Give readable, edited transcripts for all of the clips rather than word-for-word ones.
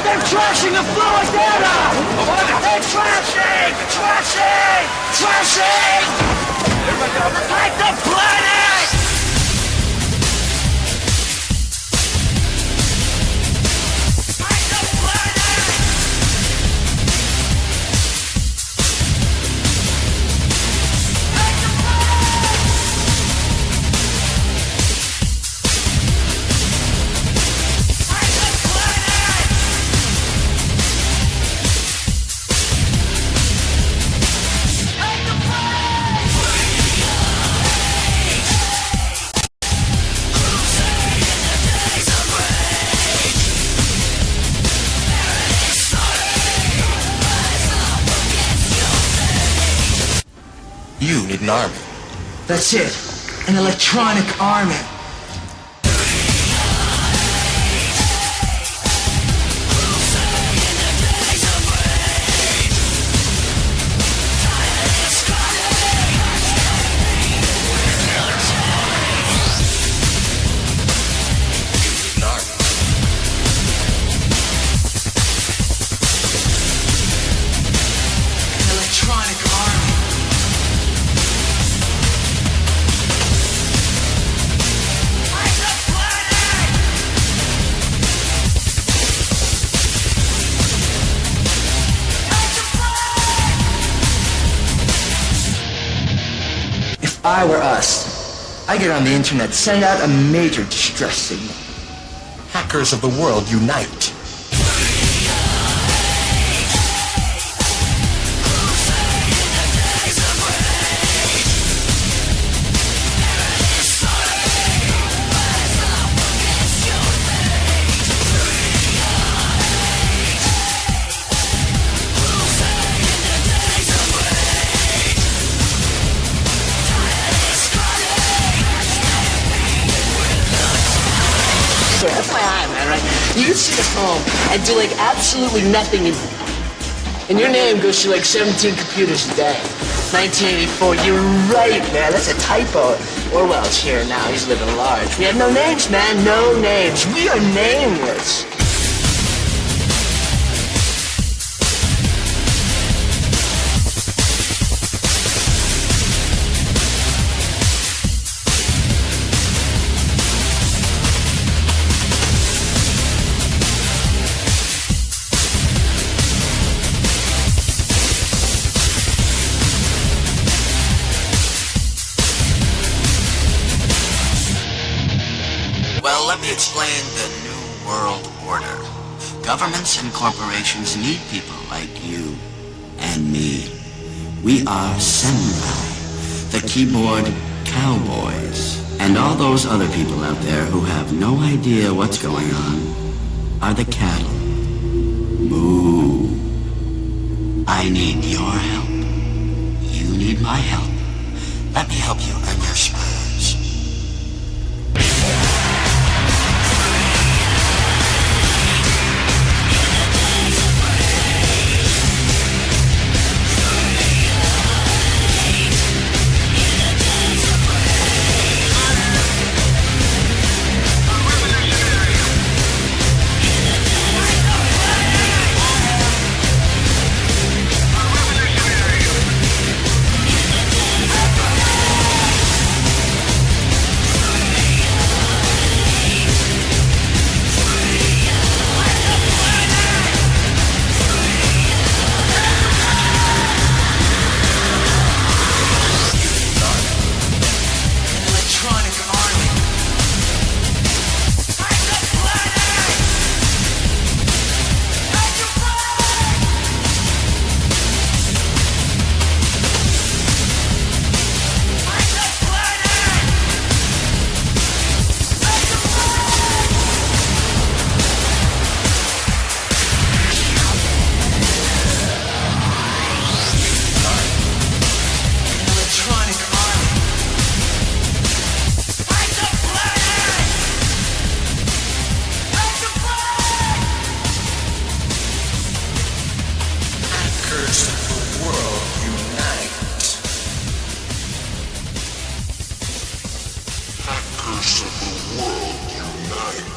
They're trashing the fluid data! They're trashing! Trashing! Trashing! Like the planet! Like the planet! Like the planet! You need an army. That's it. An electronic army. If I were us, I'd get on the internet, send out a major distress signal. Hackers of the world, unite. FYI, man, right? You can sit at home and do like absolutely nothing, and your name goes to like 17 computers a day. 1984, you're right, man. That's a typo. Orwell's here now. He's living large. We have no names, man. No names. We are nameless. Well, let me explain the New World Order. Governments and corporations need people like you and me. We are samurai, the keyboard cowboys, and all those other people out there who have no idea what's going on are the cattle. Moo. I need your help. You need my help. Let me help you earn your spurs. Hackers of the world unite.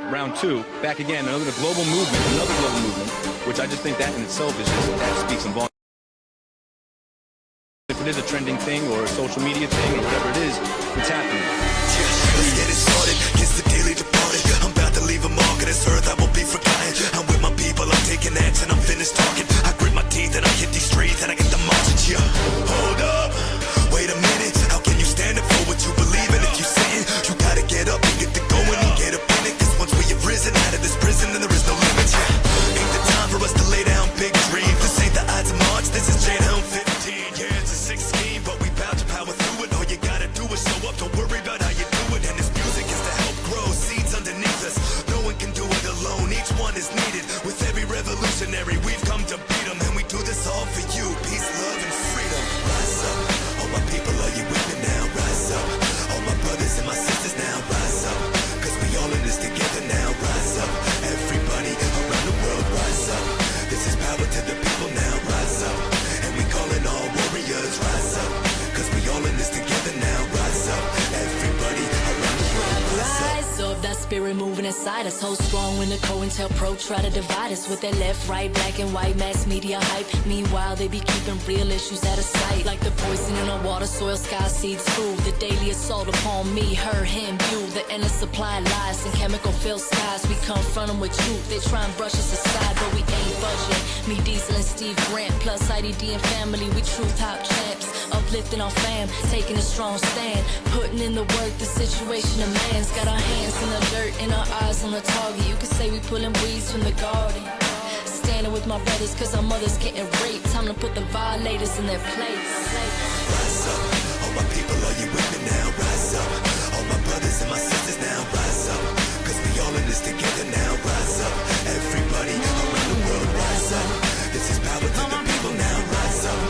Round two, back again, another global movement, which I just think that in itself is just, that speaks some volume. If it is a trending thing or a social media thing or whatever it is, it's happening. Let's get it started, it's the daily departed. I'm about to leave a mark on this earth, I will be forgotten. I'm with my people, I'm taking action, I'm finished talking. I grit my teeth and I hit these streets and I get the marching. Yeah, hold up, wait a minute. How can you stand up for what you believe in? If you sitting, you gotta get up and get to going and get up in it. Cause once we have risen out of this prison, then there is no limits. Yeah, ain't the time for us to lay down big dreams. This ain't the Ides of March, this is Jan 15. Yeah, it's a 16, but we bout to power through it. All you gotta do is show up, don't worry about how you do it. And this music is to help grow seeds underneath us. No one can do it alone, each one is needed. With every revolutionary, we've come to beat them. And we do this all for you, peace, love, and freedom. Rise up, all my people, are you with me now? Rise up, all my brothers and my sisters now. Rise up, cause we all in this together now. Rise up, everybody around the world, rise up. This is power to the people now. Rise up, and we calling all warriors. Rise up, cause we all in this together now. Rise up, everybody around the world, rise up. Rise up, that spirit moving inside us. Hold strong when the COINTELPRO try to divide us with their left, right, black and white mass media hype. Meanwhile, they be keeping real issues out of sight, like the poison in our water, soil, sky, seeds, food. The daily assault upon me, her, him, you. The endless supply of lies and chemical-filled skies. We confront them with truth. They try and brush us aside, but we ain't budging. Me, Diesel, and Steve Grant, plus IDD and family. We truth hop champs. Uplifting our fam, taking a strong stand, putting in the work, the situation demands. Got our hands in the dirt and our eyes on the target. You could say we pulling weeds from the garden. Standing with my brothers cause our mothers getting raped. Time to put the violators in their place. Rise up, all my people, are you with me now? Rise up, all my brothers and my sisters now. Rise up, cause we all in this together now. Rise up, everybody around the world. Rise up, this is power to the people now. Rise up,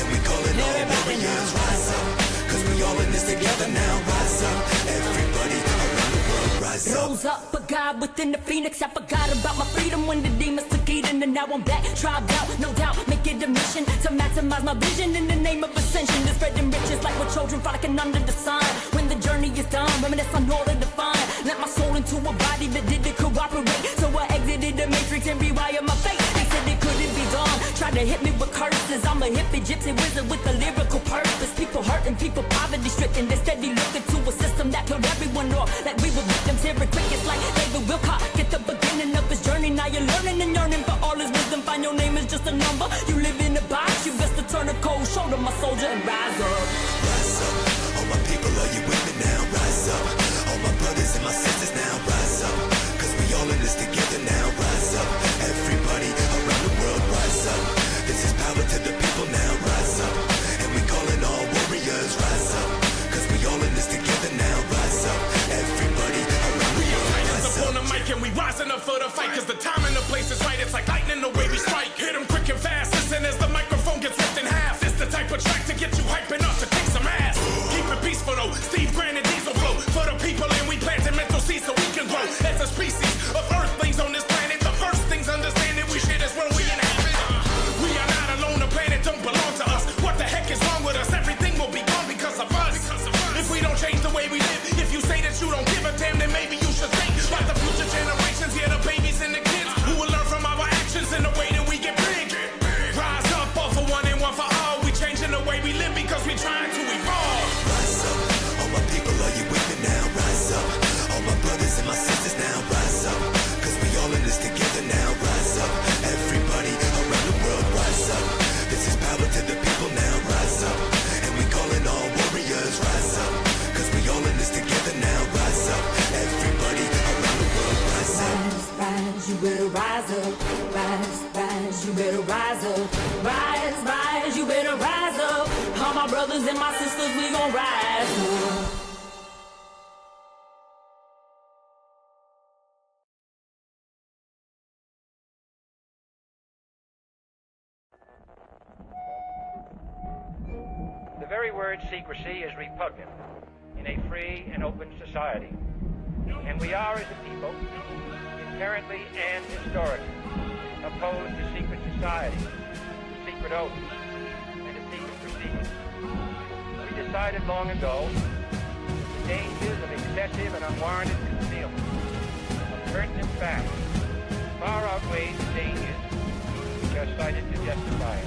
and we call it all warriors. Rise up, cause we all in this together now. Rise up, everybody around the world. Rise up. Rose up for God within the phoenix. I forgot about my freedom when the demons took Eden, and now I'm back, tribed out, no doubt. Make it a mission to maximize my vision in the name of ascension. To spreading riches like we're children frolicking under the sun. When the journey is done, reminisce on all to define. Let my soul into a body that didn't cooperate. So I exited the matrix and rewired my fate. They said it couldn't be done, tried to hit me with curses. I'm a hippie gypsy wizard with a lyrical purpose. People hurting, people poverty stricken. They steady looking to a system that killed everyone off. Like we were victims here at quick. It's like David Wilcock, get the beginning of his journey. Now you're learning and yearning for all his wisdom. Find your name is just a number. You live in a box, you best to turn a cold shoulder, my soldier, and rise up. Rise up, all my people, are you with me now? Rise up, all my brothers and my sisters now. Rise up, cause we all in this together now. Rise up, everybody around the world. Rise up, this is power to the people now. Rise up, and we call it all warriors. Rise up, cause we all in this together now. Rise up, everybody around the world. Rise up on the mic and we rising up for the fight. Cause the time and the place is right. It's like lightning the way we strike. Hit them quick and fast. Listen as the microphone gets ripped in half. It's the type of track to get you hyping up to kick some ass. Keep it peaceful though. Steve Grant and Diesel flow for the people, and we planting mental seeds so we can grow as a species of earthlings on this planet. The first things understanding we share this world we inhabit. We are not alone. The planet don't belong to us. What the heck is wrong with us? Everything will be gone because of us. If we don't change the way we live, if you say that you don't give a damn, then maybe you should think about the future generations. Yeah, the babies and the kids who will learn from our actions in the way that we get big. Rise up, all for one and one for all. We changing the way we live because we trying to evolve. Rise up, all my people, are you with me now? Rise up, all my brothers and my sisters now. Rise up, cause we all in this together now. Rise up, everybody around the world. Rise up, this is power to the people now. Rise up, and we call it all warriors. Rise up, cause we all in this together now. Rise up, everybody around the world. Rise up. Rise, you better rise up. Rise, rise, you better rise up. Rise, rise, you better rise up. All my brothers and my sisters, we gon' rise up. The very word secrecy is repugnant in a free and open society. And we are, as a people, inherently and historically opposed to secret society, to secret oaths, and to secret proceedings. We decided long ago that the dangers of excessive and unwarranted concealment of pertinent facts far outweigh the dangers which are cited to justify it.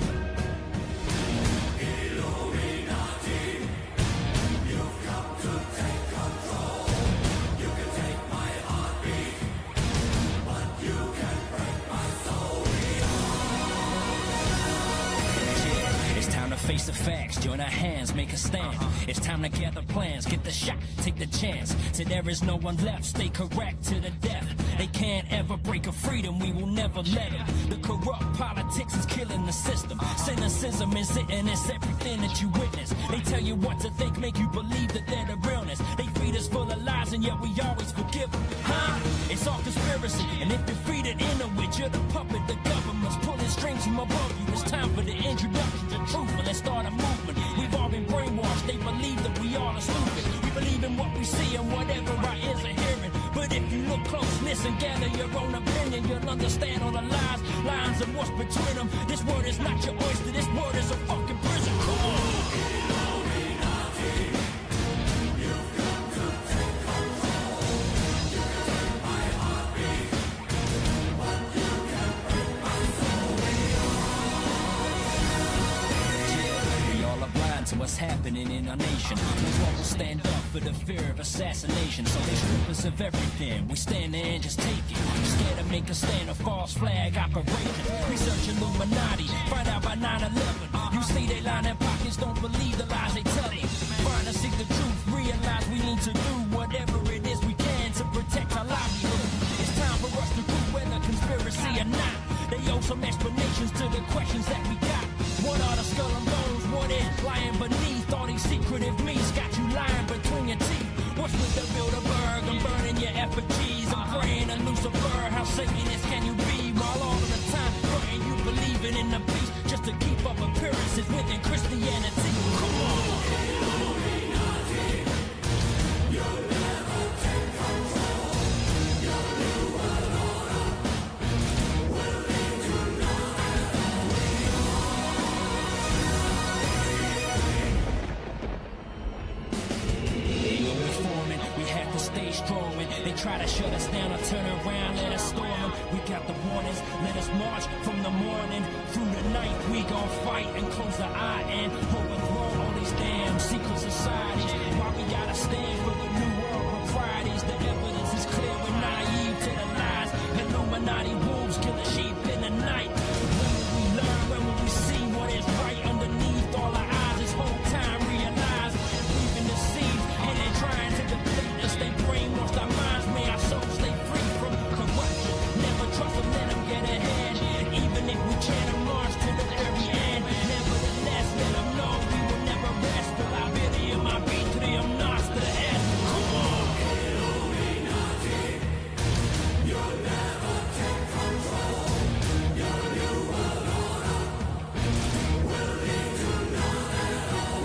Face the facts, join our hands, make a stand. It's time to gather plans, get the shot, take the chance. Till there is no one left, stay correct to the death. They can't ever break a freedom, we will never let them. The corrupt politics is killing the system. Cynicism is it, and it's everything that you witness. They tell you what to think, make you believe that they're the realness. They feed us full of lies, and yet we always forgive them. It's all conspiracy, and if defeated in a witch, you're the puppet, the government's pulling strings from above you. It's time for the introduction to truth, and let's start a movement. We've all been brainwashed, they believe that we all are stupid. We believe in what we see and whatever our ears are hearing. But if you look close, listen, gather your own opinion, you'll understand all the lies, lines and what's between them. This word is not your oyster, this word is a fucking prison. Come on! To what's happening in our nation. We won't stand up for the fear of assassination. So they strip us of everything. We stand there and just take it. Scared to make a stand, a false flag operation. Research Illuminati, find out by 9/11. You see they lining pockets millions don't believe the lies they tell you. Find and seek the truth, realize we need to do whatever it is we can to protect our livelihood. It's time for us to prove whether conspiracy or not. They owe some explanations to the questions that we got. What are the skull and bones? What is lying beneath all these secretive meats? Got you lying between your teeth. What's with the Bilderberg? I'm burning your effigies. I'm praying to Lucifer. How Satanist can you be? While all of the time praying you believing in the peace just to keep up appearances within Christianity. Come on. Stay strong when they try to shut us down or turn around, let us storm them. We got the warnings, let us march from the morning through the night. We gon' fight and close the eye and overthrow all these damn secret societies. Why we gotta stand for the new world proprieties? The evidence is clear, we're naive to the lies. Illuminati wolves kill the sheep in the night. When will we learn? When will we see what is right underneath all our eyes? This whole time realize we've been deceived and they're trying to deplete us. They brainwashed our minds, may our souls stay free from corruption. Never trust them, let them get ahead. Even if we chant a march to the very end. Nevertheless, let them know we will never rest till I bid in my beat to the knots to the end. Come on! You'll never take control. Your new world order will lead to none at all.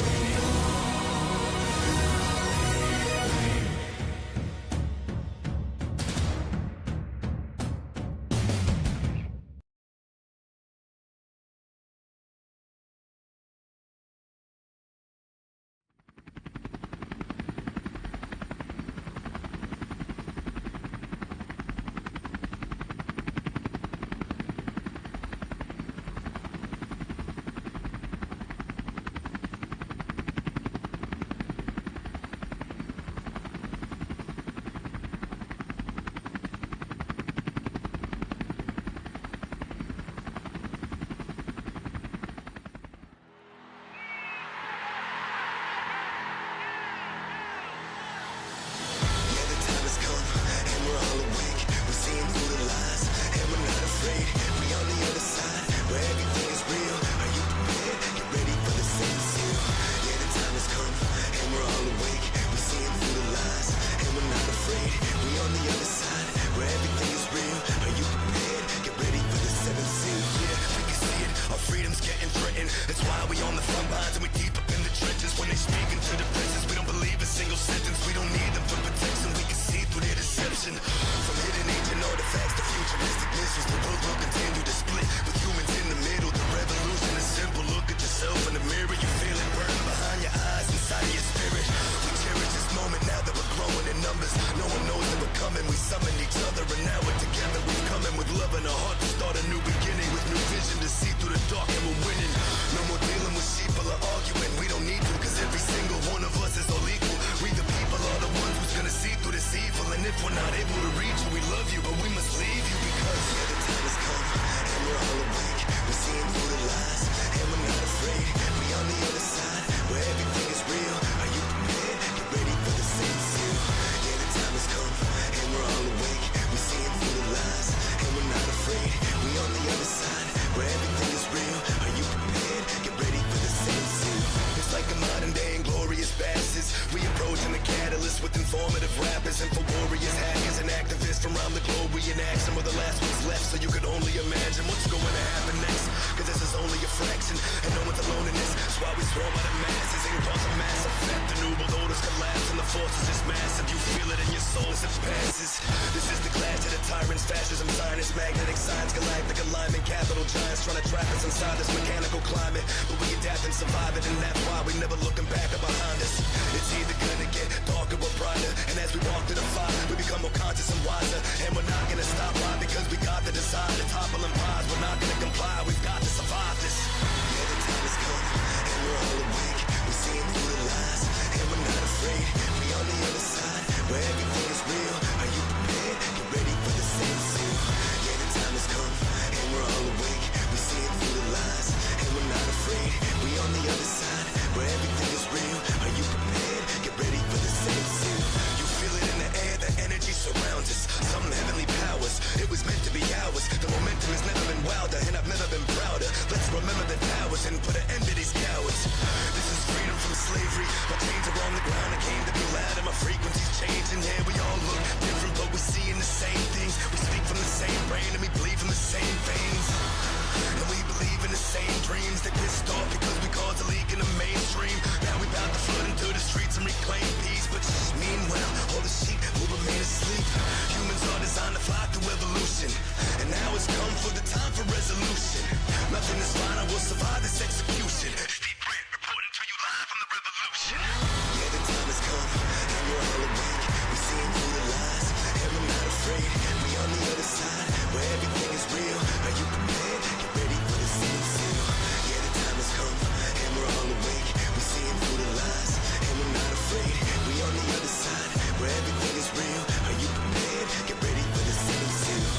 We on the other side. survive this execution. Steve Grant reporting to you live from the revolution. Yeah, the time has come, and we're all awake. We're seeing through the lies, and we're not afraid. We on the other side, where everything is real. Are you prepared? Get ready for the single seal. Yeah, the time has come, and we're all awake. We're seeing through the lies, and we're not afraid. We on the other side, where everything is real. Are you prepared? Get ready for the single seal.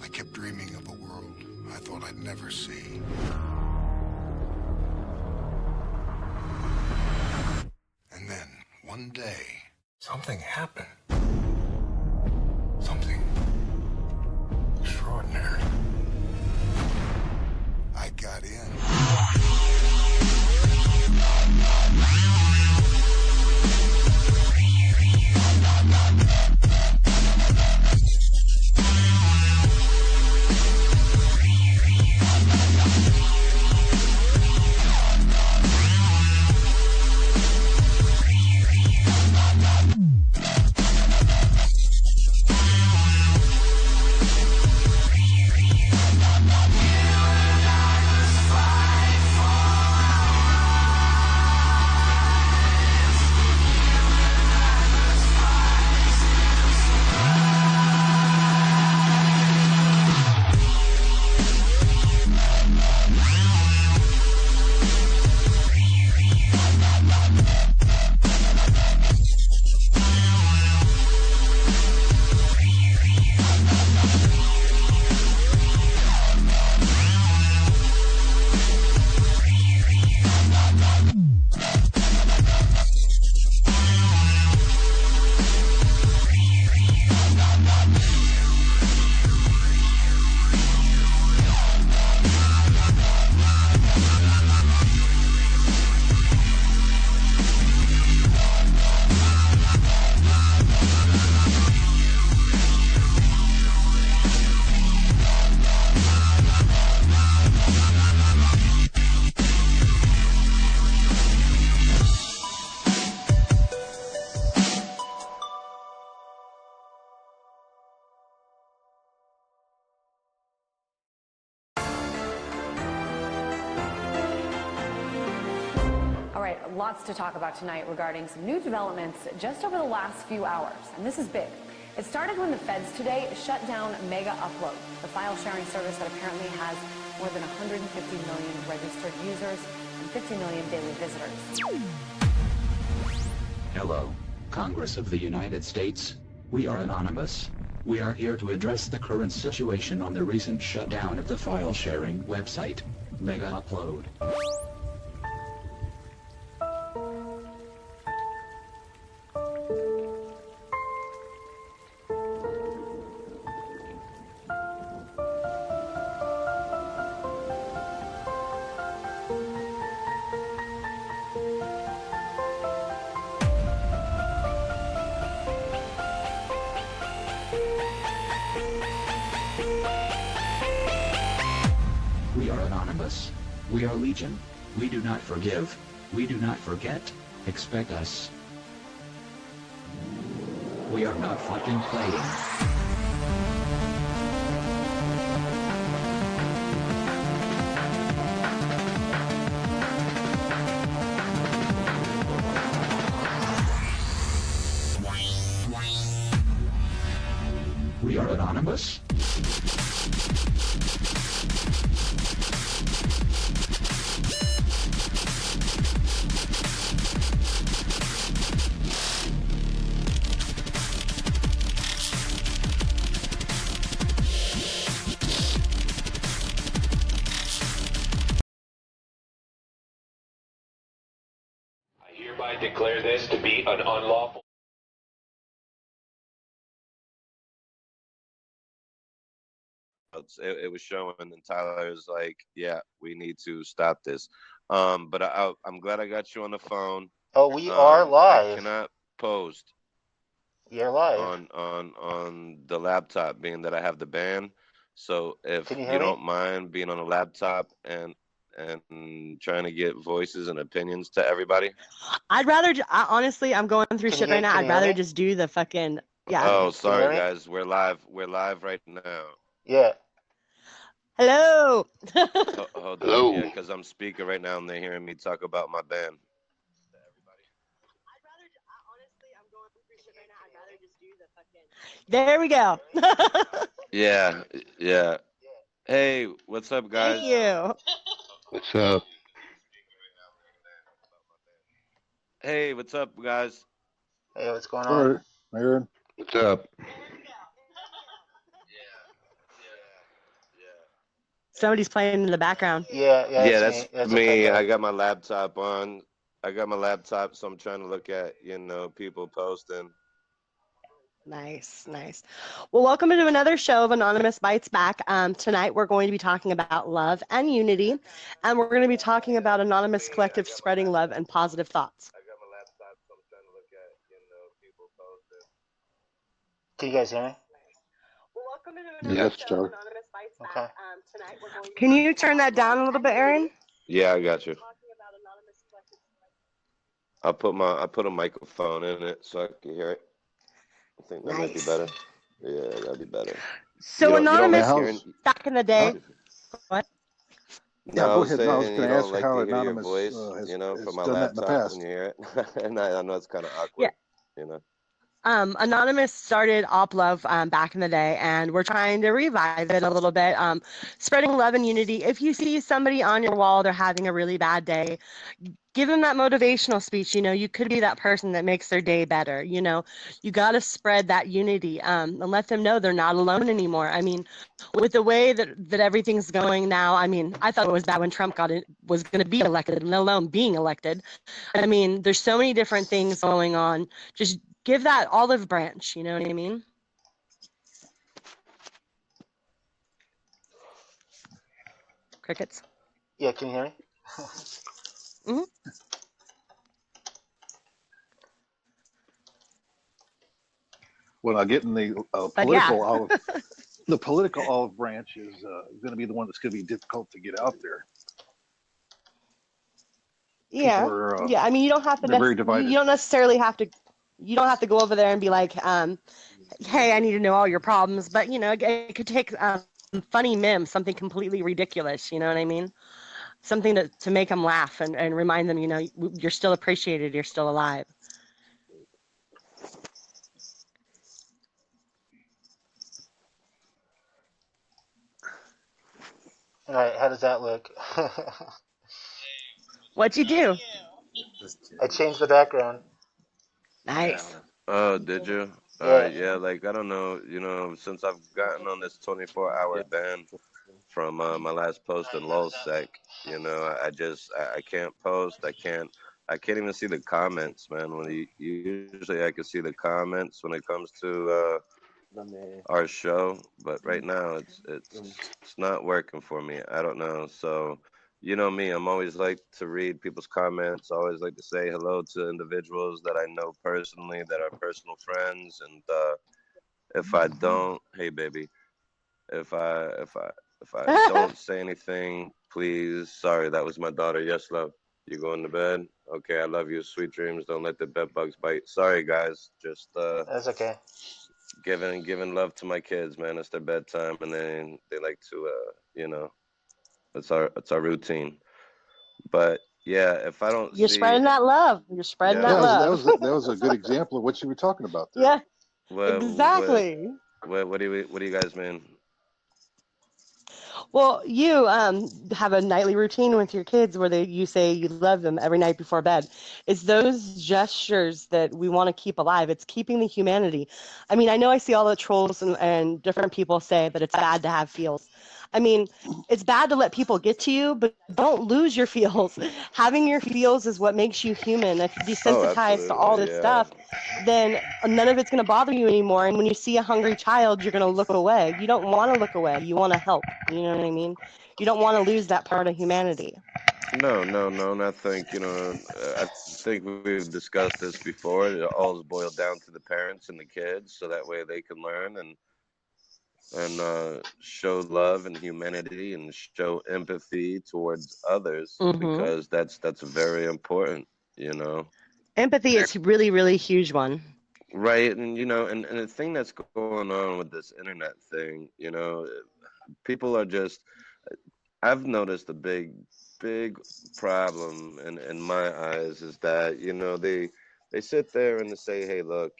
I kept dreaming of a world I thought I'd never see. And then, one day, something happened. Something extraordinary. I got in. Lots to talk about tonight regarding some new developments just over the last few hours, and this is big. It started when the feds today shut down Mega Upload, the file sharing service that apparently has more than 150 million registered users and 50 million daily visitors. Hello, Congress of the United States. We are anonymous. We are here to address the current situation on the recent shutdown of the file sharing website, Mega Upload. We are anonymous. We are legion. We do not forgive. We do not forget. Expect us. We are not fucking playing. We are anonymous. I hereby declare this to be an unlawful. It was showing, and Tyler was like, "Yeah, we need to stop this." But I'm glad I got you on the phone. Oh, we are live. I cannot post. You're live on the laptop, being that I have the ban. So if Can you you hear me? don't mind being on a laptop and trying to get voices and opinions to everybody. I'd rather, honestly, I'm going through Can you shit right now. can I'd you hear rather me? just do the fucking, yeah. Oh, Can you hear sorry me? guys, we're live. We're live right now. Yeah. Hello. Hold on, yeah, because I'm speaker right now and they're hearing me talk about my band. There we go. Yeah, yeah. Hey, what's up, Thank guys? you. What's up? Hey, what's up, guys? Hey, what's going All on? right, Aaron. What's up? Somebody's playing in the background. Yeah, Yeah, that's that's me. That's okay, me. go I ahead. got my laptop on. I got my laptop, so I'm trying to look at, people posting. Nice, nice. Well, welcome to another show of Anonymous Bites Back. Tonight we're going to be talking about love and unity, and we're going to be talking about Anonymous Collective spreading love and positive thoughts. Can you guys hear me? Yes, Charlie. Okay. Can you turn that down a little bit, Aaron? Yeah, I got you. I put a microphone in it so I can hear it. I think that might be Nice. better. Yeah, that'd be better. So You don't Anonymous, like hearing? back in the day, what? No, Yeah, I go was ahead. No, I was saying you going to don't ask you like how to hear your Anonymous voice, from has my done that in the laptop when past. you hear it. And I know it's kind of Yeah. awkward, Anonymous started OpLove back in the day, and we're trying to revive it a little bit, spreading love and unity. If you see somebody on your wall, they're having a really bad day, give them that motivational speech. You could be that person that makes their day better. You got to spread that unity, and let them know they're not alone anymore. I mean, with the way that everything's going now, I mean, I thought it was bad when Trump was going to be elected, let alone being elected. I mean, there's so many different things going on. Just give that olive branch, you know what I mean? Crickets. Yeah, can you hear me? Mm-hmm. Well, getting the political olive, the political olive branch is going to be the one that's going to be difficult to get out there. Yeah, People are, yeah. I mean, you don't have to. they're very divided. You don't necessarily have to. You don't have to go over there and be like, "Hey, I need to know all your problems." But it could take funny memes, something completely ridiculous. You know what I mean? Something to make them laugh and remind them, you're still appreciated, you're still alive. All right, how does that look? What'd you do? I changed the background. Nice. Oh, did you? Yeah. Yeah, like I don't know, since I've gotten on this 24-hour ban from my last post in LulzSec, I can't post. I can't even see the comments, man. Usually I can see the comments when it comes to our show, but right now it's not working for me. I don't know. So, you know me, I'm always like to read people's comments, always like to say hello to individuals that I know personally, that are personal friends, and if I don't, hey baby, if I don't say anything, please, sorry, that was my daughter. Yes, love. You going to bed? Okay, I love you. Sweet dreams. Don't let the bed bugs bite. Sorry, guys. Just That's okay. giving love to my kids, man. It's their bedtime, and they like to, it's our routine. But yeah, if I don't You're see, spreading that love. You're spreading that love. That was a good example of what you were talking about there. Yeah, what exactly. what do you guys mean? Well, you have a nightly routine with your kids where you say you love them every night before bed. It's those gestures that we want to keep alive. It's keeping the humanity. I mean, I know I see all the trolls and different people say that it's bad to have feels. I mean, it's bad to let people get to you, but don't lose your feels. Having your feels is what makes you human. If you're desensitized to all this stuff, then none of it's going to bother you anymore. And when you see a hungry child, you're going to look away. You don't want to look away. You want to help. You know what I mean? You don't want to lose that part of humanity. No. And I think I think we've discussed this before. It all boiled down to the parents and the kids, so that way they can learn. And and show love and humanity and show empathy towards others Mm-hmm. because that's very important, you know. Empathy is really, really huge one. Right, and and the thing that's going on with this internet thing, people are just I've noticed a big problem in my eyes is that, they sit there and they say, hey, look,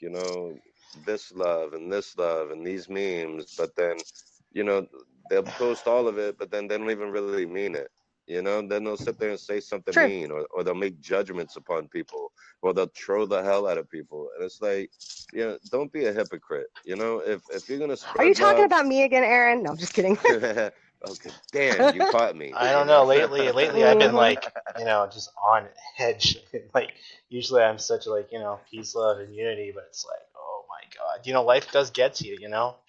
this love and these memes, but then, you know, they'll post all of it, but then they don't even really mean it. Then they'll sit there and say something True. mean, or they'll make judgments upon people, or they'll troll the hell out of people. And it's like, don't be a hypocrite. If you're gonna Are you spread talking love, about me again, Aaron? No, I'm just kidding. okay, damn, you caught me. I don't know. Lately, I've been like, just on edge. Like, usually I'm such like, peace, love, and unity, but it's like, oh my god, life does get to you.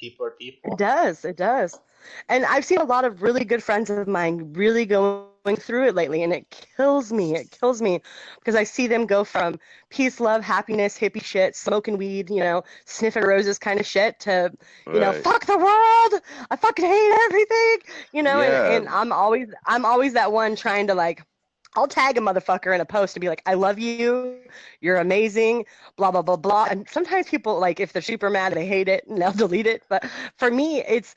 People are people. It does. It does. And I've seen a lot of really good friends of mine really going through it lately, and it kills me. It kills me because I see them go from peace, love, happiness, hippie shit, smoking weed, sniffing roses kind of shit to, Right. fuck the world. I fucking hate everything, Yeah. and I'm always that one trying to like I'll tag a motherfucker in a post to be like, I love you, you're amazing, blah, blah, blah, blah. And sometimes people, like, if they're super mad, they hate it and they'll delete it. But for me, it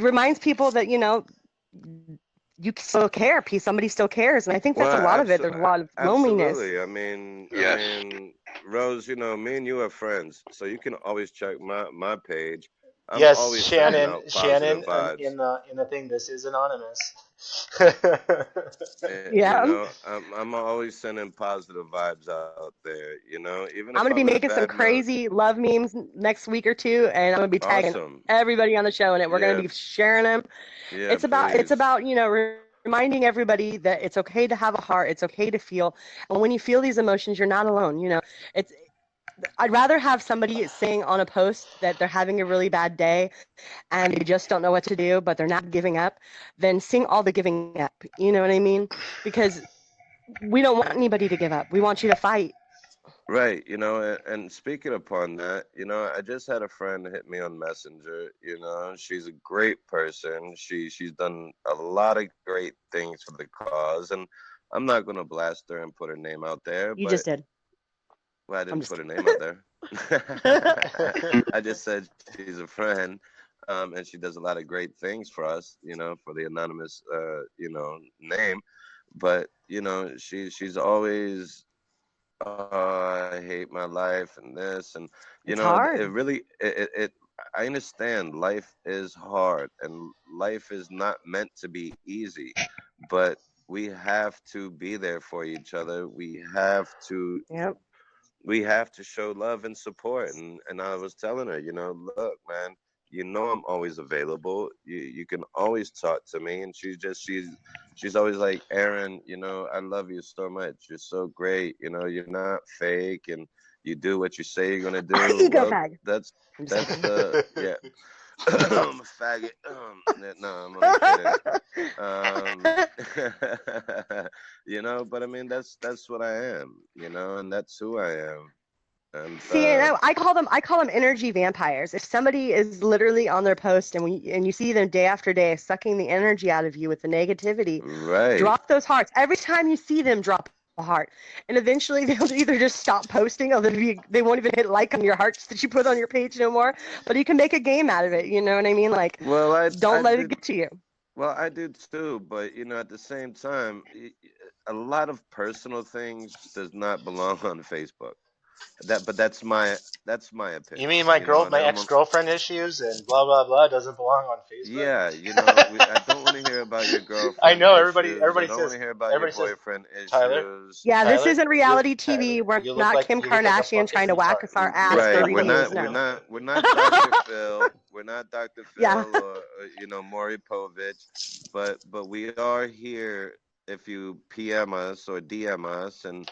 reminds people that, you still care. Somebody still cares. And I think that's a Well, lot of it. There's a lot of loneliness. absolutely. I mean, Rose, me and you are friends, so you can always check my page. I'm Yes, always sending Shannon. out positive Shannon, vibes. in the thing, this is anonymous. Yeah. I'm always sending positive vibes out there. Even if I'm I'm going to in be a making bad some mood. crazy love memes next week or two, and I'm going to be tagging Awesome. everybody on the show in it. We're going Yeah. to be sharing them. Yeah. It's about Please. reminding everybody that it's okay to have a heart, it's okay to feel, and when you feel these emotions, you're not alone. It's I'd rather have somebody saying on a post that they're having a really bad day and they just don't know what to do, but they're not giving up, than seeing all the giving up. You know what I mean? Because we don't want anybody to give up. We want you to fight. Right, and speaking upon that, I just had a friend hit me on Messenger. She's a great person. She's done a lot of great things for the cause, and I'm not gonna blast her and put her name out there, You but just did. well, I I'm didn't just put her kidding. name out there. I just said she's a friend, and she does a lot of great things for us, for the anonymous, name. But she's always I hate my life and this and It's it hard. really it I understand life is hard and life is not meant to be easy, but we have to be there for each other. Yep. We have to show love and support, and I was telling her, look, man, I'm always available. You can always talk to me. And she's always like, Aaron, I love you so much. You're so great. You're not fake, and you do what you say you're gonna do. Ego Well, fag. I'm just that's kidding. the yeah. I'm a faggot. No, I'm only kidding. But I mean that's what I am, and that's who I am. And See, and I call them energy vampires. If somebody is literally on their post and you see them day after day sucking the energy out of you with the negativity, right. drop those hearts. Every time you see them, drop a heart, and eventually they'll either just stop posting or they won't even hit like on your hearts that you put on your page no more. But you can make a game out of it. You know what I mean? Like, Well, I don't let it did get to you. well, I do too, but at the same time, a lot of personal things does not belong on Facebook. But that's my You opinion, mean my and my I don't ex want. girlfriend issues and blah blah blah doesn't belong on Facebook? Yeah, I don't want to hear about your I girlfriend know issues. I don't want to hear about your everybody says boyfriend Tyler, issues. Yeah, this Tyler, isn't reality TV. We're you look not like Kim a Kardashian fucking trying to whack retard. us our ass Right. for Stop We're reading winking news. not at me. we're No. not we're not Dr. Phil. We're not Dr. Yeah. Phil or Maury Povich, but we are here if you PM us or DM us and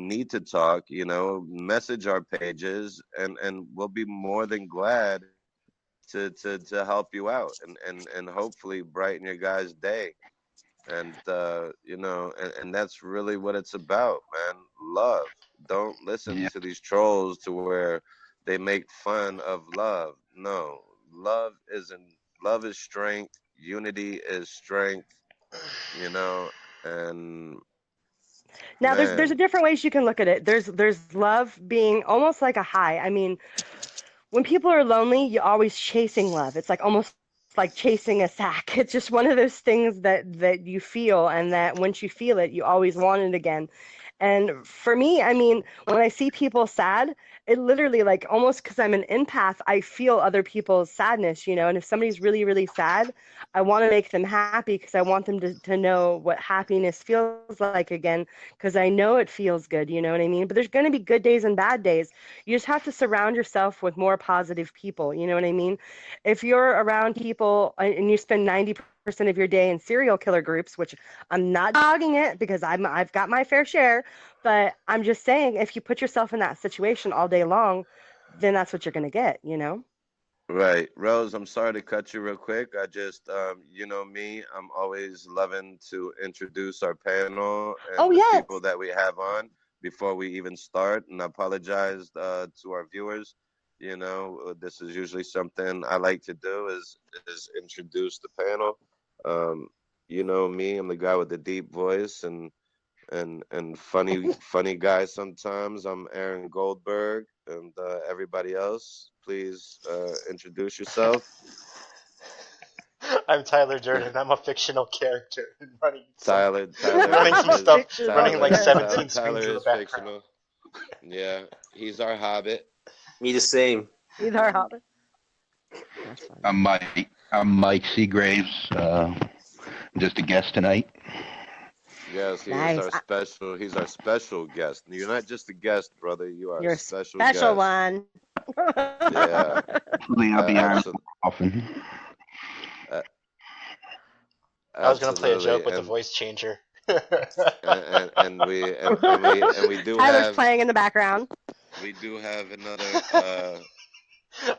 need to talk, message our pages and we'll be more than glad to help you out and hopefully brighten your guys' day. And and that's really what it's about, man. Love. Don't listen Yeah. to these trolls to where they make fun of love. No, love is strength. Unity is strength. You know, and Now there's a man, different ways you can look at it. There's love being almost like a high. I mean, when people are lonely, you're always chasing love. It's like almost like chasing a sack. It's just one of those things that you feel, and that once you feel it, you always want it again. And for me, I mean, when I see people sad, it literally, like, almost because I'm an empath, I feel other people's sadness, you know. And if somebody's really, really sad, I want to make them happy because I want them to know what happiness feels like again, because I know it feels good, you know what I mean? But there's going to be good days and bad days. You just have to surround yourself with more positive people, you know what I mean? If you're around people and you spend 90% of your day in serial killer groups, which I'm not dogging it because I've got my fair share, but I'm just saying if you put yourself in that situation all day long, then that's what you're going to get, you know? right, Rose. I'm sorry to cut you real quick. I just, you know me. I'm always loving to introduce our panel Oh, and the yes. people that we have on before we even start. And I apologize to our viewers. You know, this is usually something I like to do is introduce the panel. Um, you know me. I'm the guy with the deep voice and funny guy sometimes. I'm Aaron Goldberg, and everybody else, please introduce yourself. I'm Tyler Durden. I'm a fictional character running Tyler running some is stuff, running like Tyler 17 Tyler screens in the is background. fictional. Yeah, he's our hobbit. Me the same. He's our hobbit. I'm Mike Seagraves. Just a guest tonight. Yes, he is Nice. our special. He's our special guest. You're not just a guest, brother. You are a You're a special special guest. one. Yeah, Hopefully I'll be on absolutely. often. I was gonna play a joke Absolutely, with the voice changer. and we do Tyler's have playing in the background. another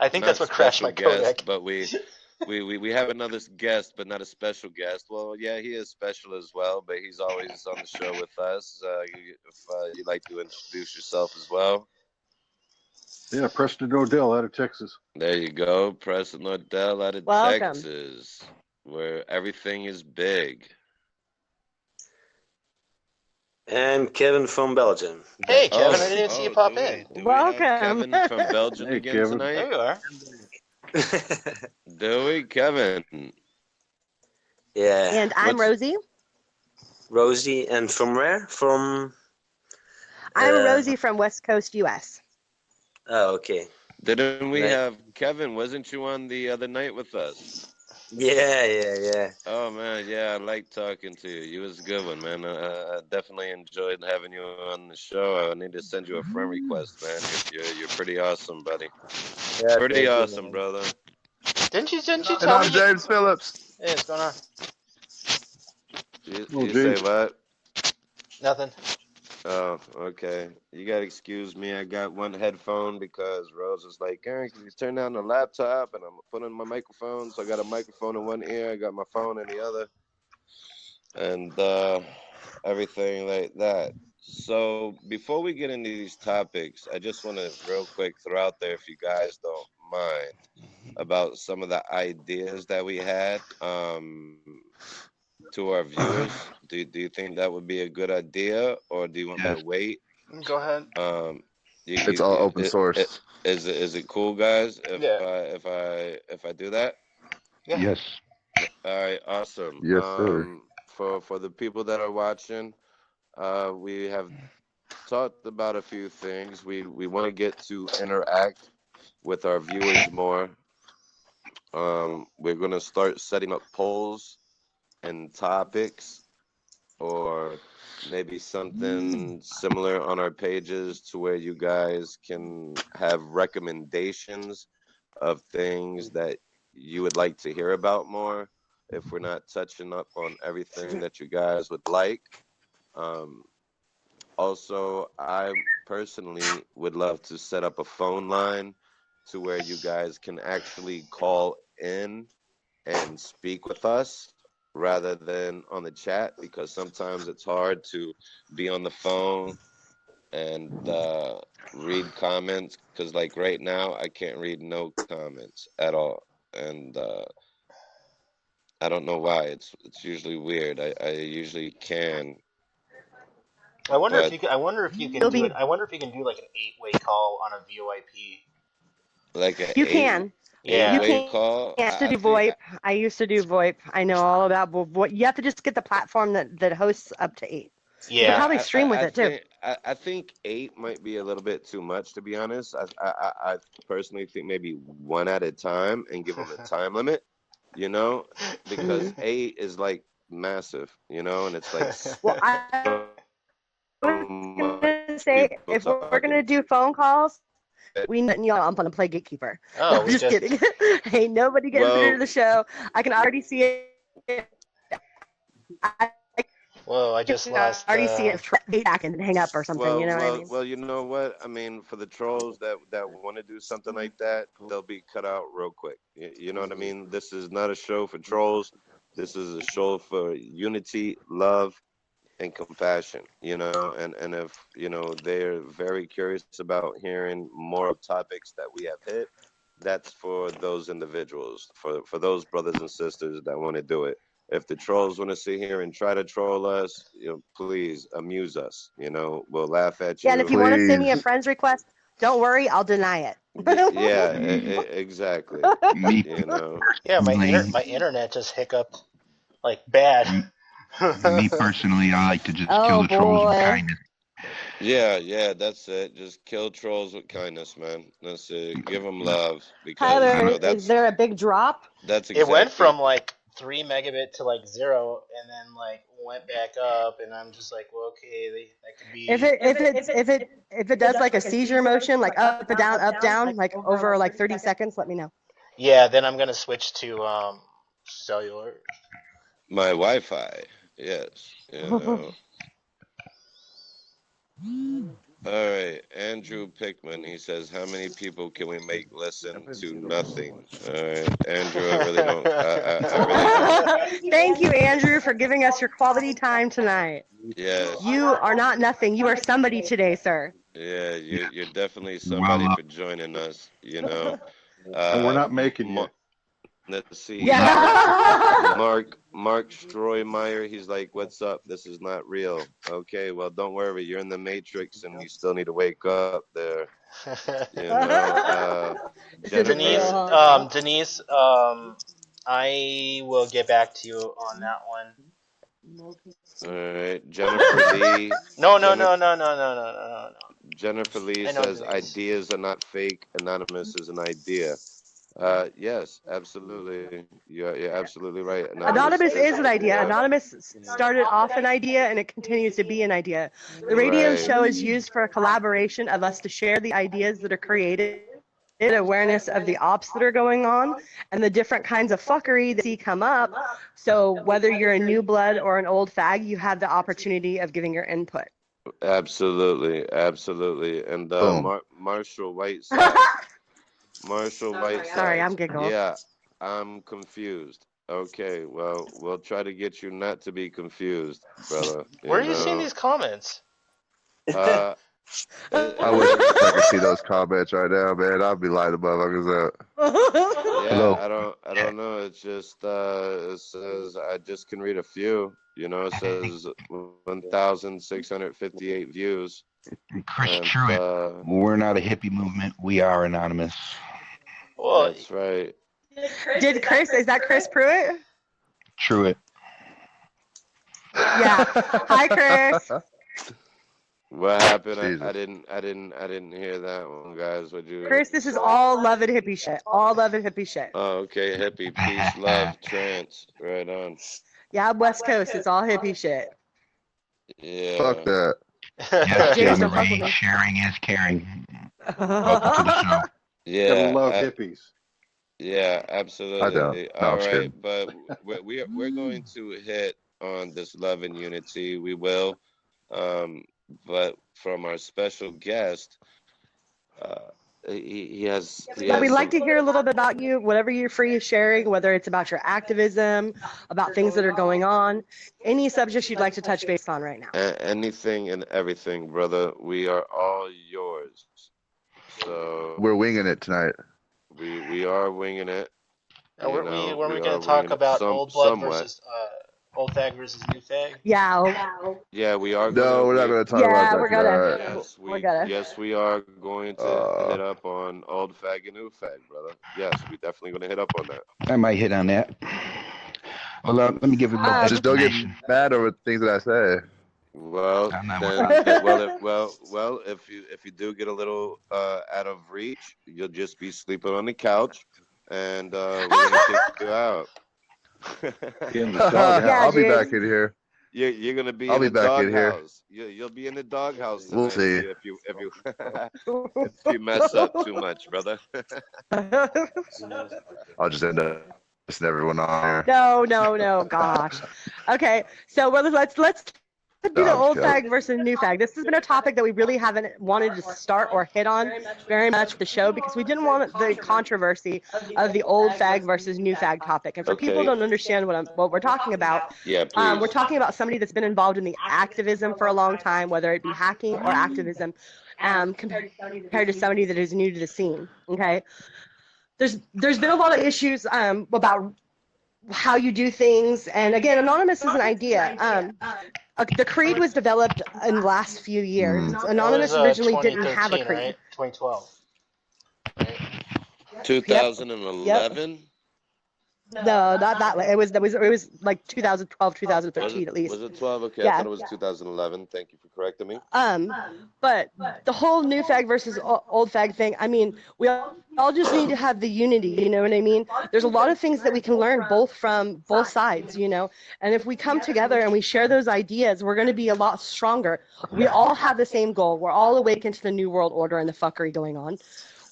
I think not that's what crashed my special codec. guest, but we have another guest, but not a special guest. Well, yeah, he is special as well, but he's always on the show with us. If you'd like to introduce yourself as well. Yeah, Preston Odell out of Texas. There you go, Preston Odell out of Welcome. Texas, where everything is big. And Kevin from Belgium. Hey, Kevin, I didn't see you pop do in. we Welcome. have Kevin from Belgium Hey, again Kevin. tonight? There you are. Do we, Kevin? Yeah. And I'm What's- Rosie. Rosie, and from where? From. I'm Rosie from West Coast, U.S. Oh, okay. Didn't we Right. have Kevin? Wasn't you on the other night with us? Yeah. Oh man, yeah, I like talking to you. You was a good one, man. I definitely enjoyed having you on the show. I need to send you a friend request, man. You're pretty awesome, buddy. Yeah, Pretty thank you, awesome, man. brother. Didn't you And tell I'm me? James Phillips. Hey, what's going on? You say what? Nothing. Oh, okay. You gotta excuse me. I got one headphone because Rose was like, Aaron, can you turn down the laptop? And I'm putting my microphone, so I got a microphone in one ear, I got my phone in the other, and everything like that. So before we get into these topics, I just want to real quick throw out there, if you guys don't mind, about some of the ideas that we had to our viewers. Do you think that would be a good idea, or do you want me to wait? Go ahead. It's all open source. Is it cool, guys? Yeah. If I do that? Yeah. Yes. All right, awesome. Yes, sir. For the people that are watching, we have talked about a few things. We want to get to interact with our viewers more. We're gonna start setting up polls and topics, or maybe something similar on our pages to where you guys can have recommendations of things that you would like to hear about more, if we're not touching up on everything that you guys would like. Also, I personally would love to set up a phone line to where you guys can actually call in and speak with us rather than on the chat, because sometimes it's hard to be on the phone and read comments, because like right now I can't read no comments at all. and I don't know why. It's usually weird. I usually can. I wonder if But you can. I wonder if you can do it. I wonder if you can do like an 8-way call on a VoIP. like a You can. Yeah. You eight-way can. call, I used to I do think VoIP. I used to do VoIP. I know all about VoIP. You have to just get the platform that hosts up to 8. You can probably stream with it too. I think 8 might be a little bit too much, to be honest. I personally think maybe one at a time and give them a time limit, you know, because 8 is like massive, you know, and it's like Well, I was gonna say if we're gonna do phone calls, we need you on to play gatekeeper. Oh, No, I'm just kidding. Ain't nobody getting through to the show. I can already see it. Whoa! I just lost. Already see it back and hang up or something. You know what I mean? Well, you know what? I mean, for the trolls that want to do something like that, they'll be cut out real quick. You know what I mean? This is not a show for trolls. This is a show for unity, love, and compassion. You know, and if you know they're very curious about hearing more of topics that we have hit, that's for those individuals, for those brothers and sisters that want to do it. If the trolls want to sit here and try to troll us, you know, please amuse us. You know, we'll laugh at you. Yeah, and if you want to send me a friend's request, don't worry, I'll deny it. Yeah, exactly. You know. Yeah, my internet just hiccuped like bad. Me personally, I like to just kill the trolls with kindness. Yeah, that's it. Just kill trolls with kindness, man. That's it. Give them love because Tyler, you know that's is there a big drop? that's exactly. It went from like 3 megabit to like 0, and then like went back up, and I'm just like, well, okay, that could be. If it does like a seizure motion, like up and down, like over like 30 seconds, let me know. Yeah, then I'm gonna switch to cellular. My Wi-Fi, yes. You know. All right, Andrew Pickman. He says, "How many people can we make listen to nothing?" All right, Andrew. I really don't. I really don't. Thank you, Andrew, for giving us your quality time tonight. Yes. You are not nothing. You are somebody today, sir. Yeah, you're definitely somebody for joining us. You know. And we're not making you. Let's see. Yeah. Mark Stroymeyer, he's like, "What's up? This is not real." Okay, well, don't worry. You're in the Matrix, and you still need to wake up there. You know, Denise, I will get back to you on that one. All right, Jennifer Lee. No. Jennifer Lee says, "Ideas are not fake. Anonymous is an idea." Yes, absolutely. You're absolutely right. Anonymous is an idea. Anonymous started off an idea and it continues to be an idea. The radio show is used for a collaboration of us to share the ideas that are created, awareness of the ops that are going on, and the different kinds of fuckery that see come up. So whether you're a new blood or an old fag, you have the opportunity of giving your input. Absolutely. And Marshall White. Sorry, I'm giggling. Yeah, I'm confused. Okay, well, we'll try to get you not to be confused, brother. Where are you seeing these comments? I wish I could see those comments right now, man. I'd be lighting motherfuckers up. Yeah, I don't know. It's just it says I just can read a few. You know, it says 1,658 views. Chris Truitt, we're not a hippie movement. We are anonymous. Well, that's right. Is that Chris Pruitt? Truitt. Yeah. Hi, Chris. What happened? I didn't hear that one, guys. Chris, this is all love and hippie shit. All love and hippie shit. Oh, okay. Hippie, peace, love, trance. Right on. Yeah, I'm West Coast. It's all hippie shit. Yeah. Fuck that. Yes, Marie, sharing is caring. Welcome to the show. Yeah. I love hippies. Yeah, absolutely. I don't. No, All I'm right, kidding. but we're going to hit on this love and unity. We will. But from our special guest, he has. We'd like to hear a little bit about you, whatever you're free of sharing, whether it's about your activism, about things that are going on, any subjects you'd like to touch base on right now. Anything and everything, brother. We are all yours. So we're winging it tonight. We are winging it. You Weren't we know, weren't we we going are to talk winning about old blood somewhat. versus old fag versus new fag? Yeah. Yeah, we are No, gonna we're not we going to talk about Yeah, that we're today. gonna. All right. We're gonna. yes we are going to Uh, hit up on old fag and new fag, brother. Yes, we definitely gonna hit up on that. I might hit on that. Well, let me give a little just don't get explanation. mad over the things that I say. Well, I'm not worried then, about that. well, if you do get a little out of reach, you'll just be sleeping on the couch, and we're gonna kick you out. In the doghouse. Yeah, I'll be back James. in here. You're gonna be I'll in be the back in here. doghouse. You'll be in the doghouse We'll tonight see. if you if you mess up too much, brother. I'll just end up pissing everyone on here. No, gosh. Okay, so let's do the No, I'm just old kidding. fag versus new fag. This has been a topic that we really haven't wanted to start or hit on very much for the show because we didn't want the controversy of the old fag versus new fag topic. And for people who Okay. don't understand what we're talking about, Yeah, we're please. talking about somebody that's been involved in the activism for a long time, whether it be hacking or activism, compared to somebody that is new to the scene. Okay, there's been a lot of issues about how you do things, and again, anonymous is an idea. The creed was developed in the last few years. Mm. Anonymous That was originally didn't have a 2013, creed. right? 2012. Right? 2011. No, not that. It was like 2012, Was 2013 it at least. was it 12? Okay, I Yeah. thought it was 2011. Thank you for correcting me. But the whole new fag versus old fag thing, I mean, we all just need to have the unity, you know what I mean? There's a lot of things that we can learn both from both sides, you know? And if we come together and we share those ideas, we're going to be a lot stronger. We all have the same goal. We're all awakened to the new world order and the fuckery going on.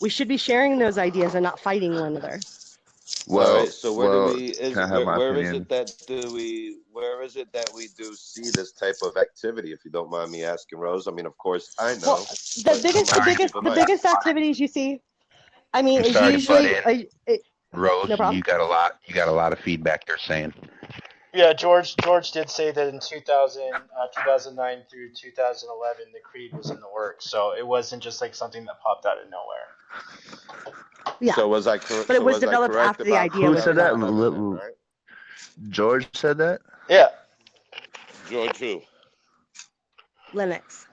We should be sharing those ideas and not fighting one another. All right. So where do Well, we is can I have my where is opinion? it that where is it that we do see this type of activity? If you don't mind me asking, Rose. I mean, of course I know. Well, the biggest activities you see, I mean, I'm is sorry to butt usually in. Rose, no problem. you got a lot of feedback you're saying. Yeah, George did say that in 2009 through 2011, the creed was in the works, so it wasn't just like something that popped out of nowhere. Yeah. So was I correct? But it was developed after the idea Who was said that? developed. Right? George said that? Yeah. George who? Lennox.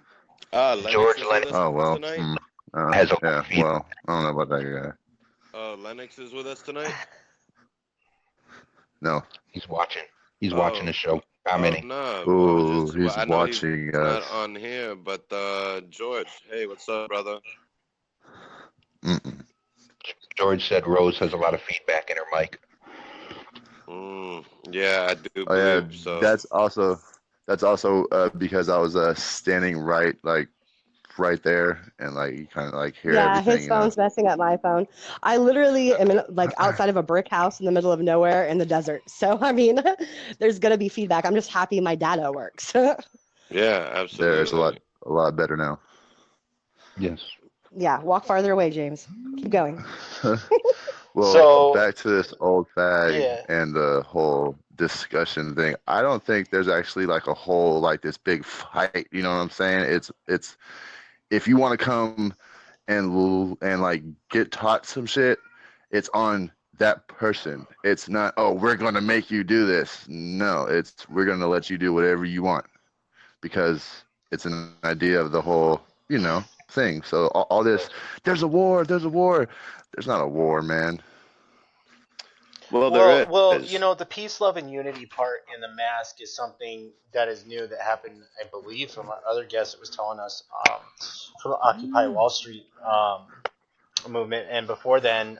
Lennox George is Lennox. with us Oh, well. tonight. Has a Yeah, well, I don't know about that guy. Lennox is with us tonight. No. He's watching. He's watching the show. Oh, Commenting. no. Ooh, Well, he's I know watching he's us. not on here, but George, hey, what's up, brother? Mm-mm. George said Rose has a lot of feedback in her mic. Yeah, I do Oh yeah, believe so. that's also because I was standing right there and like you kind of like hear Yeah, everything. his phone's messing up my phone. I literally am like outside of a brick house in the middle of nowhere in the desert. So I mean, there's gonna be feedback. I'm just happy my data works. Yeah, absolutely. There's a lot better now. Yes. Yeah, walk farther away, James. Keep going. Well, So- back to this old fag Yeah. and the whole discussion thing. I don't think there's actually like a whole like this big fight. You know what I'm saying? It's if you want to come and like get taught some shit, it's on that person. It's not, oh, we're gonna make you do this. No, it's we're gonna let you do whatever you want because it's an idea of the whole, you know, thing. So all this, there's a war. There's not a war, man. Well, there is. Well, you know, the peace, love, and unity part in the mask is something that is new that happened, I believe, from our other guest that was telling us from the Occupy Wall Street movement, and before then,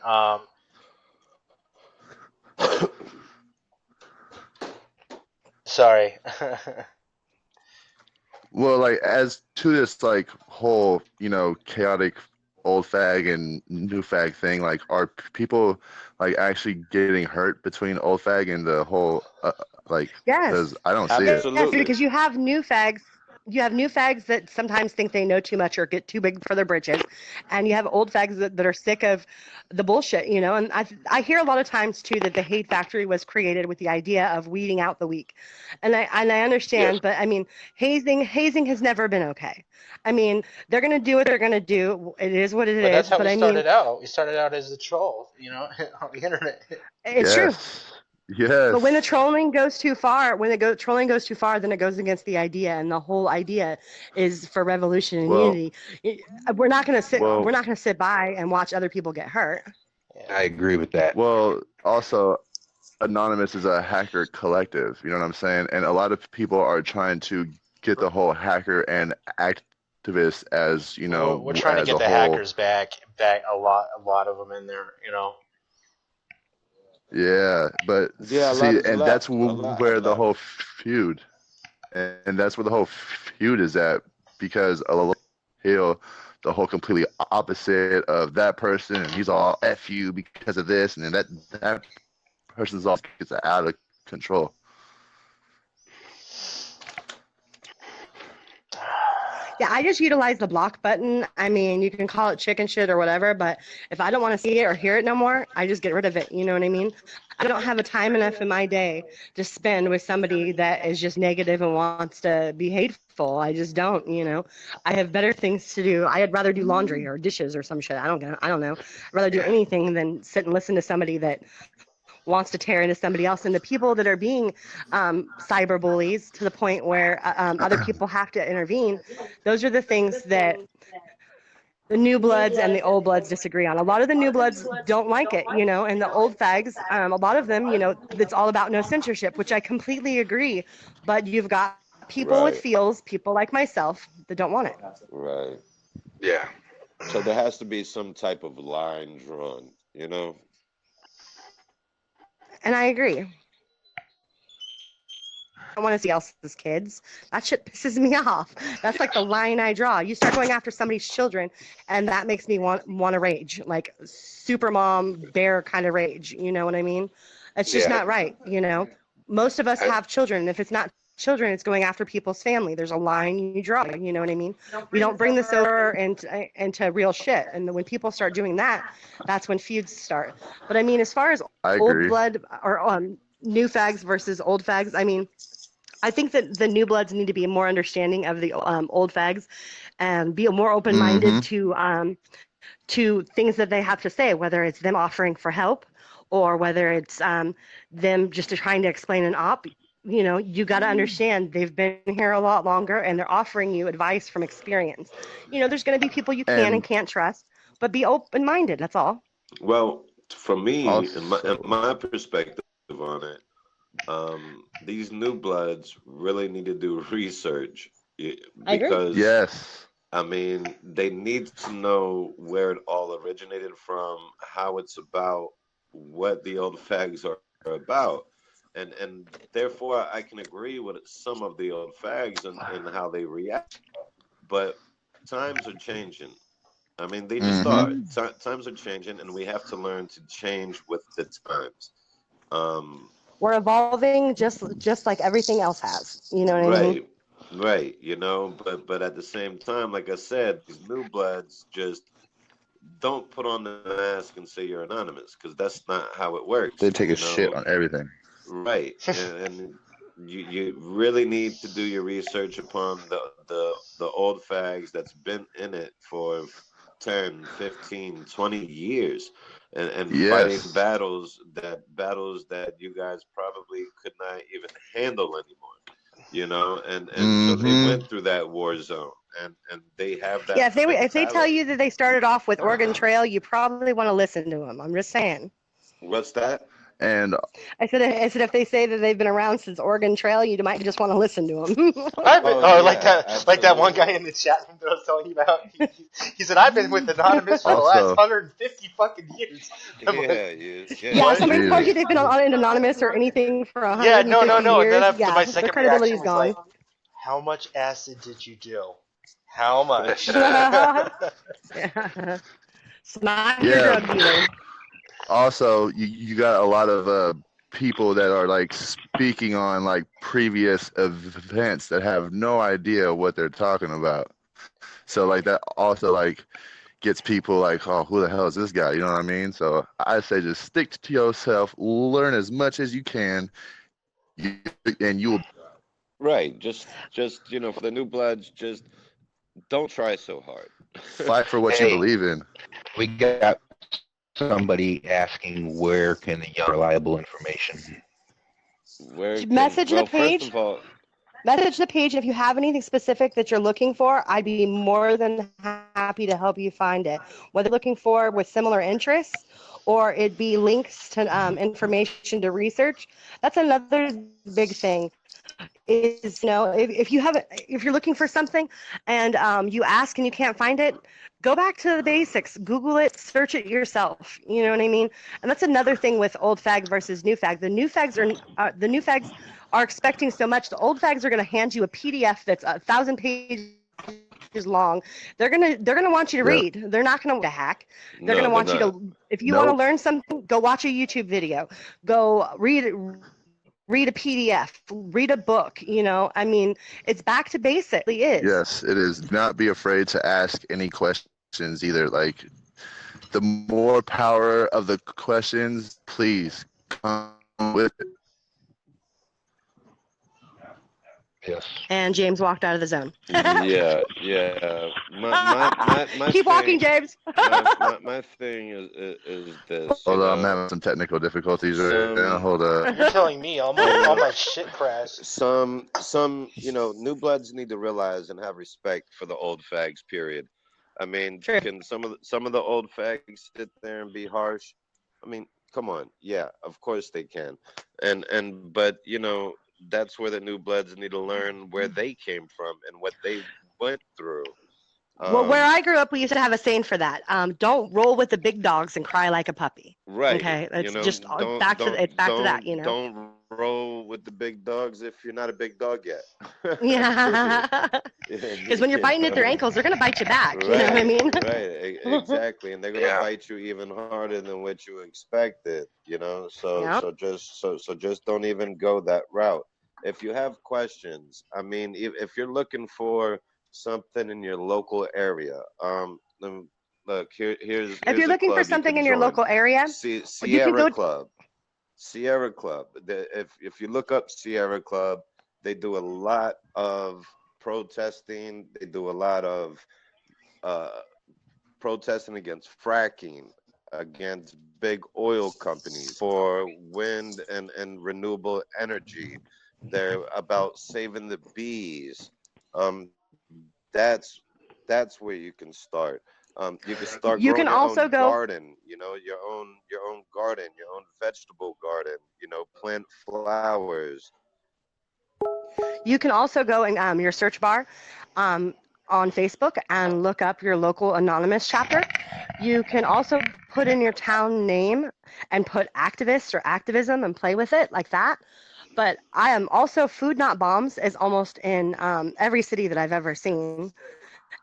sorry. Well, like as to this like whole, you know, chaotic old fag and new fag thing, like are people like actually getting hurt between old fag and the whole like? Yes. Because I don't see Yes, it. because you have new fags. you have new fags that sometimes think they know too much or get too big for their britches, and you have old fags that are sick of the bullshit, you know. And I hear a lot of times too that the hate factory was created with the idea of weeding out the weak, and I Yes. understand, but I mean hazing has never been okay. I mean they're gonna do what they're gonna do. It is what it But that's is. how But we I mean started out. We started out as a troll, you know, on the internet. it's true. Yes. Yes. But when the trolling goes too far, trolling goes too far, then it goes against the idea, and the whole idea is for revolution and Well, unity. We're not gonna sit. well, We're not gonna sit by and watch other people get hurt. I agree with that. well. Also, Anonymous is a hacker collective. You know what I'm saying? And a lot of people are trying to get the whole hacker and activist as We're trying to as get a the whole. hackers back a lot of them in there, you know. Yeah, but Yeah, a lot see, is and that's left. A where the lot. whole feud, and that's where the whole feud is at, because a lot the whole completely opposite of that person, and he's all F you because of this, and then that person's all gets out of control. Yeah, I just utilize the block button. I mean, you can call it chicken shit or whatever, but if I don't want to see it or hear it no more, I just get rid of it. You know what I mean? I don't have a time enough in my day to spend with somebody that is just negative and wants to be hateful. I just don't, you know. I have better things to do. I'd rather do laundry or dishes or some shit. I don't know. I'd rather do anything than sit and listen to somebody that wants to tear into somebody else. And the people that are being cyber bullies to the point where other people have to intervene, those are the things that the new bloods and the old bloods disagree on. A lot of the new bloods don't like it, you know, and the old fags, a lot of them, you know, it's all about no censorship, which I completely agree. But you've got people with Right. feels, people like myself, that don't want it. Right. Yeah. So there has to be some type of line drawn, you know? And I agree. I want to see else's kids. That shit pisses me off. That's like the line I draw. You start going after somebody's children, and that makes me want to rage, like super mom bear kind of rage. You know what I mean? It's just Yeah. not right. You know, most of us have children. And if it's not children, it's going after people's family. There's a line you draw. You know what I mean? We don't bring this over into real shit. And when people start doing that, that's when feuds start. But I mean, as far as I old agree. blood or new fags versus old fags, I mean, I think that the new bloods need to be more understanding of the old fags and be more open-minded to things that they have to say, whether it's them offering for help or whether it's them just trying to explain an op. You know, you got to understand they've been here a lot longer and they're offering you advice from experience. You know, there's going to be people you can and And can't trust, but be open-minded. That's all. Well, from me, in also, my perspective on it, these new bloods really need to do research I agree. because, yes, I mean, they need to know where it all originated from, how it's about, what the old fags are about. And therefore, I can agree with some of the old fags and how they react. But times are changing. I mean, they just are. Times are changing, and we have to learn to change with the times. Um, We're evolving just like everything else has. You know what I mean? right, right. You know, but at the same time, like I said, these new bloods just don't put on the mask and say you're anonymous because that's not how it works. they take a You shit know, on everything. right? And you really need to do your research upon the old fags that's been in it for 10, 15, 20 years and fighting Yes. battles that you guys probably could not even handle anymore, you know, and so they went through that war zone and they have that Yeah, if they tell mentality. you that they started off with Oregon Trail, you probably want to listen to them. I'm just saying. What's that? And I said if they say that they've been around since Oregon Trail, you might just want to listen to them. Like that one guy in the chat room that I was telling you about. He said, "I've been with Anonymous for the last also, 150 fucking years." I'm like, Yeah, somebody told you they've been on Anonymous or anything for 150 no. years. And then Yeah, my their second credibility's reaction was gone. like, "How much acid did you do? How much?" Smack your yeah. drug dealer. Also, you got a lot of people that are like speaking on like previous events that have no idea what they're talking about. So like that also like gets people like, oh, who the hell is this guy? You know what I mean? So I say just stick to yourself, learn as much as you can, and you'll. Right. Just for the new bloods, just don't try so hard. Fight for what you Hey, believe in. we got somebody asking where can they get reliable information. Message the Well, page. first of all, Message the page. If you have anything specific that you're looking for, I'd be more than happy to help you find it. Whether you're looking for with similar interests or it be links to information to research, that's another big thing. Is if you're looking for something and you ask and you can't find it, go back to the basics, Google it, search it yourself. You know what I mean? And that's another thing with old fag versus new fag. The new fags are expecting so much. The old fags are going to hand you a PDF that's 1,000 pages long. They're gonna want you to read. They're not gonna want to hack. They're gonna want you to. If you want to learn something, go watch a YouTube video. Go read a PDF, read a book, I mean, it's back to basic. It is. Yes, it is. Not be afraid to ask any questions either. Like, the more power of the questions, please come with it. Yes. And James walked out of the zone. yeah. My Keep walking, James. my thing is this. Hold on, I'm having some technical difficulties right now. Hold up. You're telling me all my shit crashed. Some new bloods need to realize and have respect for the old fags. Period. I mean, can some of the old fags sit there and be harsh? I mean, come on. Yeah, of course they can. But that's where the new bloods need to learn where they came from and what they went through. Well, where I grew up, we used to have a saying for that. Don't roll with the big dogs and cry like a puppy. Right. Okay. It's just back to that. Don't roll with the big dogs if you're not a big dog yet. Yeah. Because when you're biting at their ankles, they're gonna bite you back. Right, you know what I mean? Right. Exactly. And they're gonna bite you even harder than what you expected. So just don't even go that route. If you have questions, I mean, if you're looking for something in your local area, look here's If you're looking for something in your local area, Sierra Club. Sierra Club. If you look up Sierra Club, they do a lot of protesting. They do a lot of protesting against fracking, against big oil companies, for wind and renewable energy. They're about saving the bees. That's where you can start. You can start You growing can your also own go- garden, your own garden, your own vegetable garden, plant flowers. You can also go in your search bar on Facebook and look up your local anonymous chapter. You can also put in your town name and put activists or activism and play with it like that. But I am also Food Not Bombs is almost in every city that I've ever seen,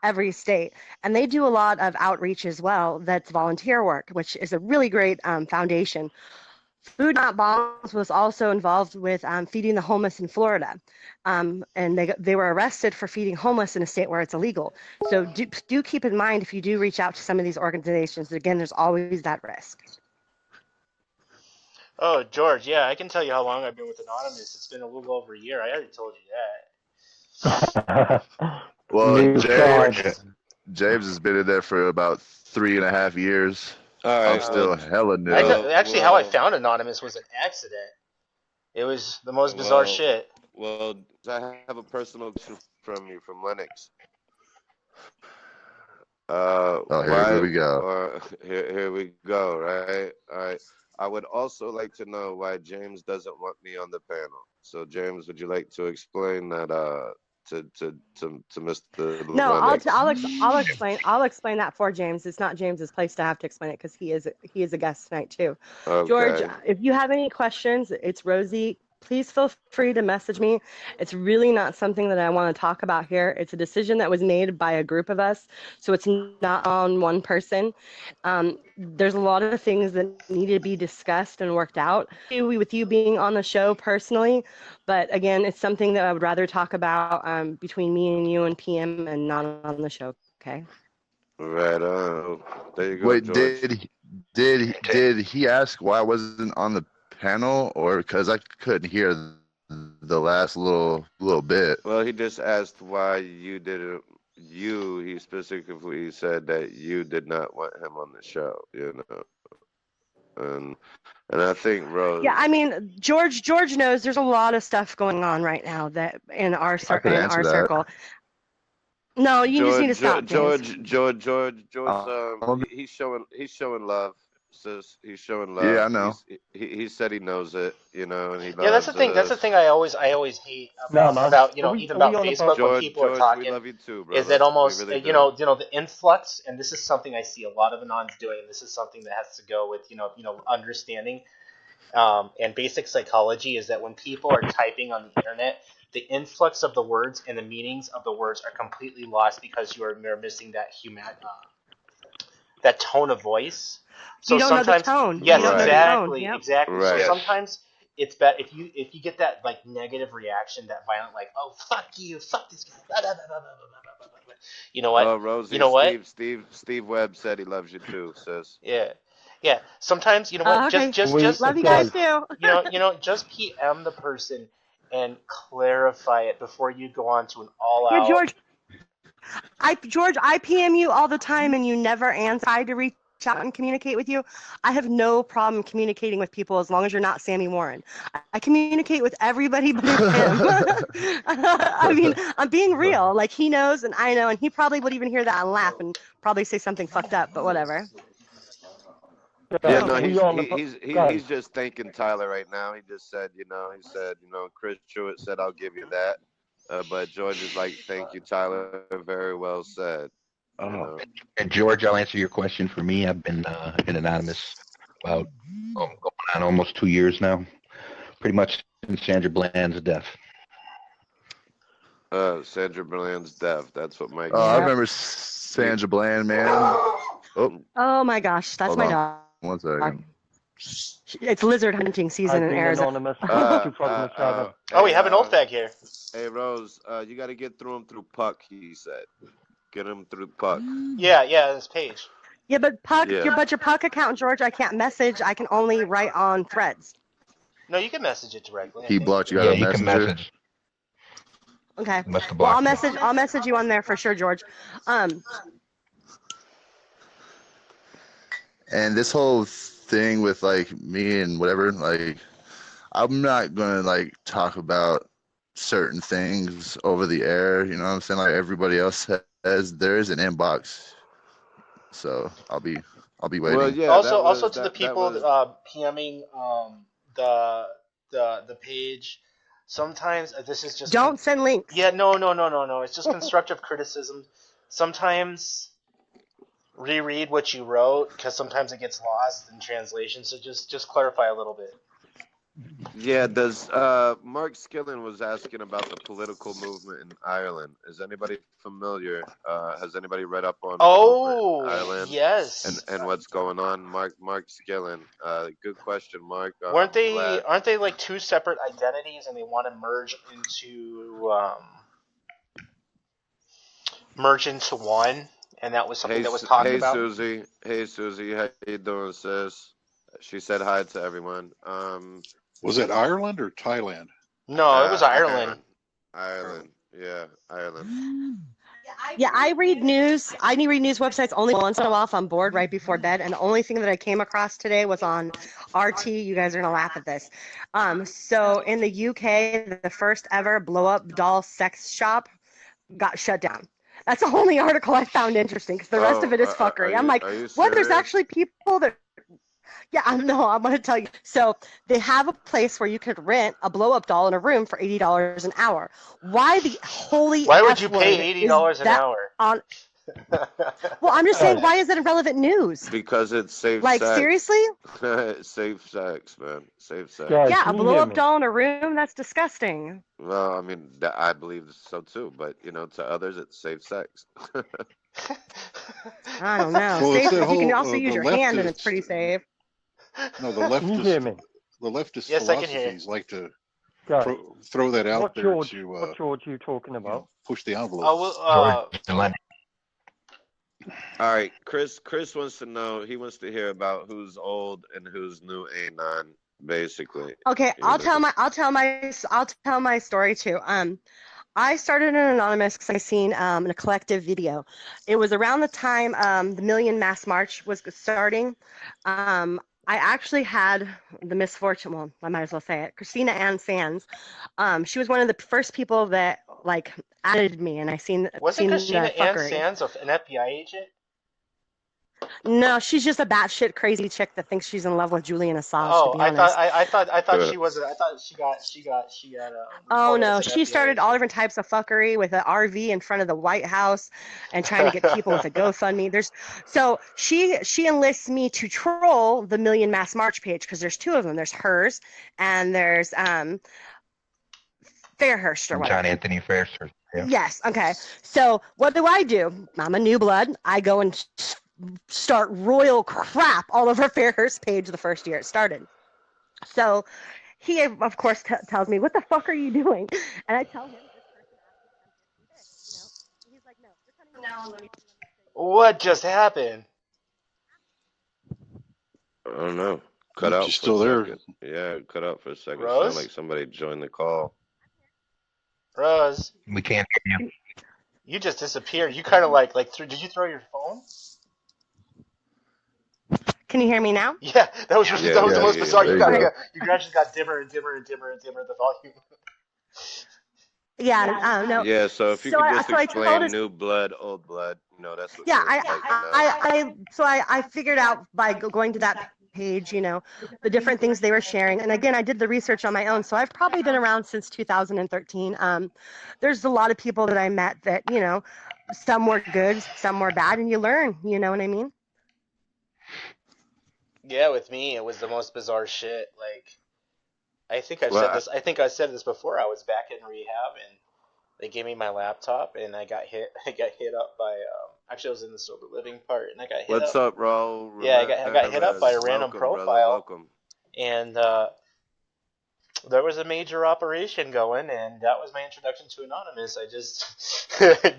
every state. And they do a lot of outreach as well. That's volunteer work, which is a really great foundation. Food Not Bombs was also involved with feeding the homeless in Florida. And they were arrested for feeding homeless in a state where it's illegal. So do keep in mind if you do reach out to some of these organizations, again, there's always that risk. Oh, George, yeah, I can tell you how long I've been with Anonymous. It's been a little over a year. I already told you that. Well, James has been in there for about 3.5 years. All I'm still hella new. Actually, how I found Anonymous was an accident. It was the most bizarre shit. Well, I have a personal question from you, from Lennox. Here we go. Here we go, right? All right. I would also like to know why James doesn't want me on the panel. So, James, would you like to explain that to Mr. No, Lennox? I'll explain that for James. It's not James's place to have to explain it because he is a guest tonight too. Okay. George, if you have any questions, it's Rosie please feel free to message me. It's really not something that I want to talk about here. It's a decision that was made by a group of us, so it's not on one person. There's a lot of things that need to be discussed and worked out with you being on the show personally, but again, it's something that I would rather talk about between me and you and PM and not on the show, okay? Right on. There you go, Wait, George. did he ask why I wasn't on the panel, or because I couldn't hear the last little bit? Well, he just asked why you didn't. He specifically said that you did not want him on the show. And I think Rose. Yeah, I mean, George knows there's a lot of stuff going on right now that in our circle. No, you just need to stop. George, he's showing love, sis. He's showing love. Yeah, I know. He said he knows it, and he loves. Yeah, that's the thing. That's the thing I always hate about even about Facebook when people are talking. We love you too, is that almost really the influx, and this is something I see a lot of anons doing. And this is something that has to go with understanding and basic psychology. Is that when people are typing on the internet, the influx of the words and the meanings of the words are completely lost because you're missing that that tone of voice. So you don't sometimes, know the tone. Yes, right. exactly, Yep. exactly. Right. So sometimes it's better if you get that like negative reaction, that violent like, oh fuck you, fuck this guy, blah, blah, blah, blah, blah, blah, blah, blah. You know what? Oh, Rosie, you know what? Steve Webb said he loves you too, sis. Yeah. Sometimes you know what? Okay. Just love you guys too. just PM the person and clarify it before you go on to an all-out. Yeah, George, I PM you all the time and you never answer. I tried to reach out and communicate with you. I have no problem communicating with people as long as you're not Sammy Warren. I communicate with everybody but him. I mean, I'm being real. Like, he knows and I know, and he probably would even hear that and laugh and probably say something fucked up, but whatever. Yeah, no, he's just thanking Tyler right now. He just said, Chris Truitt said, I'll give you that. But George is like, thank you, Tyler. Very well said. And George, I'll answer your question for me. I've been anonymous about going on almost 2 years now. Pretty much since Sandra Bland's death. Sandra Bland's death. That's what Mike said. I remember Sandra Bland, man. Oh my gosh, that's my dog. 1 second. It's lizard hunting season in Arizona. We have an old fag here. Hey, Rose, you got to get through him through Puck, he said. Get him through Puck. Yeah, this page. Yeah, but Puck, your Puck account, George, I can't message. I can only write on threads. No, you can message it directly. He blocked you out of Messenger. Okay. Well, I'll message you on there for sure, George. And this whole thing with like me and whatever, like, I'm not gonna like talk about certain things over the air. You know what I'm saying? Like everybody else has. There is an inbox, so I'll be waiting. Well, yeah. Also to the people PMing the page. Sometimes this is just don't send links. Yeah, no. It's just constructive criticism. Sometimes reread what you wrote because sometimes it gets lost in translation. So just clarify a little bit. Yeah, Mark Skillen was asking about the political movement in Ireland. Is anybody familiar? Has anybody read up on Ireland? Yes. And what's going on? Mark Skillen. Good question, Mark. Aren't they like two separate identities and they want to merge into one? And that was something that was talked about. Hey Susie, how you doing, sis? She said hi to everyone. Was it Ireland or Thailand? No, it was Ireland. Ireland, yeah, Ireland. Yeah, I read news. I read news websites only once in a while if I'm bored right before bed. And the only thing that I came across today was on RT. You guys are gonna laugh at this. So in the UK, the first ever blow-up doll sex shop got shut down. That's the only article I found interesting because the rest of it is fuckery. I'm like, what? There's actually people that. Yeah, I'm going to tell you. So they have a place where you could rent a blow-up doll in a room for $80 an hour. Why the holy? Why would you pay $80 an hour? Well, I'm just saying, why is it irrelevant news? Because it's safe Like, sex. seriously? Safe sex, man. Safe sex. Yeah, a blow-up doll in a room? That's disgusting. Well, I mean, I believe so too, but to others, it's safe sex. I don't know. Well, it's Safe, that you can whole also use the your hand, and it's leftist. pretty safe. No, the Can you hear leftist. me? The leftist Yes, I can hear you. philosophies like to Guys, throw that out what there George? to What George are you talking about? push the envelope. Oh, well, All right, Chris wants to know. He wants to hear about who's old and who's new anon, basically. Okay, I'll tell my story too. I started in Anonymous because I seen a collective video. It was around the time the Million Mass March was starting. I actually had the misfortune. Well, I might as well say it. Christina Ann Sands. She was one of the first people that like added me, and I seen wasn't Christina the Ann fuckery. Sands an FBI agent? No, she's just a batshit crazy chick that thinks she's in love with Julian Assange. Oh, To be honest. I thought she was. I thought she got. Oh reported no, as an she FBI started agent. all different types of fuckery with an RV in front of the White House and trying to get people with a GoFundMe. So she enlists me to troll the Million Mass March page because there's two of them. There's hers and there's Fairhurst or whatever. John Anthony Fairhurst. Yeah. Yes. Okay. So what do? I'm a new blood. I go and start royal crap all over Fairhurst page the first year it started. So he, of course, tells me, "What the fuck are you doing?" And I tell him this person asked me to do this. He's like, "No, you're cutting me down." What just happened? I don't know. Cut out. She's for still a there. second. Yeah, cut out for a second. Rose? Sound like somebody joined the call. Rose, We can't hear you. you just disappeared. You kind of like did you throw your phone? Can you hear me now? Yeah, that was the most bizarre. there You you go. gradually got dimmer and dimmer and dimmer and dimmer the volume. Yeah. No. Yeah, so if you So could I- just so I told explain us- new blood, old blood, that's what. Yeah. we'd like to know. I figured out by going to that page, the different things they were sharing. And again, I did the research on my own. So I've probably been around since 2013. There's a lot of people that I met that, some were good, some were bad, and you learn, you know what I mean? Yeah, with me, it was the most bizarre shit. Like, I think I've Well, said this. I think I said this before. I was back in rehab, and they gave me my laptop, and I got hit. I got hit up by. Actually, I was in the sober living part, and I got hit What's up, Raul? Yeah, I got hit up by a random Welcome, brother, profile, welcome. and there was a major operation going, and that was my introduction to Anonymous. I just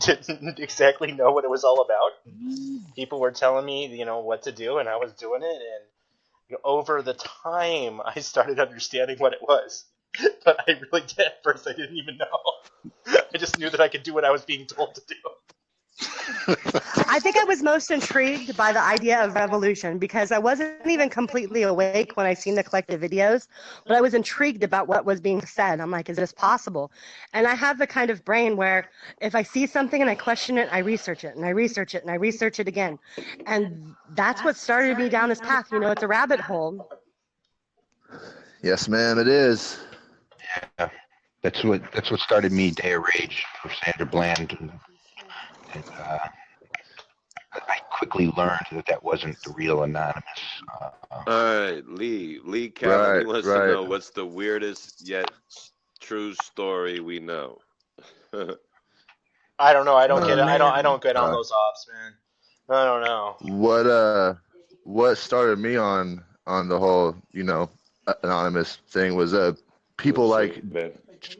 didn't exactly know what it was all about. People were telling me, what to do, and I was doing it, and over the time, I started understanding what it was. But I really did at first. I didn't even know. I just knew that I could do what I was being told to do. I think I was most intrigued by the idea of revolution because I wasn't even completely awake when I seen the collective videos, but I was intrigued about what was being said. I'm like, is this possible? And I have the kind of brain where if I see something and I question it, I research it and I research it and I research it again. And that's what started me down this path. It's a rabbit hole. Yes, ma'am, it is. Yeah. That's what started me. Day of Rage for Sandra Bland. And I quickly learned that wasn't the real Anonymous. All right, Lee Calvin, he wants to know what's the weirdest yet true story we know. I don't know. I don't get it. I don't get on those ops, man. I don't know. What started me on the whole Anonymous thing was people like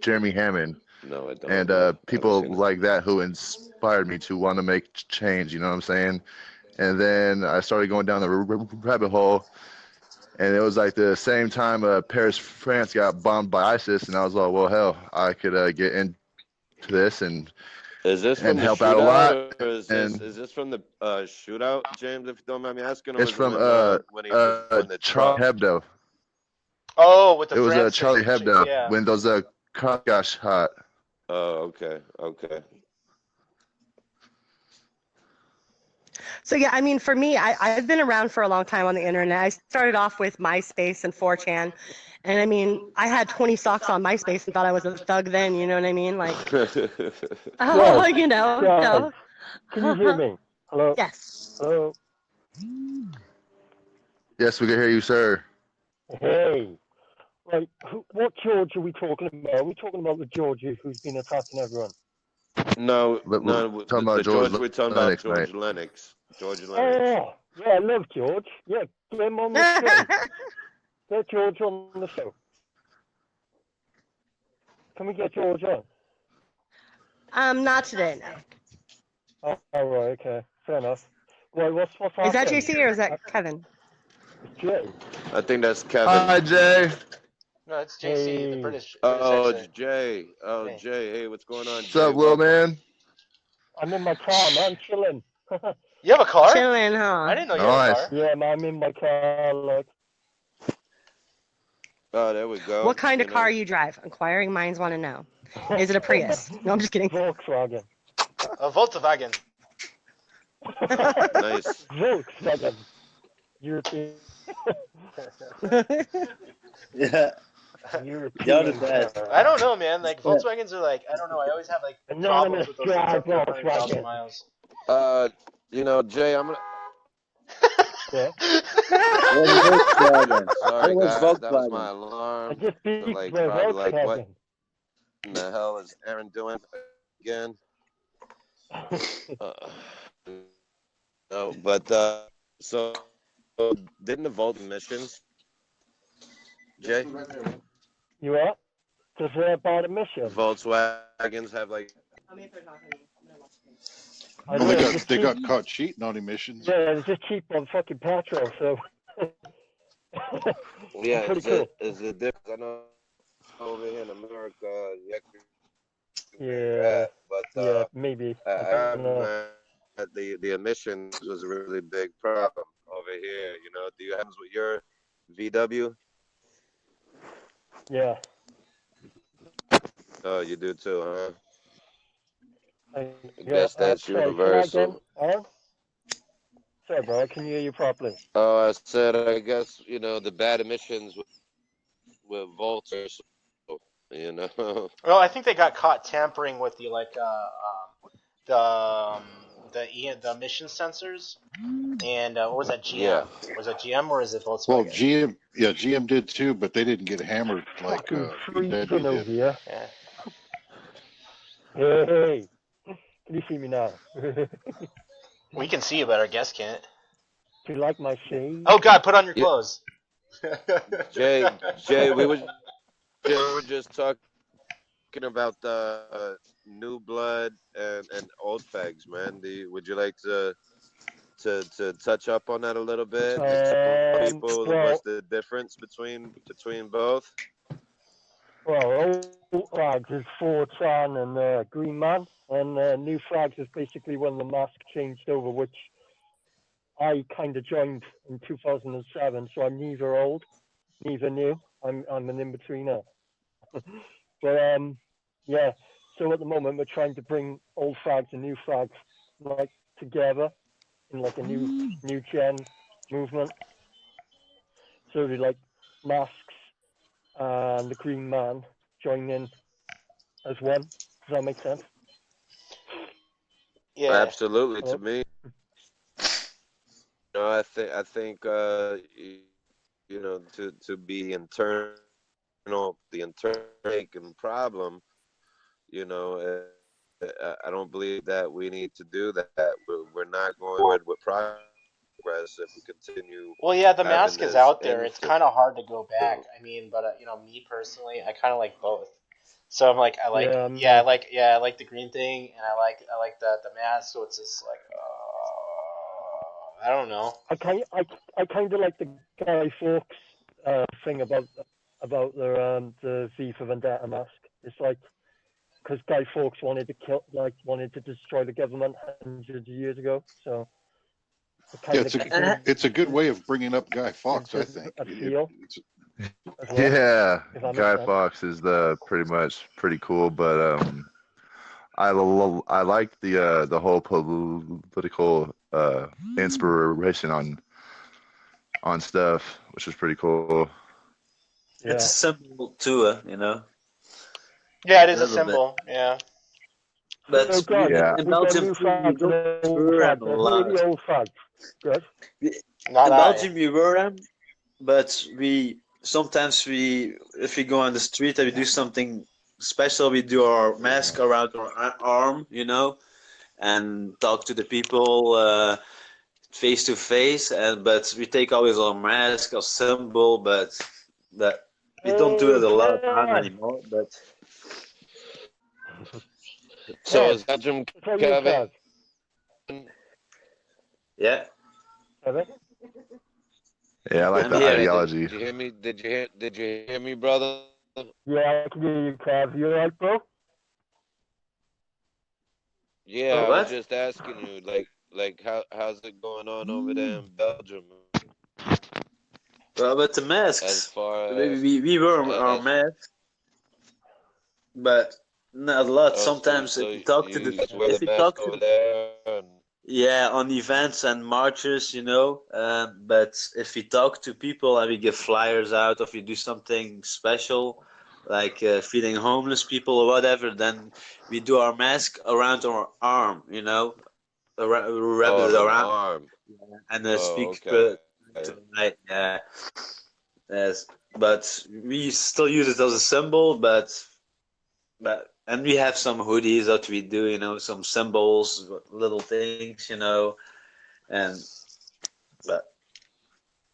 Jeremy Hammond. No, I don't. And people like that who inspired me to want to make change, you know what I'm saying? And then I started going down the rabbit hole, and it was like the same time Paris, France got bombed by ISIS, and I was like, well, hell, I could get into this and help out a lot. Or is this from the shootout, James, if you don't mind me asking? Or It's from when he when the Charlie Hebdo. Oh, with the It was France Charlie Hebdo yeah. when those cops got shot. Oh, okay. So yeah, I mean, for me, I've been around for a long time on the internet. I started off with MySpace and 4chan. And I mean, I had 20 socks on MySpace and thought I was a thug then, you know what I mean? Like, Yeah. so Can you hear me? Hello? Yes. Hello? Yes, we can hear you, sir. Hey. Right, what George are we talking about? Are we talking about the George who's been attacking everyone? No, We're no, talking the about George we're talking about Lennox, George mate. Lennox. George Lennox. Oh, yeah, I love George. Yeah, get him on the show. Get George on the show. Can we get George on? Not today, no. Oh, right, okay. Fair enough. Well, what's Is that happened? JC or is that Kevin? It's Jay. I think that's Kevin. Hi, Jay. No, it's JC, the British Oh, accent. it's Jay. Oh, Hey. Jay. Hey, what's going on, What's Jay? up, little man? I'm in my car, man, chilling. You have a car? Chilling, huh? I didn't know you had a car. Yeah, man, I'm in my car, like. Oh, there we go. What kind of car you drive? Inquiring minds want to know. Is it a Prius? No, I'm just kidding. Volkswagen. A Volkswagen. Nice. Volkswagen. European. Yeah. Y'all the best. I don't know, man. Like Volkswagens are like, I don't know. I always have like problems with those things after 100,000 miles. You know, Jay, I'm gonna. Yeah. Volkswagen. Sorry, What was guys. That was Volkswagen? my alarm. I just beat Like, my probably like, what Volkswagen. in the hell is Aaron doing again? No, but so didn't the Volt emissions, Jay? You what? Because they're about emissions. Volkswagens have like. I Well, know, they got caught cheating on emissions. Yeah, it's just cheap on fucking petrol, so. Yeah, pretty cool. is it different? I know over here in America, Yeah. but yeah, maybe. I know that the emissions was a really big problem over here. You know, do you have with your VW? Yeah. Oh, you do too, huh? I guess that's universal. Sorry, bro, I can hear you properly. Oh, I said, I guess, you know, the bad emissions with Volts are, you know. Well, I think they got caught tampering with the the emission sensors. And what was that, GM? Yeah. Was that GM or is it Volkswagen? Well, GM did too, but they didn't get hammered like freezing over did. here. Yeah. Hey, can you see me now? We can see you, but our guests can't. Do you like my shade? Oh God, put on your clothes. Jay, we were just talking about the new blood and old fags, man. Would you like to touch up on that a little bit? People, what's the difference between both? Well, old flags is 4chan and Green Man, and new flags is basically when the mask changed over, which I kind of joined in 2007. So I'm neither old, neither new. I'm an in-betweener. But yeah. So at the moment we're trying to bring old flags and new flags like together in like a new gen movement. So they like masks and the Green Man join in as one. Does that make sense? Yeah, absolutely. To me, you know, I think you know, to be internal, the internal problem, you know, I don't believe that we need to do that. We're not going forward with progress if we continue. Well, yeah, the mask is out there. It's kind of hard to go back. I mean, but you know, me personally, I kind of like both. So I'm like, I like the green thing, and I like the mask. So it's just like, I don't know. I kind of like the Guy Fawkes thing about the V for Vendetta mask. It's like because Guy Fawkes wanted to destroy the government hundreds of years ago. So it's a good way of bringing up Guy Fawkes, I think. Yeah, Guy Fawkes is pretty cool, but I like the whole political inspiration on stuff, which is pretty cool. Yeah. It's a symbol too, you know. Yeah, it is a symbol. Yeah. But So, guys, Yeah. in is there Belgium new too, we fags and don't old wear them fags? a Who are lot. the old fags? Good. Not In I. Belgium, we wear them, but we sometimes if we go on the street and we do something special, we do our mask around our arm, and talk to the people face to face. And but we take always our mask, our symbol, but that we don't do it Hey, a lot of time Kev! anymore. But So Kev, is Belgium, tell you, Kevin? Kev. yeah, Kevin? Yeah, I like I'm the here. ideology. Did you hear me? Did you hear me, brother? Yeah, I can hear you, Kev. You alright, bro? Yeah, Oh, I was what? just asking you, like how's it going on over there in Belgium Well, but the as masks, far we wear our as masks, but not a lot. oh, Sometimes so if you talk to you guys wear if the you mask talk to over there, and yeah, on events and marches, but if we talk to people and we give flyers out, or if we do something special, like feeding homeless people or whatever, then we do our mask around our arm, wrap oh, it on an around arm. and Oh, speak okay. to light. Yeah, yes, but we still use it as a symbol, but and we have some hoodies that we do, some symbols, little things, and but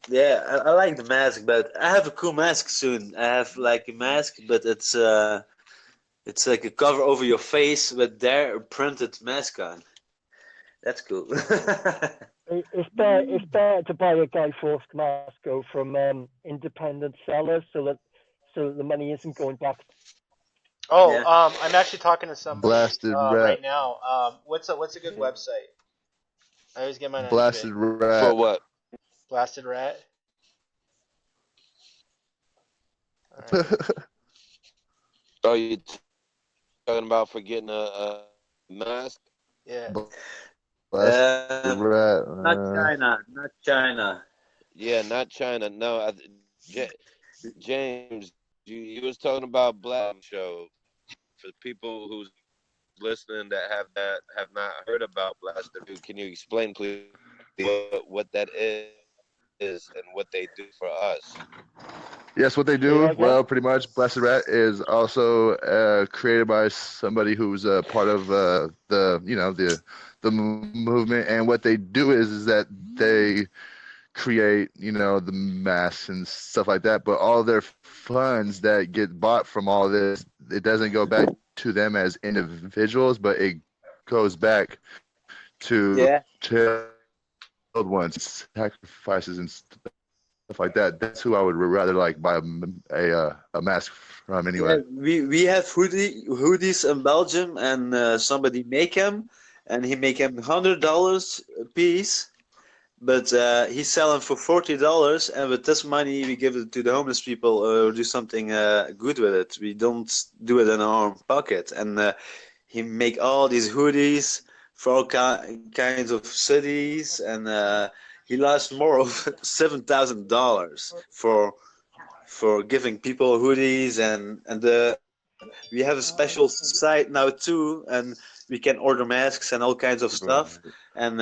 yeah, I like the mask, but I have a cool mask soon. I have like a mask, but it's like a cover over your face with their printed mask on. That's cool. It's better to buy a Guy Fawkes mask go from independent sellers so that the money isn't going back. Oh, Yeah. I'm actually talking to somebody Blasted rat. right now. What's a good website? I always get mine on eBay. Blasted For rat. what? Blasted Rat. All right. Oh, you talking about for getting a mask? Yeah. Blasted rat. Not China, not China. Yeah, not China. No, James, you was talking about Black Show. For people who's listening that have not heard about Blaster, can you explain, please, what that is and what they do for us? Yes, what they do, well, pretty much, Blasted Rat is also created by somebody who's a part of the movement, and what they do is that they create, the masks and stuff like that, but all their funds that get bought from all this, it doesn't go back to them as individuals, but it goes back to child ones, sacrifices and stuff like that. That's who I would rather like buy a mask from anyway. Yeah, we have hoodies in Belgium, and somebody make them, and he make them $100 a piece, but he sell them for $40, and with this money we give it to the homeless people or do something good with it. We don't do it in our own pocket, and he make all these hoodies for all kinds of cities, and he lost more of $7,000 for giving people hoodies, and we have a special site now too, and we can order masks and all kinds of stuff, and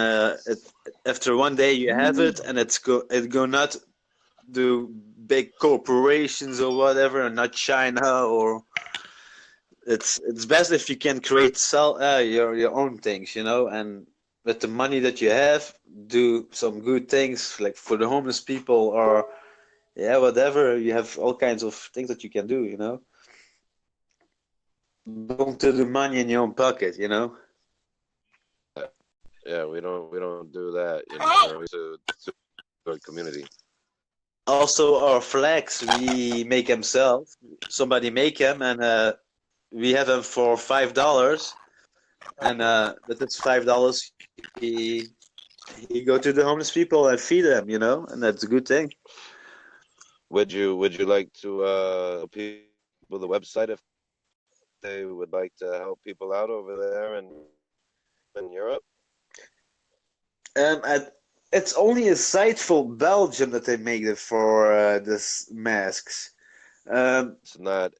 after one day you have it, and it go not do big corporations or whatever, and not China, or it's best if you can sell your own things, and with the money that you have, do some good things like for the homeless people, or yeah, whatever. You have all kinds of things that you can do, Don't do the money in your own pocket, Yeah, we don't do that, to the community. Also, our flags, we make them self. Somebody make them, and we have them for $5, and but it's $5. He go to the homeless people and feed them, and that's a good thing. Would you like to people the website if they would like to help people out over there in Europe? It's only a site for Belgium that they make it for this masks. It's not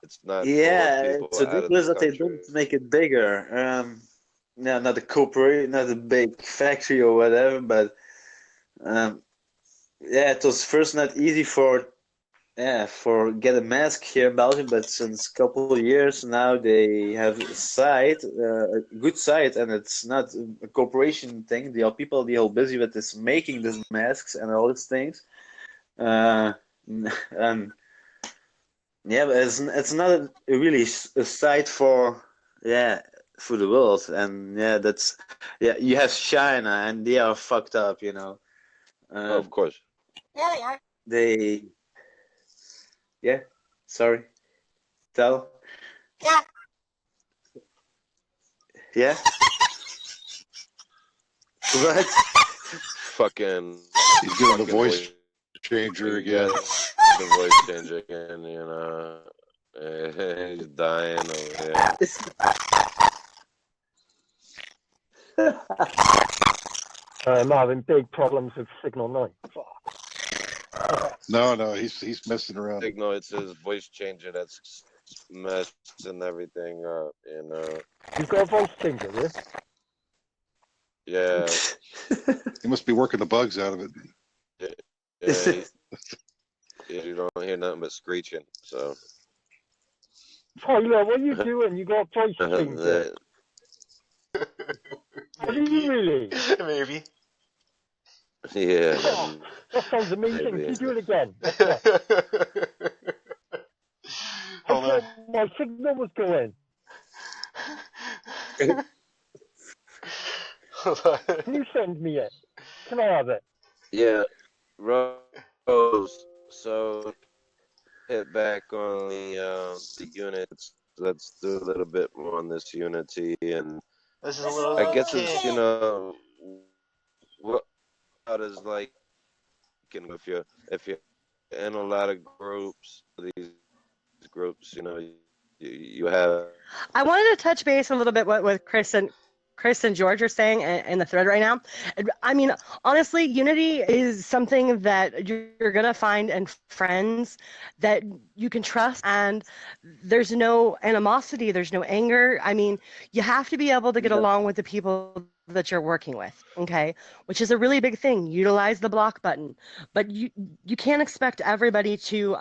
It's not pulling Yeah, it's people out of the ridiculous that they country. don't make it bigger. Yeah, not a corporate, not a big factory or whatever, but um, yeah, it was first not easy for get a mask here in Belgium, but since a couple of years now they have a site, a good site, and it's not a corporation thing. They are people they are busy with this making these masks and all these things. And yeah, but it's not really a site for for the world, and you have China and they are fucked up, you know. Of course. Yeah, they are. They yeah, sorry, tell Yeah. yeah. What? Fucking. He's doing the fucking voice changer again. The voice changer again, you know. He's dying over here. I'm having big problems with Signal 9. No, he's messing around. Signal, it's his voice changer that's messing everything up, you know. You've got a voice changer, yeah? Yeah. He must be working the bugs out of it. You don't hear nothing but screeching, so. Tyler, what are you doing? You got a voice changer. Are you really? Maybe. Yeah. Oh, that sounds amazing. Can you do it again? I thought my signal was going. Can you send me it? Can I have it? Yeah. Rose, so hit back on the units. Let's do a little bit more on this unity, and this is a little. I guess it's, you know, what is like, you know, if you're in a lot of groups, these groups, you know, you have. I wanted to touch base a little bit with Chris and George are saying in the thread right now. I mean, honestly, unity is something that you're going to find in friends that you can trust, and there's no animosity, there's no anger. I mean, you have to be able to get along with the people that you're working with, okay? Which is a really big thing. Utilize the block button. But you can't expect everybody to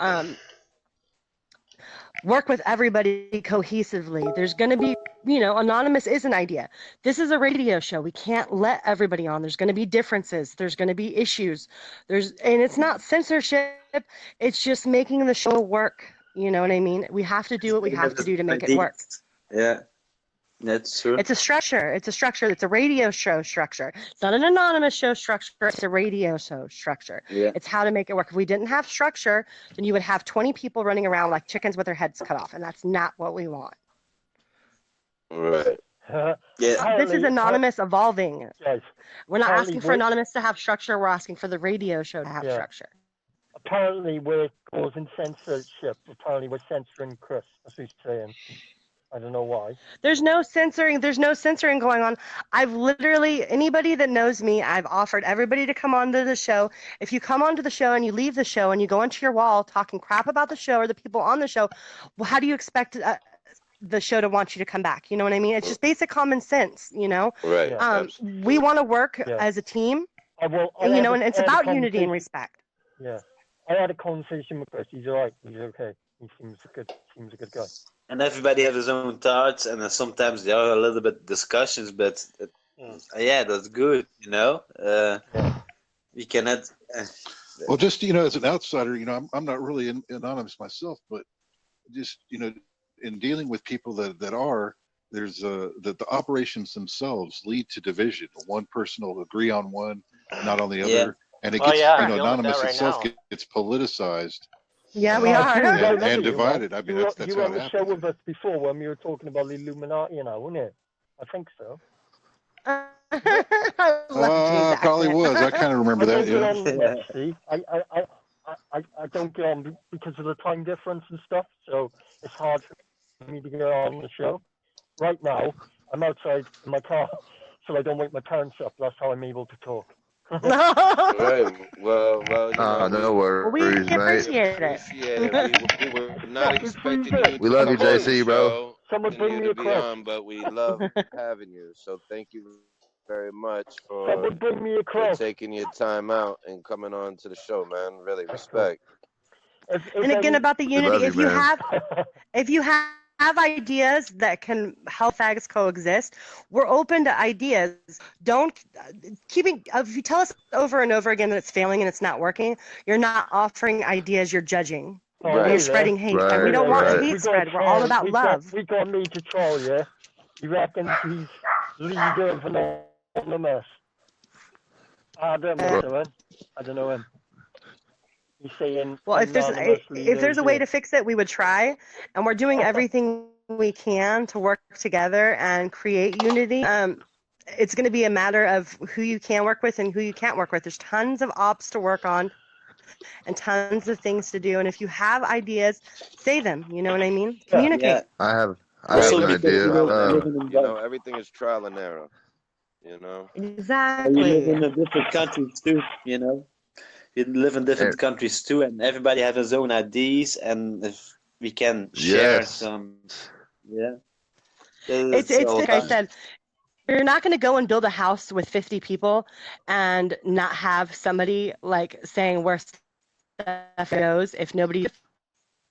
work with everybody cohesively. There's going to be, you know, anonymous is an idea. This is a radio show. We can't let everybody on. There's going to be differences. There's going to be issues. And it's not censorship. It's just making the show work. You know what I mean? We have to do what we have to do to make it work. Yeah, that's true. It's a structure. It's a radio show structure. It's not an anonymous show structure. It's a radio show structure. Yeah. It's how to make it work. If we didn't have structure, then you would have 20 people running around like chickens with their heads cut off, and that's not what we want. Right. This is anonymous evolving. Yes. We're not asking for anonymous to have structure. We're asking for the radio show to have structure. Apparently, we're causing censorship. Apparently, we're censoring Chris. That's what he's saying. I don't know why. There's no censoring. There's no censoring going on. I've literally, anybody that knows me, I've offered everybody to come onto the show. If you come onto the show and you leave the show and you go onto your wall talking crap about the show or the people on the show, well, how do you expect the show to want you to come back? You know what I mean? It's just basic common sense, you know? Right. We want to work as a team, and it's about unity and respect. Yeah. I had a conversation with Chris. He's all right. He's okay. He seems a good guy. And everybody has his own thoughts, and sometimes there are a little bit discussions, but that's good, you know. We cannot. Well, just, you know, as an outsider, you know, I'm not really anonymous myself, but just, you know, in dealing with people that are, there's the operations themselves lead to division. One person will agree on one, not on the other, and it gets, anonymous itself gets politicized. Yeah, we are. And divided. I mean, that's you how were on it the happens. show with us before when we were talking about the Illuminati, wasn't it? I think so. Probably was. I kind of remember that. Yeah. See, I don't get on because of the time difference and stuff, so it's hard for me to get on the show. Right now, I'm outside in my car, so I don't wake my parents up. That's how I'm able to talk. Right. Well. No worries, we mate. appreciate it. We were not fucking free expecting you bit. to We love you, Come on. JC, bro. Someone bring continue me to a be cross. on, but we love having you. So thank you very much Someone bring me a for cross. taking your time out and coming on to the show, man. Really That's cool. respect. And again, about the We unity, love you, if you man. have ideas that can help fags coexist, we're open to ideas. Don't keeping if you tell us over and over again that it's failing and it's not working, you're not offering ideas, you're judging. Oh, Right. You're wait there. spreading hate, and Right, we don't Wait want there. right. hate We got a spread. We're all troll. about love. We got a major troll, yeah? He reckons he's leader of Anonymous. I don't know, Uh, I don't know him. He's saying Well, anonymous if there's leaders, a way yeah. to fix it, we would try, and we're doing everything we can to work together and create unity. It's going to be a matter of who you can work with and who you can't work with. There's tons of ops to work on and tons of things to do. And if you have ideas, say them. You know what I mean? Communicate. Yeah. I have Also an because idea. you live in Everything is trial and error. You know. you live Exactly. in a different countries too. You know, you live in different countries too, and everybody has his own ideas. And if we can share Yes. some, yeah, It's all like I done. said, you're not going to go and build a house with 50 people and not have somebody like saying where stuff goes if nobody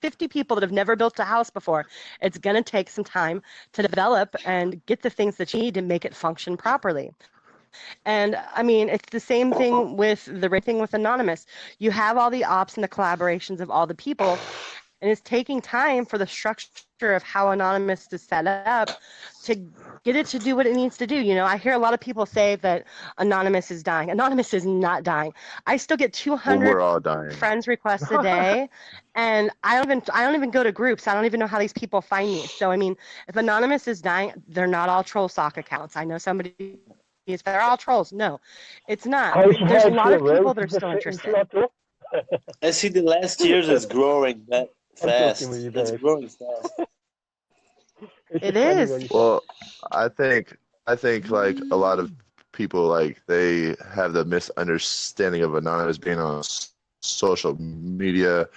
50 people that have never built a house before. It's going to take some time to develop and get the things that you need to make it function properly. And I mean, it's the same thing with the thing with Anonymous. You have all the ops and the collaborations of all the people, and it's taking time for the structure of how Anonymous is set up to get it to do what it needs to do. You know, I hear a lot of people say that Anonymous is dying. Anonymous is not dying. I still get Well, 200 we're all dying. friends requests a day, and I don't even go to groups. I don't even know how these people find me. So I mean, if Anonymous is dying, they're not all troll sock accounts. I know somebody is, they're all trolls. No, it's not. There's a lot of people that are still interested. I see the last years it's growing that I'm joking fast. with you, It's babe. growing fast. It is. Well, I think like a lot of people like they have the misunderstanding of Anonymous being on social media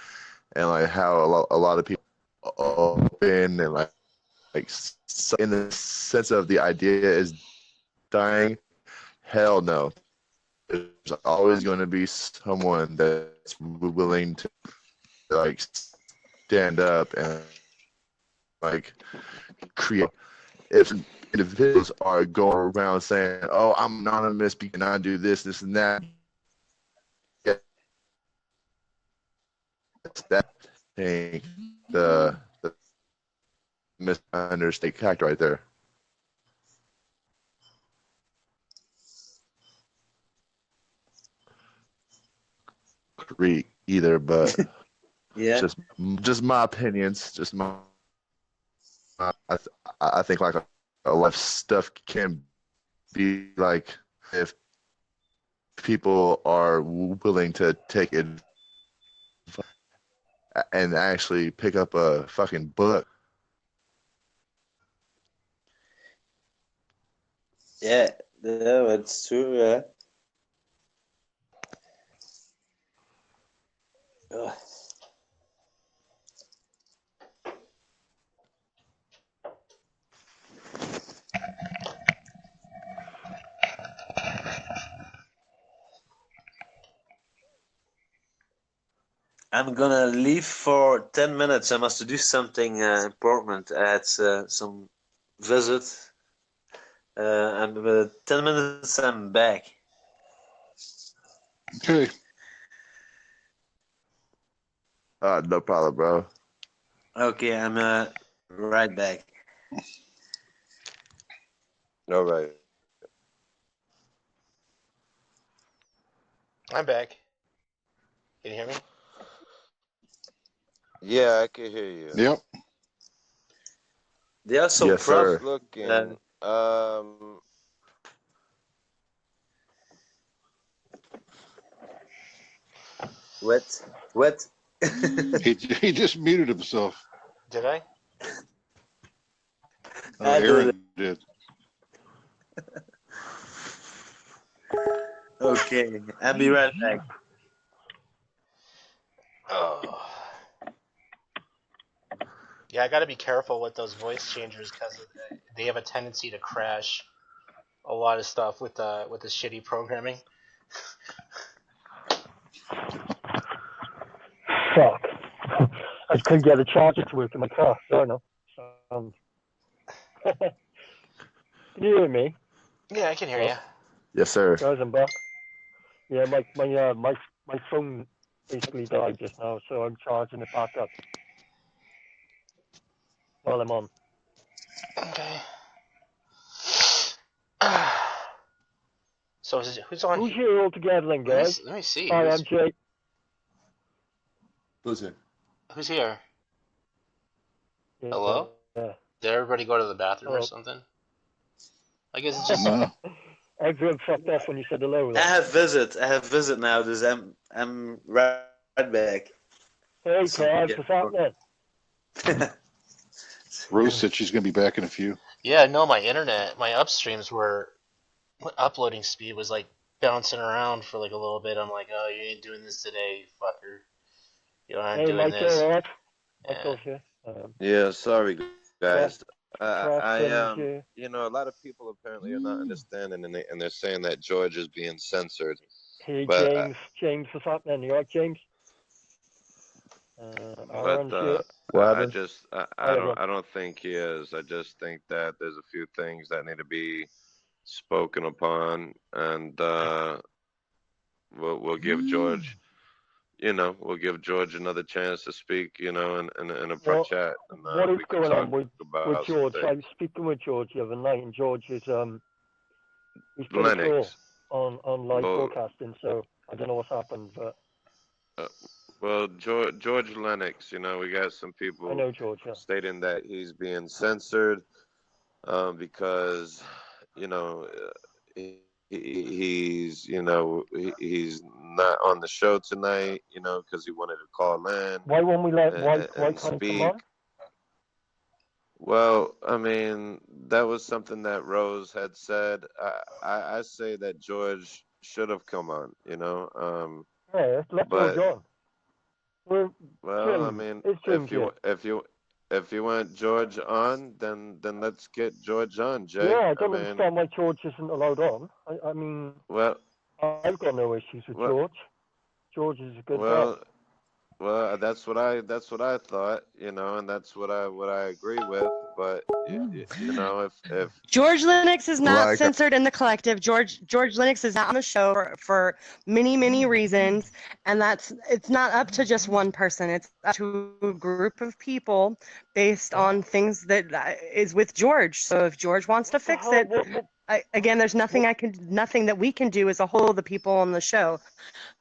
and like how a lot of people open and like in the sense of the idea is dying. Hell no. There's always going to be someone that's willing to like stand up and like create. If individuals are going around saying, "Oh, I'm anonymous because I do this, this, and that," that thing, the misunderstood fact right there. Agree either, but Yeah. just my opinions, just my. I think like a lot of stuff can be like if people are willing to take it and actually pick up a fucking book. Yeah, that's true. Yeah. Ugh. I'm gonna leave for 10 minutes. I must do something important. I had some visit. And 10 minutes, I'm back. Okay. No problem, bro. Okay, I'm right back. All right. I'm back. Can you hear me? Yeah, I can hear you. Yep. They are so Yes, sir. proud. Looking. What? He just muted himself. Did I? I did Aaron did. Okay, I'll be right back. Oh. Yeah, I got to be careful with those voice changers because they have a tendency to crash a lot of stuff with the shitty programming. Fuck. I couldn't get a charger to work in my car. So I know. Can you hear me? Yeah, I can hear you. Yes, sir. Guys, I'm back. Yeah, my phone basically died just now, so I'm charging it back up while I'm on. Okay. So who's on? Who's here all together then, guys? Let me see. Hi, I'm Jay. Who's here? Who's here? Yeah, Hello? Yeah. Did everybody go to the bathroom or Hello. something? I guess it's just. Everyone fucked off when you said hello. I have visit now, dus I'm right back. Hey, Clive, what's happening? Rose said she's going to be back in a few. Yeah, no, my upstreams were uploading speed was like bouncing around for like a little bit. I'm like, oh, you ain't doing this today, fucker. You aren't doing Michael, this. all right? Yeah. Michael's here. Yeah, sorry guys. Preston, you know, a lot of people apparently are not understanding, and they're saying that George is being censored. Hey, But, James, what's happening? You all right, James? Aaron's here. I don't think he is. I just think that there's a few things that need to be spoken upon, and we'll give George. We'll give George another chance to speak, in a chat. And, what is we can going talk on with about George? something. I was speaking with George the other night, and George is he's put a Lennox. call on live Well- broadcasting, so I don't know what's happened, but Well, George Lennox, we got some people I know George. Yeah. stating that he's being censored because, he's not on the show tonight, because he wanted to call in. Why won't we let? Why and can't he come speak. on? Well, I mean, that was something that Rose had said. I say that George should have come on, Yeah, let but George on. well, I Jim, mean, is Jim here? if you want George on, then let's get George on, Jay. Yeah, I don't understand why George isn't allowed on. I mean, Well, I've got no issues with George. George is a good guy. well, that's what I thought, and that's what I agree with. But if George Lennox is not Like- censored in the collective. George Lennox is not on the show for many reasons, and it's not up to just one person. It's up to a group of people based on things that is with George. So if George wants to fix it, again, there's nothing that we can do as a whole, the people on the show.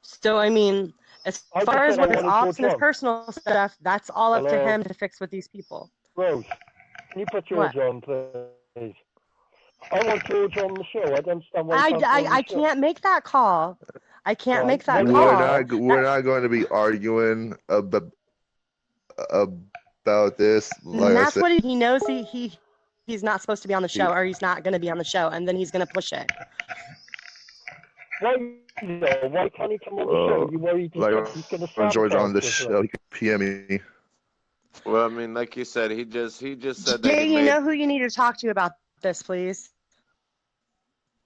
So I mean, as I far just as said I what his wanted ops George and his on. personal stuff, that's all up to Hello? him to fix with these people. Rose, can you put George on, please? I want George on the show. I don't understand why he can't be on the I show. can't make that call. I can't Right. make that We're call. We're not going to be arguing about this. And Like I that's said, what he knows. He's not supposed to be on the show, or he's not going to be on the show, and then he's going to push it. Why can't he come on the show? You worried he's going to when George on the sabotage us, show, he could PM me. well, I mean, like you said, he just said that Jay, he you made. know who you need to talk to about this, please.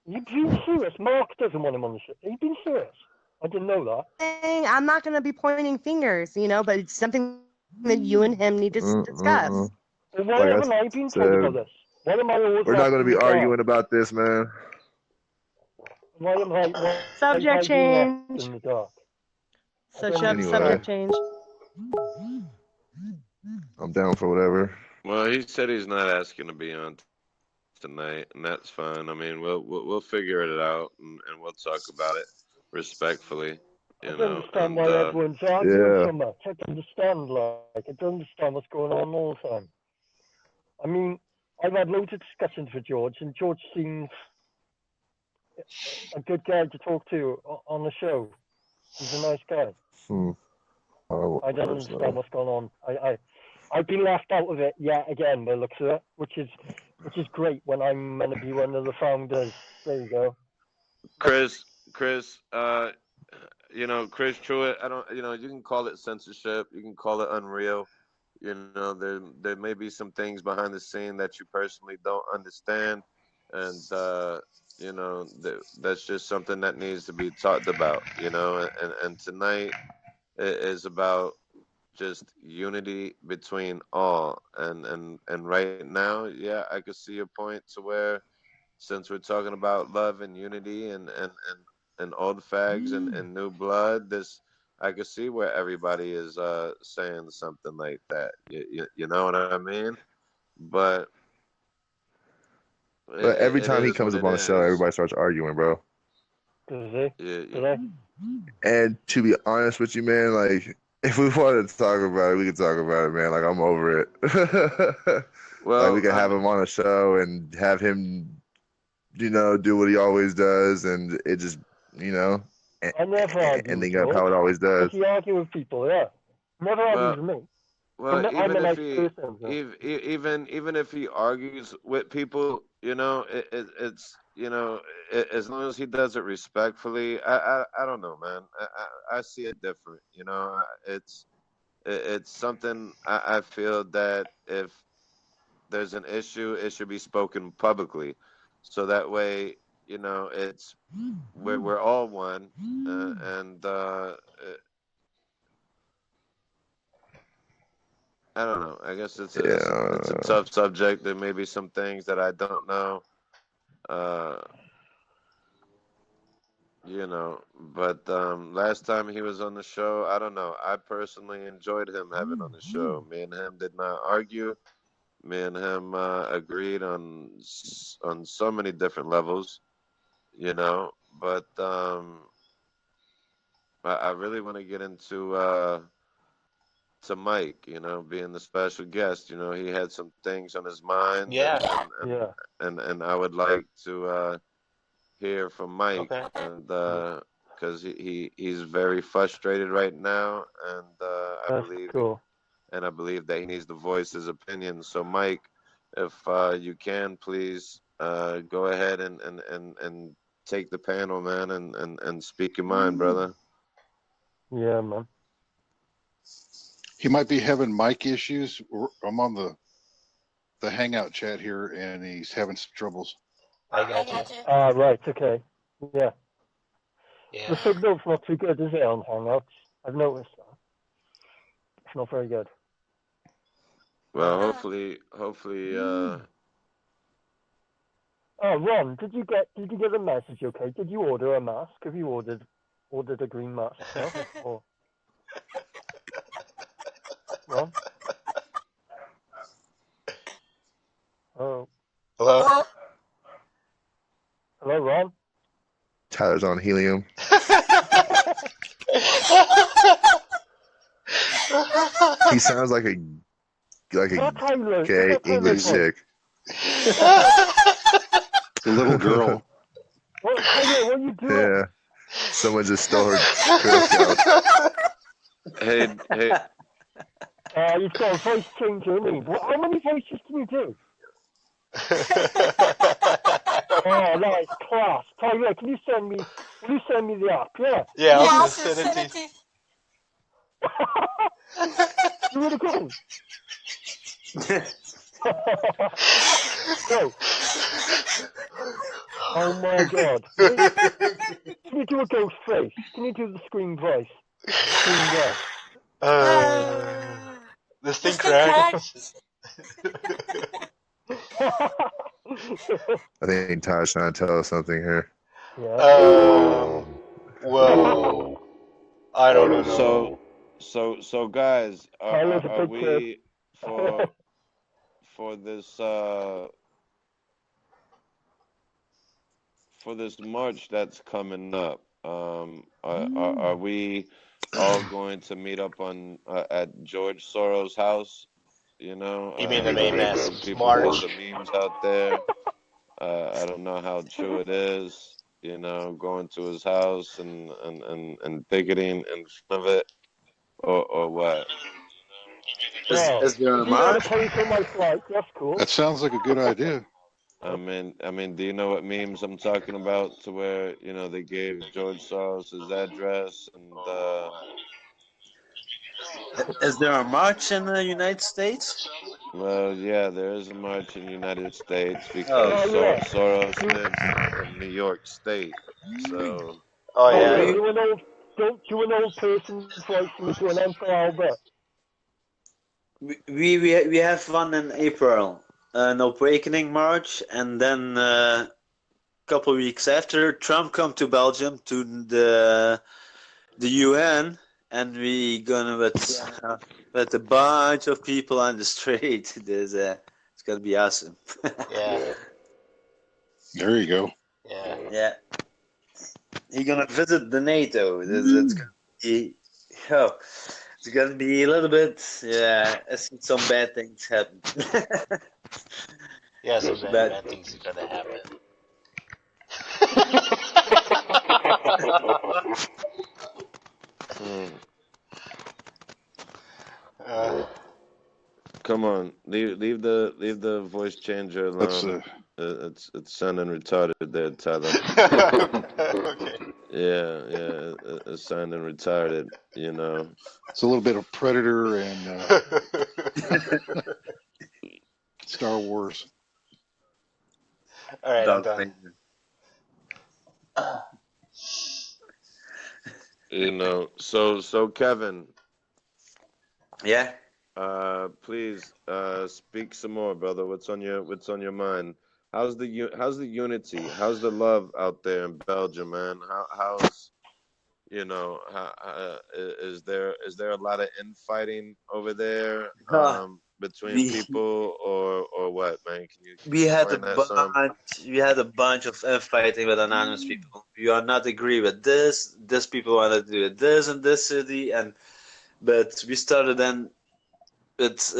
You've been serious. Mark doesn't want him on the show. You've been serious. I didn't know that. I'm not going to be pointing fingers, but it's something that you and him need to discuss. Well, why Like I haven't I been told about this? Why am I always We're not going to be left in the arguing about this, man. Why am I? Subject change. In the dark? Subject change. I'm down for whatever. Well, he said he's not asking to be on tonight, and that's fine. I mean, we'll figure it out, and we'll talk about it respectfully. I don't understand why everyone's arguing so much. I don't understand, I don't understand what's going on all the time. I mean, I've had loads of discussions with George, and George seems a good guy to talk to on the show. He's a nice guy. I don't understand what's going on. I've been left out of it yet again by the looks of it, which is great when I'm going to be one of the founders. There you go. Chris, Chris Truitt, I don't, you can call it censorship, you can call it unreal, you know, there may be some things behind the scene that you personally don't understand, and you know, that's just something that needs to be talked about. You know, and tonight is about just unity between all, and right now, yeah, I could see a point to where, since we're talking about love and unity and old fags and new blood, this I could see where everybody is saying something like that. You know what I mean? But But every it time he is what comes up it on the show, is. everybody starts arguing, bro. Does he? Yeah. And to be honest with you, man, like if we wanted to talk about it, we could talk about it, man. Like I'm over it. Like we Well, could have him on a show and have him, you know, do what he always does, and it just, you know, I never argue with ending up how George. it always does. If you argue with people, yeah. Never argues well, with me. well, I'm even a if nice he, person. So. even if he argues with people, you know, it's you know, as long as he does it respectfully, I don't know, man. I see it different. You know, it's something I feel that if there's an issue, it should be spoken publicly, so that way, you know, it's we're all one, and I don't know. I guess it's a tough subject. There may be some things that I don't know, uh, you know. But last time he was on the show, I don't know. I personally enjoyed him having on the show. Me and him did not argue. Me and him agreed on so many different levels, you know. But I really want to get into to Mike, you know, being the special guest. You know, he had some things on his mind, Yeah. and I would like to hear from Mike, Okay. and because he's very frustrated right now, and That's cool. I believe that he needs to voice his opinion. So, Mike, if you can, please go ahead and take the panel, man, and speak your mind, brother. Yeah, man. He might be having mic issues. I'm on the Hangout chat here, and he's having some troubles. I got you. Right, okay. Yeah. Yeah. The signal's not too good, is it, on Hangouts? I've noticed that. It's not very good. Well, hopefully. Oh, Ron, did you get a message? Okay, did you order a mask? Have you ordered a green mask? No? Or... Ron? Oh. Hello? Hello, Ron? Tyler's on helium. He sounds like a gay English chick. The little girl. What, Tyler, what are you doing? Yeah. Someone just stole her Girl Scout. Hey. You've got a voice changer in me. How many voices can you do? Oh, nice, class. Tyler, will you send me the app? Yeah. Yeah, I'll send it to you. You would agree. Go. Oh my god. Can you do a ghost face? Can you do the scream voice? Scream voice. This thing cracks. I think Tyler's trying to tell us something here. Yeah. Well, I don't know. So guys, are we kid. for this march that's coming up? Are we all going to meet up on at George Soros' house? You know, You mean the May Mass people March? put the memes out there. I don't know how true it is. You know, going to his house and picketing in front of it, or what? Is there a If you want march? to pay for my flight, that's cool. That sounds like a good idea. I mean, do you know what memes I'm talking about? To where, you know, they gave George Soros his address, and Is there a march in the United States? Well, yeah, there is a march in the United States Oh. because Oh yeah. Soros Do, lives in New York State. So, Oh oh yeah. yeah. Do an old person's voice and do an Emperor Albert. We have one in April, an awakening march, and then couple weeks after, Trump come to Belgium to the UN, and we gonna with a bunch of people on the street. It's gonna be awesome. Yeah. There you go. Yeah. Yeah, he gonna visit the NATO. It's gonna be, oh, it's gonna be a little bit. Yeah, I see some bad things happen. Yeah, some But bad things are gonna happen. uh, come on, leave the voice changer That's alone. It's sounding retarded there, Tyler. okay. Yeah, it's sounding retarded. You know. it's a little bit of Predator and Star Wars. All right, I'm done. You know. So Kevin. Yeah. Please, speak some more, brother. What's on your mind? How's the unity? How's the love out there in Belgium, man? How's is there a lot of infighting over there between people or what, man? Can you We had a explain that some? bunch of fighting with anonymous people. We are not agree with this. This people want to do this in this city, but we started then with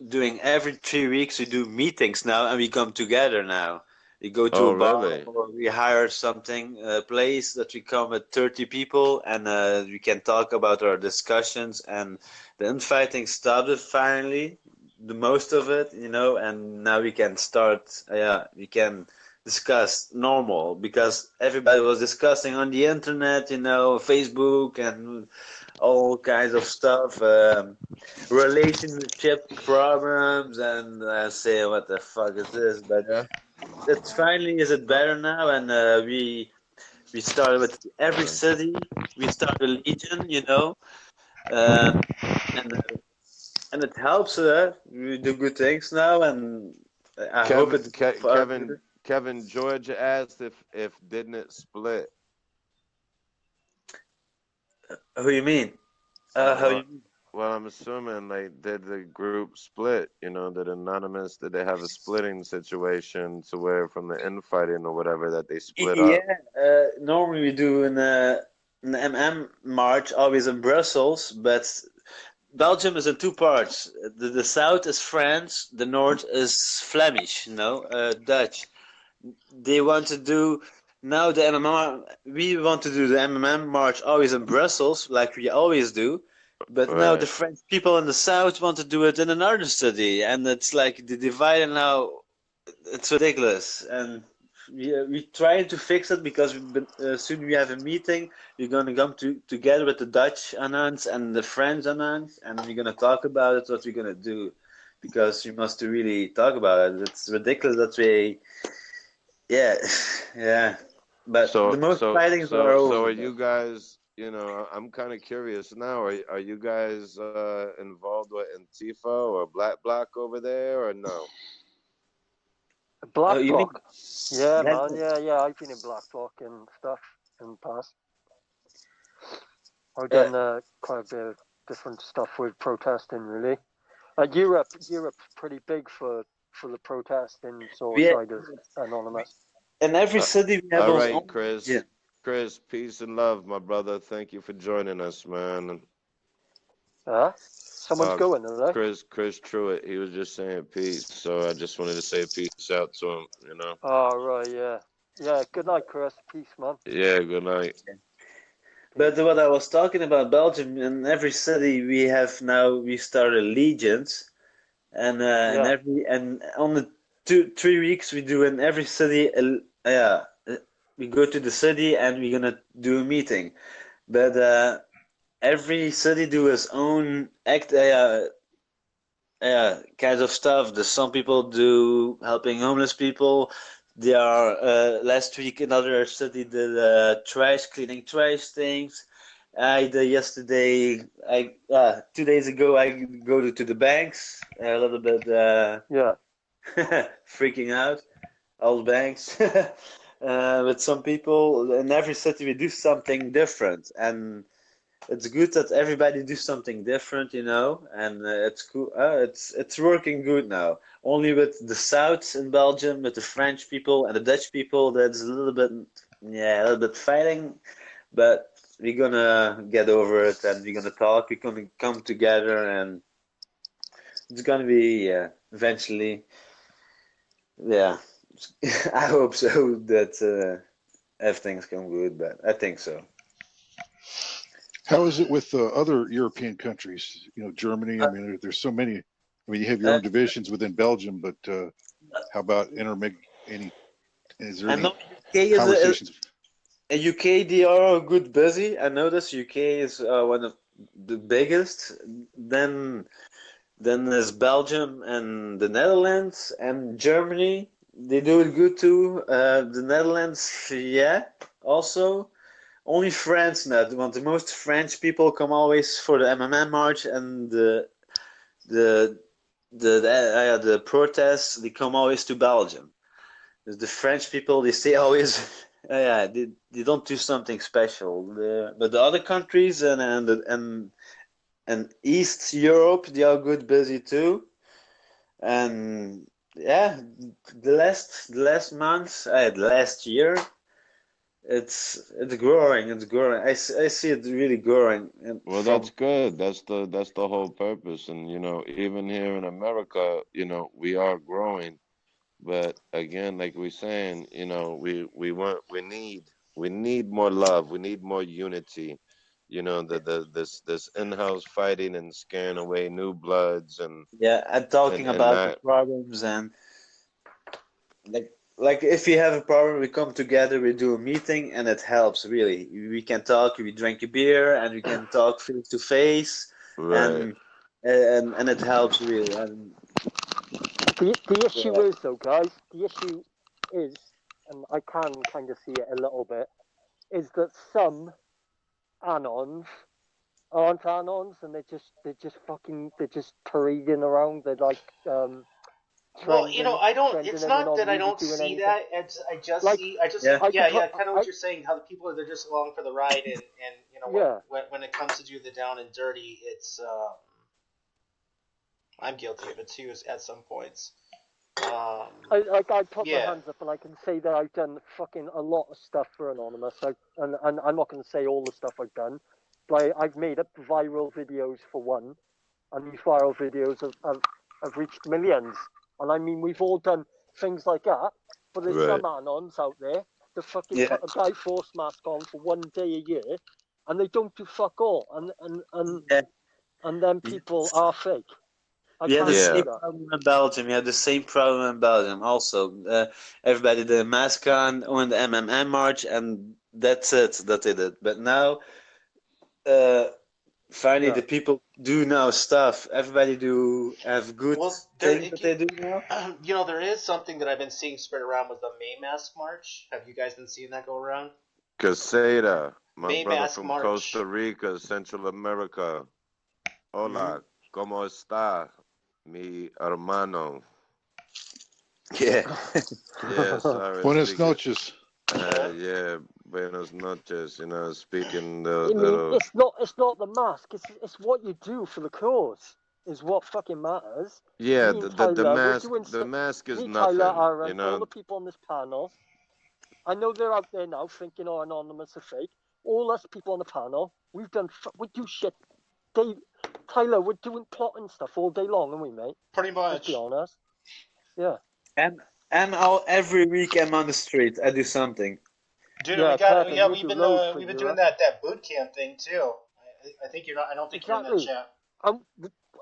doing every 3 weeks. We do meetings now, and we come together now. We go to Oh, a bar, really? or we hire a place that we come with 30 people, and we can talk about our discussions. And the infighting stopped finally, the most of it, and now we can start. We can discuss normal, because everybody was discussing on the internet, Facebook and all kinds of stuff, relationship problems, and say, what the fuck is this? But it's finally, is it better now? And we started with every city. We started a legion, and it helps. We do good things now, and I hope it. Kevin, Georgia asked if didn't it split. Who you mean? How you mean? Well, I'm assuming did the group split? Did Anonymous, did they have a splitting situation to where from the infighting or whatever that they split up? Yeah, normally we do an MM march always in Brussels, but Belgium is in two parts. The south is France, the north is Flemish, Dutch. They want to do now the MMM. We want to do the MMM march always in Brussels, like we always do. But now the French people in the south want to do it in another city, and it's like the divide now. It's ridiculous, and we trying to fix it, because soon we have a meeting. We're gonna come together with the Dutch announce and the French announce, and we're gonna talk about it, what we're gonna do, because we must really talk about it. It's ridiculous that we, yeah. But the most fightings are over. So are you guys? I'm kind of curious now. Are you guys involved with Antifa or Black Bloc over there, or no? Black Bloc? Yeah, man. Yeah. I've been in Black Bloc and stuff in the past. I've done quite a bit of different stuff with protesting, really. Europe's pretty big for the protesting side of Anonymous. In every city we have all those. Right, Chris. Yeah. Chris, peace and love, my brother. Thank you for joining us, man. Someone's going, are they? Chris Truitt. He was just saying peace, so I just wanted to say peace out to him. Oh, right, yeah. Yeah, good night, Chris. Peace, man. Yeah, good night. But what I was talking about, Belgium, in every city we started legions, and and on the 2-3 weeks we do in every city. We go to the city and we're gonna do a meeting, but every city do its own kind of stuff. There's some people do helping homeless people. There are last week another city did trash cleaning trash things. I did yesterday. I 2 days ago I to the banks a little bit Yeah. freaking out. All the banks with some people. In every city we do something different, and it's good that everybody do something different, and it's cool. It's working good now. Only with the South in Belgium, with the French people and the Dutch people, that's a little bit fighting, but we're gonna get over it and we're gonna talk. We're gonna come together, and it's gonna be eventually. Yeah, I hope so that everything's come good, but I think so. How is it with other European countries? Germany. I mean, there's so many. I mean, you have your own divisions within Belgium, but how about is there I any know UK conversations? UK, they are good busy. I notice UK is one of the biggest. Then there's Belgium and the Netherlands and Germany. They do it good too. The Netherlands, yeah, also. Only France not. Want the most French people come always for the MMM march and the protests. They come always to Belgium. The French people, they say always, they don't do something special. But the other countries and East Europe, they are good busy too. And yeah, the last month, the last year, it's growing. It's growing. I see it really growing. And Well, that's good. That's the whole purpose. And even here in America, we are growing. But again, like we're saying, we need more love. We need more unity. This in-house fighting and scaring away new bloods and talking and about the not problems and like if you have a problem, we come together, we do a meeting, and it helps really. We can talk, we drink a beer, and we can talk face to face, right. and it helps really. And The issue is though, guys. The issue is, and I can kind of see it a little bit, is that some anons aren't anons, and they're just parading around. They're like Well, trending, I don't. trending It's and they're not not that I really don't doing see anything. that. I just Like, see. I just. Yeah. Yeah. Kind of what you're saying. How the people they're just along for the ride, and Yeah. when it comes to do the down and dirty, it's. I'm guilty of it too, at some points. I put my Yeah. hands up and I can say that I've done fucking a lot of stuff for Anonymous. And I'm not going to say all the stuff I've done, but I've made up viral videos for one, and these viral videos have reached millions. And I mean, we've all done things like that, but there's Right. some Anons out there that fucking Yeah. put a guy force mask on for 1 day a year, and they don't do fuck all. And then people are fake. We had the can't same do that. problem in Belgium. We had the same problem in Belgium also. Everybody did a mask on the MMM march, and that's it. That did it. But now, finally, Yeah. the people do now stuff. Everybody do have good things that they do now. There is something that I've been seeing spread around with the May Mask March. Have you guys been seeing that go around? Caseta, my May brother Mask from March. Costa Rica, Central America. Hola, ¿cómo está, mi hermano? Yeah. Yeah, sorry. Buenas speaking- noches. Yeah, buenos noches. Speaking the I mean, it's not the mask. It's what you do for the cause is what fucking matters. yeah, Me and the Tyler, we're mask. doing The stuff. mask is Me, nothing. Tyler, Aaron, You all know. the people on this panel. I know they're out there now thinking, "Oh, Anonymous are fake." All us people on the panel, we do shit. Tyler, we're doing plotting stuff all day long, aren't we, mate? Pretty much. Let's be honest. Yeah. And every week I'm on the street. I do something. Dude, Yeah, we got. Pepin, Yeah, you we've do been loads for we've been you, doing that boot camp thing too. I think you're not. I don't think you're in that Exactly. chat.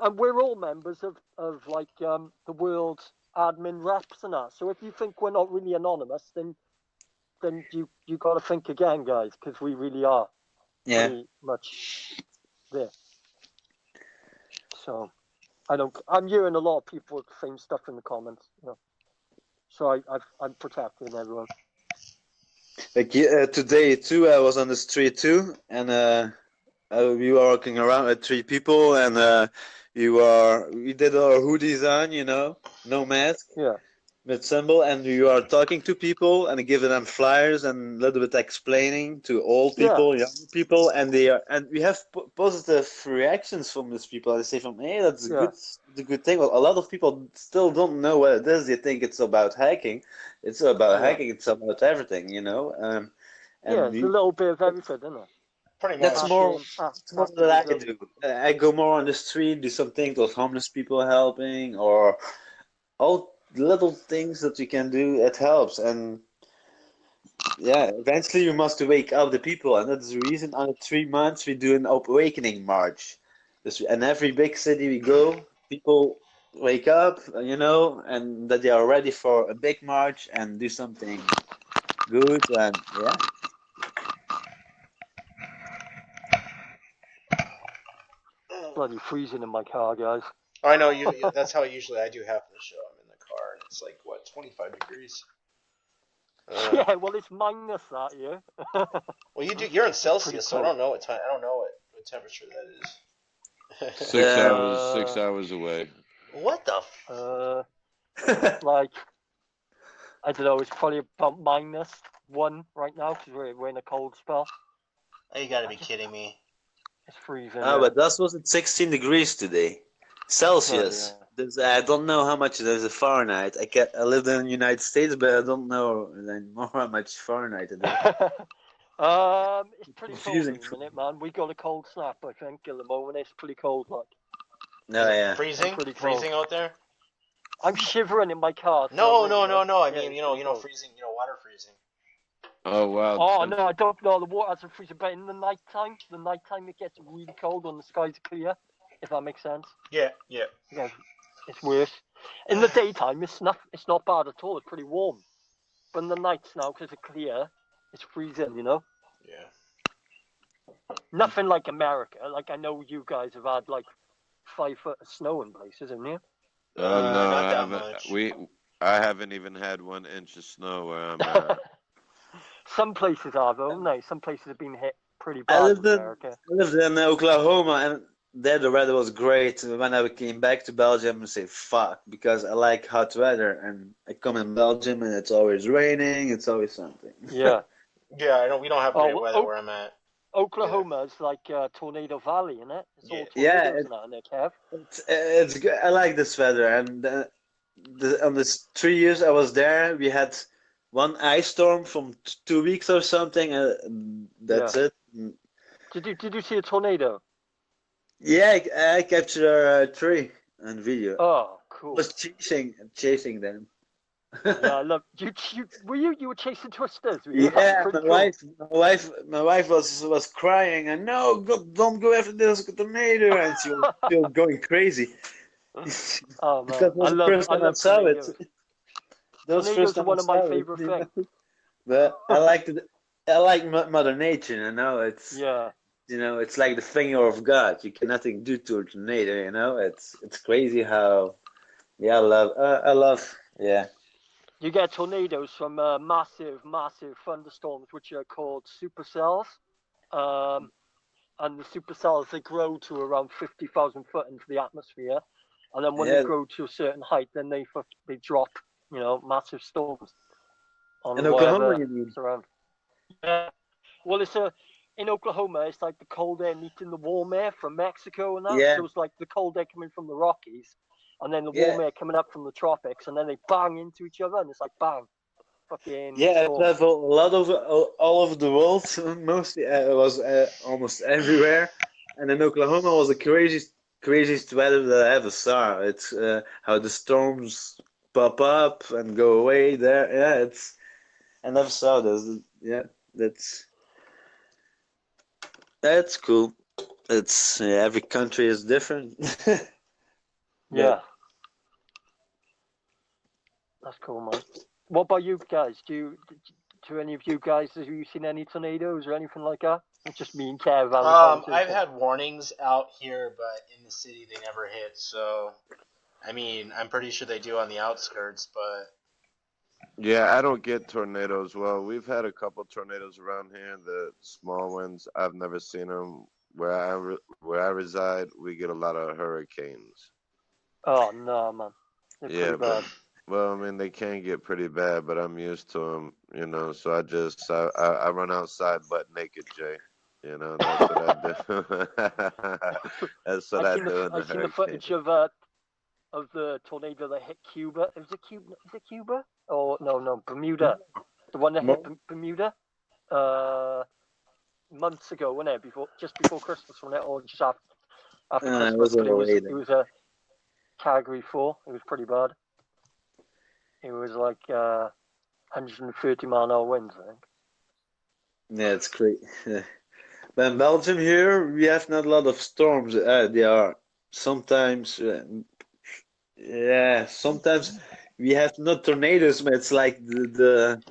And we're all members of like the world admin reps and that. So if you think we're not really anonymous, then you got to think again, guys, because we really are Yeah. pretty much there. So I'm hearing a lot of people with the same stuff in the comments. So I'm protecting everyone. Like today too, I was on the street too, and we were walking around with 3 people, and we did our hoodies on, no mask. Yeah. With symbol, and you are talking to people and giving them flyers and a little bit explaining to old people, young people, and we have positive reactions from these people. They say hey, that's a good thing. Well, a lot of people still don't know what it is. They think it's about hacking. It's about hacking. It's about everything, and it's a little bit of everything, isn't it? Pretty That's much. more that I do. I go more on the street, do some things with homeless people helping, or all little things that you can do. It helps, and eventually you must wake up the people, and that's the reason on the 3 months we do an awakening march. In every big city we go, people wake up, and that they are ready for a big march and do something good, and Bloody freezing in my car, guys. I know that's how usually I do half the show. I'm in the car, and it's like 25 degrees. Yeah, well, it's minus that here. Well, you're in Celsius, so I don't know what temperature that is. 6 hours away. What the? Like, I don't know. It's probably about -1 right now because we're in a cold spell. Oh, you gotta be kidding me! It's freezing. But that was at 16 degrees today, Celsius. I don't know how much there's a Fahrenheit. I lived in the United States, but I don't know anymore how much Fahrenheit it is. It's pretty cold at the minute, man. We got a cold snap, I think, at the moment. It's pretty cold, like. Freezing? Freezing out there? I'm shivering in my car. No. I mean, freezing. Water freezing. Oh wow. Oh no, I don't know. The water hasn't freezing, but in the nighttime it gets really cold when the sky's clear. If that makes sense. Yeah. It's worse. In the daytime, it's not bad at all. It's pretty warm. But in the nights now, because it's clear, it's freezing. Yeah. Nothing like America. Like I know you guys have had like 5 foot of snow in places, haven't you? No, I haven't. I haven't even had 1 inch of snow where I'm at. Some places are though, haven't they? Some places have been hit pretty bad in America. I lived in Oklahoma, and there the weather was great. When I came back to Belgium, I say fuck, because I like hot weather, and I come in Belgium and it's always raining. It's always something. Yeah. Yeah, we don't have great weather where I'm at. Oklahoma is like Tornado Valley, isn't it? It's all tornadoes now in there, Kev. It's good. I like this weather, and on this 3 years I was there, we had 1 ice storm from 2 weeks or something, and that's it. Did you see a tornado? Yeah, I captured a tree on video. Oh, cool. I was chasing them. Yeah, I love you. You were chasing twisters. Were you? Yeah, my wife was crying, and no, don't go after this tornado, and she was going crazy. Oh man, That was the first time I saw it. Tornadoes are one of my favorite things. But I like Mother Nature. It's it's like the finger of God. You can nothing do to a tornado. It's crazy how. Yeah, I love. Yeah. You get tornadoes from massive thunderstorms, which are called supercells. And the supercells, they grow to around 50,000 foot into the atmosphere. And then when they grow to a certain height, then they drop, massive storms. In Oklahoma, you mean? Around. Yeah. Well, in Oklahoma, it's like the cold air meeting the warm air from Mexico and that. Yeah. So it's like the cold air coming from the Rockies. And then the warm air coming up from the tropics, and then they bang into each other, and it's like bang, fucking. Yeah, I travel a lot all over the world. Mostly, it was almost everywhere, and in Oklahoma was the craziest weather that I ever saw. It's how the storms pop up and go away there. Yeah, I never saw this. Yeah, that's cool. It's every country is different. Yeah. That's cool, man. What about you guys? Do to any of you guys, have you seen any tornadoes or anything like that? It's just me and Kev having a conversation. I've had warnings out here, but in the city they never hit. So, I mean, I'm pretty sure they do on the outskirts, but Yeah, I don't get tornadoes. Well, we've had a couple tornadoes around here, the small ones. I've never seen them. Where I reside, we get a lot of hurricanes. Oh no, man, they're Yeah, pretty bad. well, I mean, they can get pretty bad, but I'm used to them, you know. So I run outside butt naked, Jay. You know, that's what I do. That's what I do in the I've seen the hurricane. footage of the tornado that hit Cuba. Is it Cuba? Is it Cuba? Oh no, Bermuda. The one that hit Bermuda. Months ago, wasn't it? Just before Christmas, wasn't it? Or just after Christmas. It was But overrated. it was a Category 4. It was pretty bad. It was like 130-mile-an-hour winds, I think. Yeah, it's great. But in Belgium here, we have not a lot of storms. They are sometimes, sometimes we have not tornadoes, but it's like the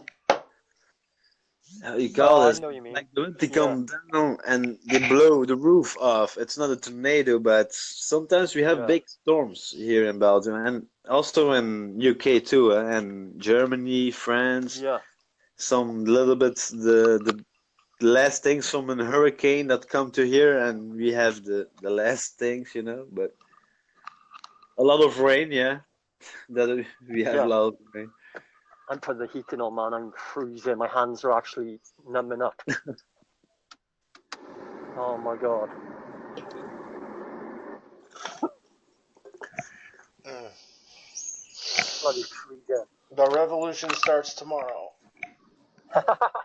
how you call I this? know what you mean. Like the wind they come down and they blow the roof off. It's not a tornado, but sometimes we have big storms here in Belgium and also in UK too, and Germany, France. Yeah. Some little bit the last things from a hurricane that come to here, and we have the last things, you know. But a lot of rain, yeah. That we have a lot of rain. I'm putting the heating on, man. I'm freezing. My hands are actually numbing up. Oh my god. Bloody freezing. the revolution starts tomorrow.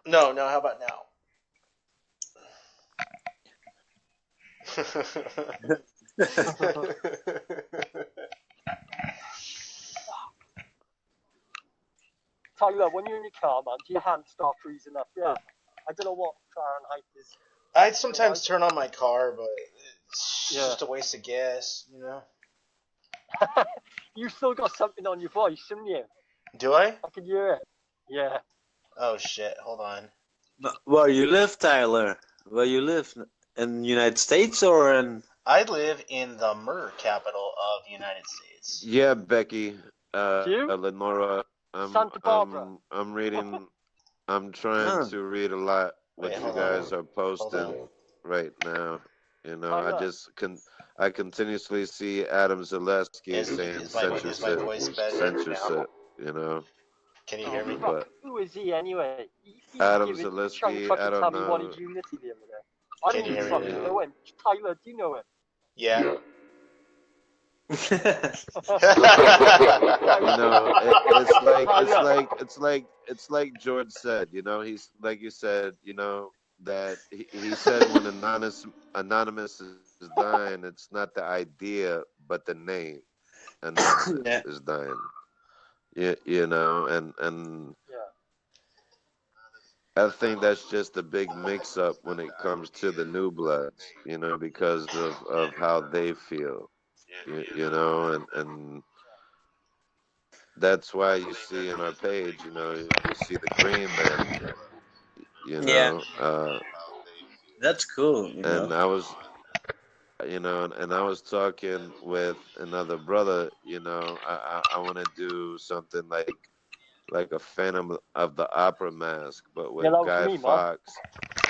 No, how about now? Tyler, when you're in your car, man, do your hands start freezing up? Yeah. I don't know what Fahrenheit is. I sometimes turn on my car, but it's just a waste of gas, you know? You still got something on your voice, haven't you? Do I? I can hear it. Yeah. Oh shit, hold on. Where you live, Tyler? Where you live? In the United States or in? I live in the murder capital of the United States. Yeah, Becky, Lenora, Santa Barbara. I'm reading. I'm trying to read a lot what you guys are posting right now. You know, I continuously see Adam Zaleski saying censorship, censorship. You know. Can you hear me? But who is he anyway? Adam Zaleski, I don't tell me what know. his unity the other day. I don't even fucking know him. Tyler, do you know him? Yeah. You know, it's like George said. You know, he's like you said. You know that he said when anonymous is dying, it's not the idea but the name. Anonymous is dying. You know, and I think that's just a big mix-up when it comes to the new bloods. You know, because of how they feel. You know, and that's why you see in our page, you know, you see the Green Man, you know. That's cool. You and know? I was, you know, and I was talking with another brother, you know, I want to do something like a Phantom of the Opera mask, but with Guy Fawkes.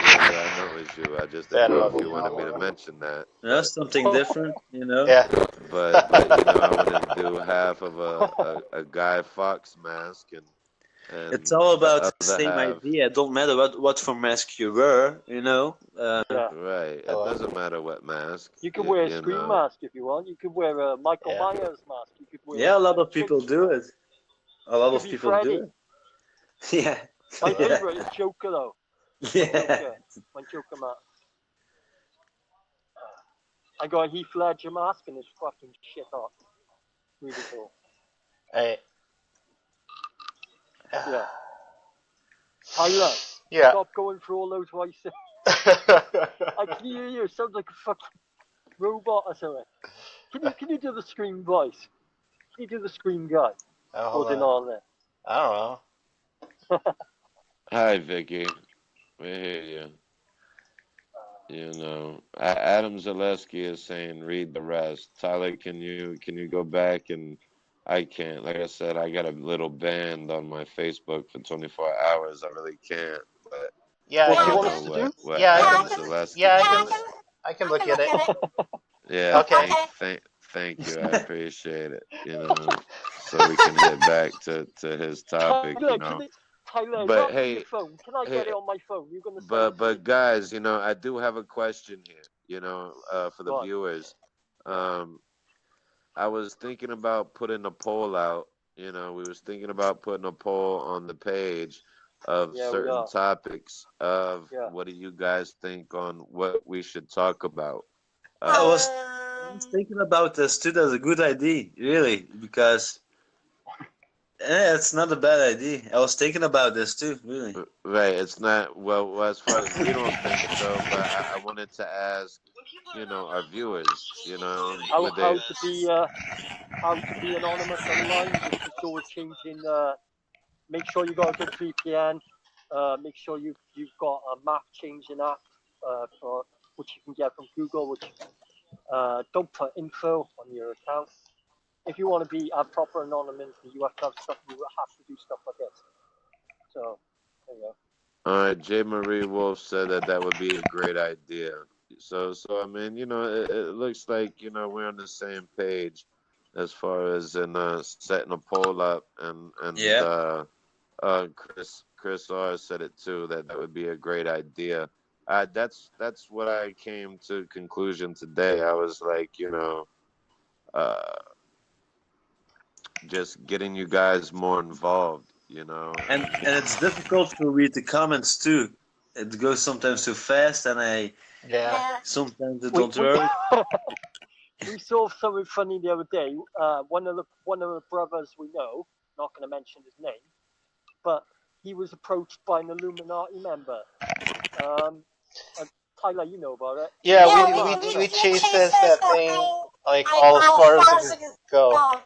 Yeah, I know it was you. I just didn't know if you wanted me to mention that. That's something different, you know. Yeah. But you know, I want to do half of a Guy Fawkes mask, and it's all about the other same half. idea. It don't matter what for mask you wear, you know. Right. It doesn't matter what mask. You could wear a Scream mask if you want. You could wear a Michael Myers mask. You could wear a lot of people do it. A lot of people do it. Yeah. My favorite is Joker, though. Yeah. My Joker mask. I got a Heath Ledger mask and it's fucking shit off. Really cool. Hey. Yeah. Tyler. Yeah. Stop going through all those voices. I can hear you. It sounds like a fucking robot or something. Can you do the Scream voice? Can you do the Scream guy? Hold on there. I don't know. Hi, Vicky. We hear you. You know, Adam Zaleski is saying read the rest. Tyler, can you go back and I can't. Like I said, I got a little banned on my Facebook for 24 hours. I really can't. But Yeah, What I do you can. want us to do? what Yeah, I Adam can. Zaleski Yeah, said. I can look at it. Yeah, Okay. thank you. I appreciate it. So we can get back to his topic. Tyler, Tyler, is But that on your hey, phone? Can I get hey, it on my phone? You're gonna send it to me. but guys, I do have a question here. For the Go on. viewers. Um, I was thinking about putting a poll out. We was thinking about putting a poll on the page of Yeah, we certain are. topics of Yeah. what do you guys think on what we should talk about. I Uh, was thinking about this too. That's a good idea, really, because it's not a bad idea. I was thinking about this too, really. right, it's not well as far as we don't think so, but I wanted to ask, our viewers, would How they? to be anonymous online? This is always changing. Make sure you got a good VPN. Make sure you've got a map changing app for which you can get from Google. Which don't put info on your account. If you want to be proper anonymity, you have to have stuff. You have to do stuff like this. So there you go. All right, J. Marie Wolf said that would be a great idea. So I mean, it looks like we're on the same page as far as in setting a poll up, and Yeah. Chris R said it too that would be a great idea. That's what I came to conclusion today. I was like, uh, just getting you guys more involved, And it's difficult to read the comments too. It goes sometimes too fast, and sometimes it don't work. We saw something funny the other day. One of the brothers we know, not going to mention his name, but he was approached by an Illuminati member. Tyler, you know about it. Yeah, we chased that thing like all as far as it could go.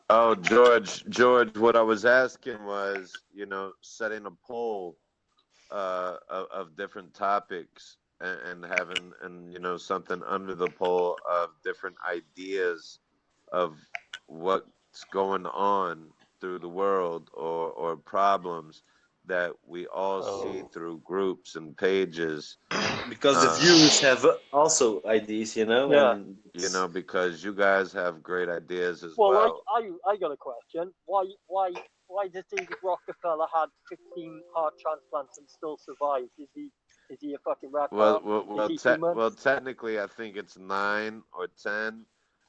Oh, George, what I was asking was, setting a poll of different topics and having something under the poll of different ideas of what's going on through the world or problems that we all see through groups and pages. Because the viewers have also ideas, Yeah. and Because you guys have great ideas as Well, well. I got a question. Why does David Rockefeller had 15 heart transplants and still survives? Is he a fucking rat? Well, technically, I think it's 9 or 10,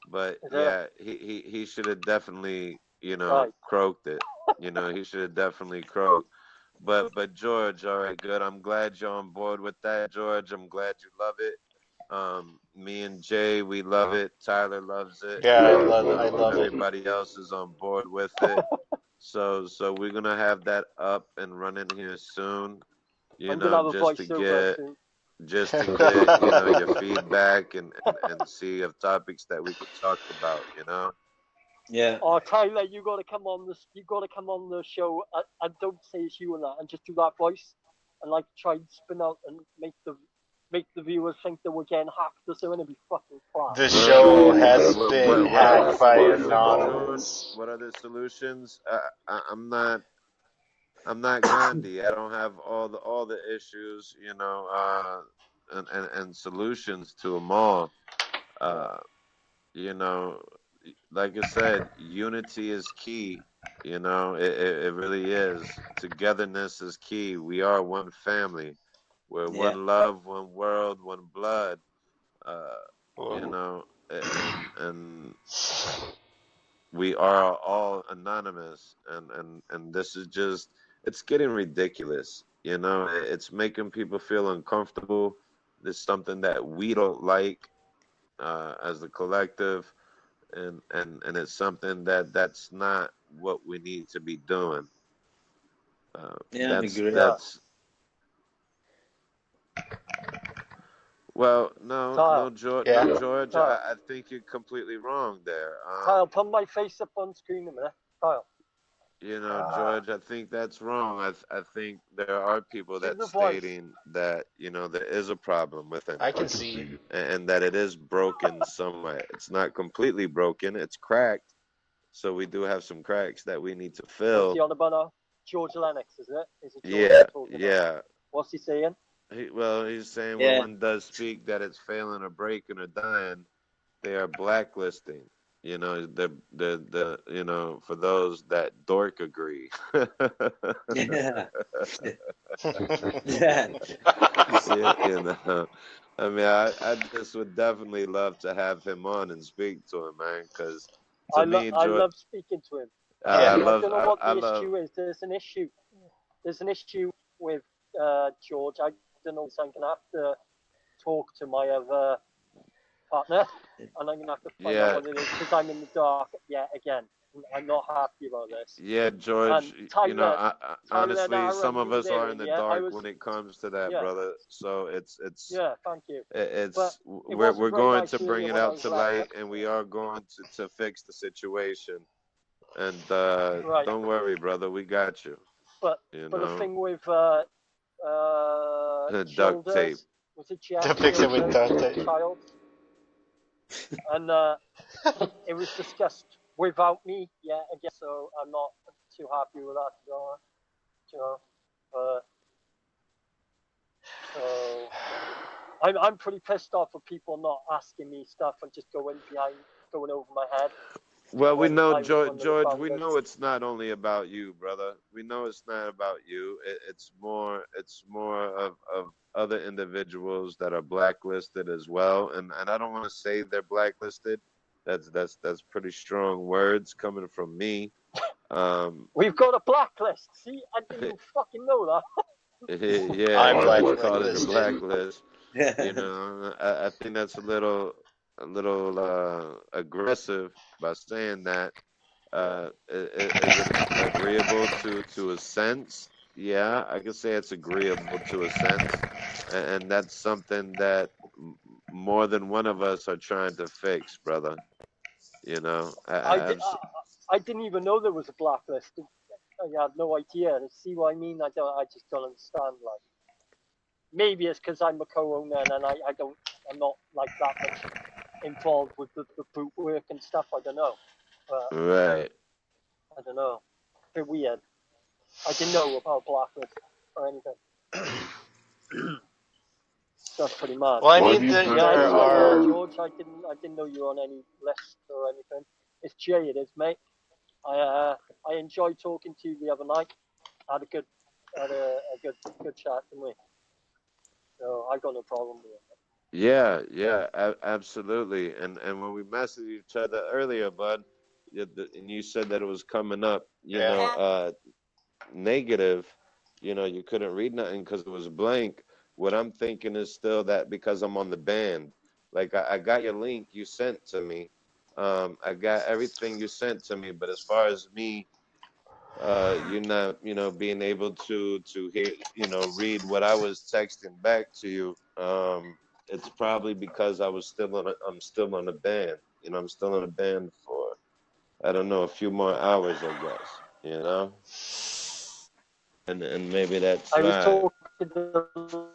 but yeah, he should have definitely, croaked it. He should have definitely croaked. But George, all right, good. I'm glad you're on board with that, George. I'm glad you love it. Me and Jay, we love it. Tyler loves it. Yeah, I love it. Everybody else is on board with it. So we're gonna have that up and running here soon. I'm gonna have a just to voiceover get soon. your feedback and see of topics that we could talk about. Yeah. Oh, Tyler, you got to come on this. You got to come on the show. And don't say it's you and that, and just do that voice, and like try and spin out and make the viewers think that we're getting hacked or something. It'd be fucking class. The show has been hacked by Anonymous. What are the solutions? I'm not Gandhi. I don't have all the issues, and solutions to them all. You know, like I said, unity is key. It really is. Togetherness is key. We are one family. We're one love, one world, one blood. And we are all anonymous, and this is just it's getting ridiculous. It's making people feel uncomfortable. It's something that we don't like as a collective, and it's something that's not what we need to be doing. I agree. That's well, no, George, Yeah. no, George. Kyle. I think you're completely wrong there. Kyle, put my face up on screen a minute. Kyle. You know, George, I think that's wrong. I think there are people Give that the voice. stating that, you know, there is a problem with it. I can see. And that it is broken somewhat. It's not completely broken, it's cracked. So we do have some cracks that we need to What's fill. he on about now? George Lennox, is it? Is it George Yeah, you're talking about? yeah. What's he saying? Well, he's saying when Yeah. one does speak that it's failing or breaking or dying, they are blacklisting. You know, the you know, for those that dork agree. Yeah. Yeah, you know. I mean, I just would definitely love to have him on and speak to him, man, because to me, I George, love speaking to him. I I love, don't know what I the love, issue is. There's an issue. There's an issue with George. I don't know. So I'm gonna have to talk to my other partner, and I'm gonna have to find yeah, out what it is because I'm in the dark yet again. I'm not happy about this. yeah, George. And You know, Tyler and honestly, Aaron, some you of were us are there, in the yeah. I dark was, when it comes to that, yeah, brother. So it's yeah. Thank you. But it's it we're wasn't very going nice to bring earlier it when I out was to left. light, and we are going to fix the situation. And Right. don't worry, brother, we got you. But You the know, thing with duct tape. Childers, was it Jeff? To fix it with Childers, duct the tape. child, and it was discussed without me. Yeah, again. So I'm not too happy with that, to be honest. You know, so I'm pretty pissed off with people not asking me stuff and just going over my head. Well, we When know, I was one of the George, we founders. know it's not only about you, brother. We know it's not about you. It's more of other individuals that are blacklisted as well. And I don't want to say they're blacklisted. That's pretty strong words coming from me. We've got a blacklist. See, I didn't even fucking know that. Yeah, I'm why would you call it a blacklisted. blacklist? You know, I think that's a little aggressive by saying that. Is it agreeable to a sense? Yeah, I can say it's agreeable to a sense, and that's something that more than one of us are trying to fix, brother. You know, I didn't even know there was a blacklist. I had no idea. See what I mean? I just don't understand. Like, maybe it's because I'm a co-owner and I'm not like that much involved with the boot work and stuff. I don't know. But right. I don't know. A bit weird. I didn't know about blacklist or anything. That's pretty mad. Well, I mean, there are. George, I didn't know you were on any list or anything. It's Jay, it is, mate. I enjoyed talking to you the other night. Had a good chat, didn't we? So I got no problem with it. Yeah, absolutely. And when we messaged each other earlier, bud, and you said that it was coming up, you know, negative, you know, you couldn't read nothing because it was blank. What I'm thinking is still that because I'm on the band, like I got your link you sent to me. I got everything you sent to me, but as far as me, you're not, you know, being able to hear, you know, read what I was texting back to you. It's probably because I'm still on a band. You know, I'm still on a band for, I don't know, a few more hours, I guess. You know, and maybe that's I was why. talking to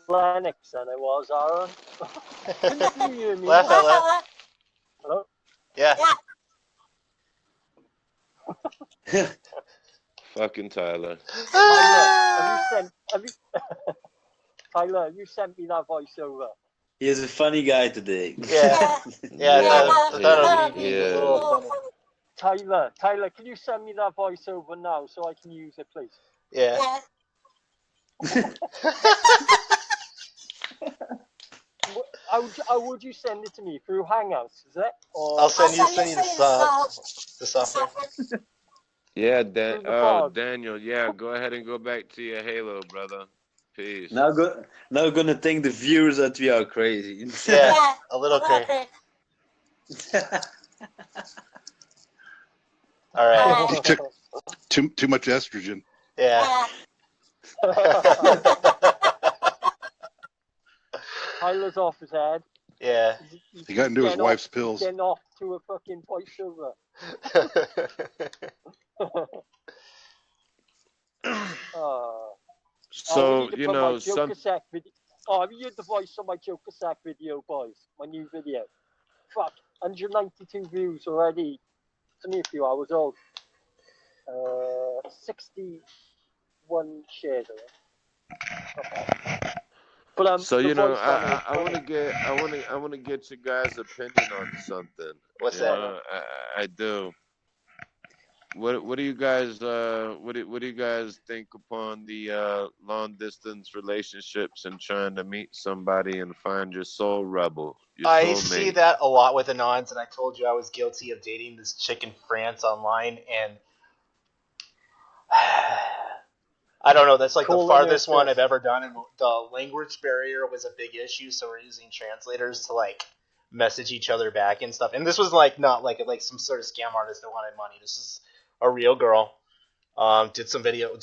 Lennox and I was Aaron. Can you hear me? Laugh out loud. Hello? Yeah. Fucking Tyler. Tyler, have you sent me that voiceover? He is a funny guy today. Yeah. Yeah, I thought it would be a little. Tyler, can you send me that voiceover now so I can use it, please? Yeah. How would you send it to me? Through Hangouts, is it? Or I'll send you the software. Yeah, Daniel. Yeah, go ahead and go back to your Halo, brother. Peace. Now gonna think the viewers that we are crazy. Yeah, a little crazy. All right. Too much estrogen. Yeah. Tyler's off his head. Yeah. He got into his wife's pills. Getting off to a fucking voiceover. we need So to you put my know, Joker sack video. Oh, have you heard the voice on my Joker sack video, boys? My new video. Fuck, 192 views already. It's only a few hours old. 61 shares. But So the you know, voice on it. I want to get your guys' opinion on something. What's You that? know, I do. What do you guys what do you guys think upon the long distance relationships and trying to meet somebody and find your soul rebel, your I see soulmate? that a lot with Anons, and I told you I was guilty of dating this chick in France online, and I don't know, that's like the farthest one I've ever done, and the language barrier was a big issue, so we're using translators to like message each other back and stuff. And this was like not like some sort of scam artist that wanted money. This is a real girl. Did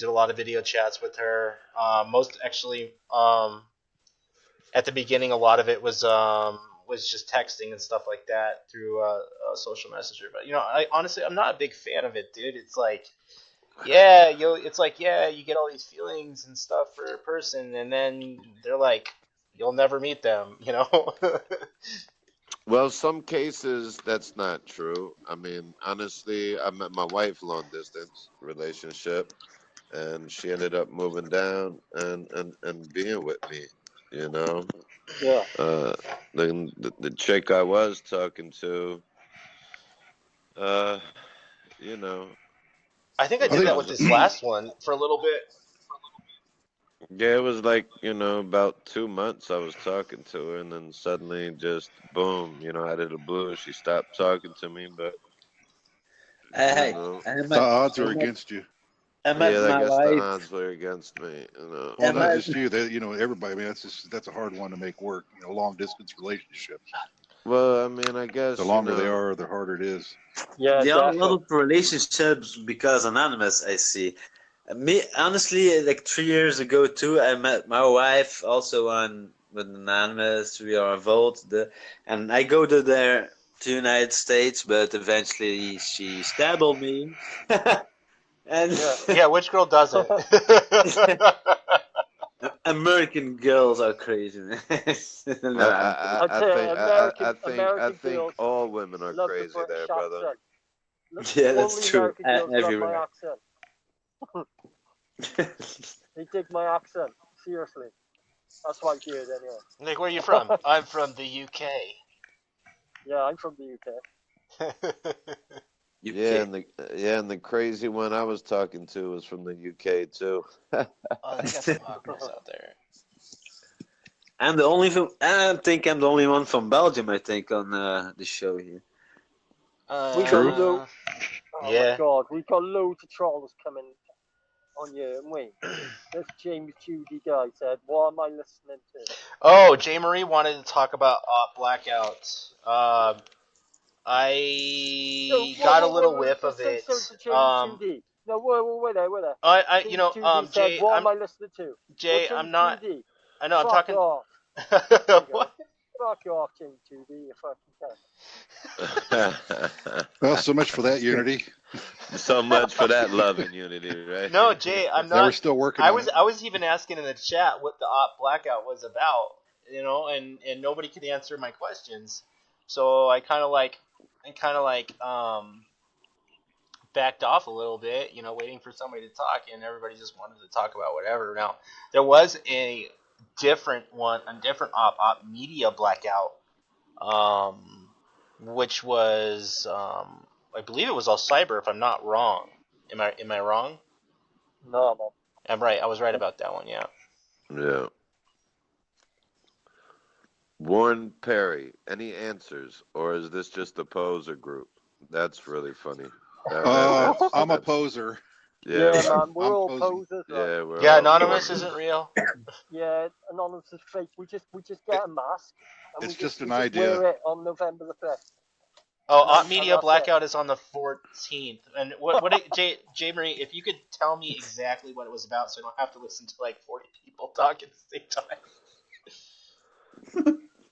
a lot of video chats with her. Most actually, at the beginning, a lot of it was just texting and stuff like that through a social messenger. But I honestly, I'm not a big fan of it, dude. It's like, you get all these feelings and stuff for a person, and then they're like, you'll never meet them, Well, some cases that's not true. I mean, honestly, I met my wife long distance relationship, and she ended up moving down and being with me. You know, Yeah. The chick I was talking to, uh, you know, I think I did that with this last one for a little bit. Yeah, it was like, about 2 months I was talking to her, and then suddenly just boom, out of the blue, she stopped talking to me, but, The odds are against you. yeah, I guess the odds were against me, Well, not just you. Everybody. I mean, that's a hard one to make work. Long distance relationships. Well, I mean, I guess the longer they are, the harder it is. Yeah, there are a lot of relationships because anonymous. I see. Me, honestly, like 3 years ago too, I met my wife also with anonymous. We are involved, and I go to the United States, but eventually she stabbed me. And yeah, which girl doesn't? American girls are crazy, man. No, I think all women are crazy there, brother. Yeah, that's true. Everywhere. Everywhere. They dig my accent. Seriously. That's what I hear anyway. Nick, where are you from? I'm from the UK. Yeah, I'm from the UK. Yeah, and the crazy one I was talking to was from the UK too. Oh, they got some hookers out there. I think I'm the only one from Belgium. I think on the show here. Oh my God, we got loads of trolls coming on you, haven't we? This James Judy guy said, "What am I listening to?" Oh, J. Marie wanted to talk about Blackout. I got a little whiff of it. No, wait there. Jay, what am I listening to? Jay, I'm not. I know, I'm Fuck talking. Off. What? Fuck you off, James Judy, you fucking cunt. Well, so much for that unity. So much for that love and unity, right? No, Jay, I'm not. We're still working. I was even asking in the chat what the Blackout was about, and nobody could answer my questions. So I kind of backed off a little bit, waiting for somebody to talk, and everybody just wanted to talk about whatever. Now, there was a different op media blackout, which was, I believe it was all cyber, if I'm not wrong. Am I wrong? No. I'm right. I was right about that one. Yeah. Yeah. Warren Perry, any answers, or is this just a poser group? That's really funny. I'm a poser. Yeah, man, we're all posers. Right? Yeah, Anonymous isn't real. Yeah, Anonymous is fake. We just get a mask. And it's we just an idea. Wear it on November the 5th. Oh, Media Blackout is on the 14th. And J. Marie, if you could tell me exactly what it was about, so I don't have to listen to like 40 people talk at the same time.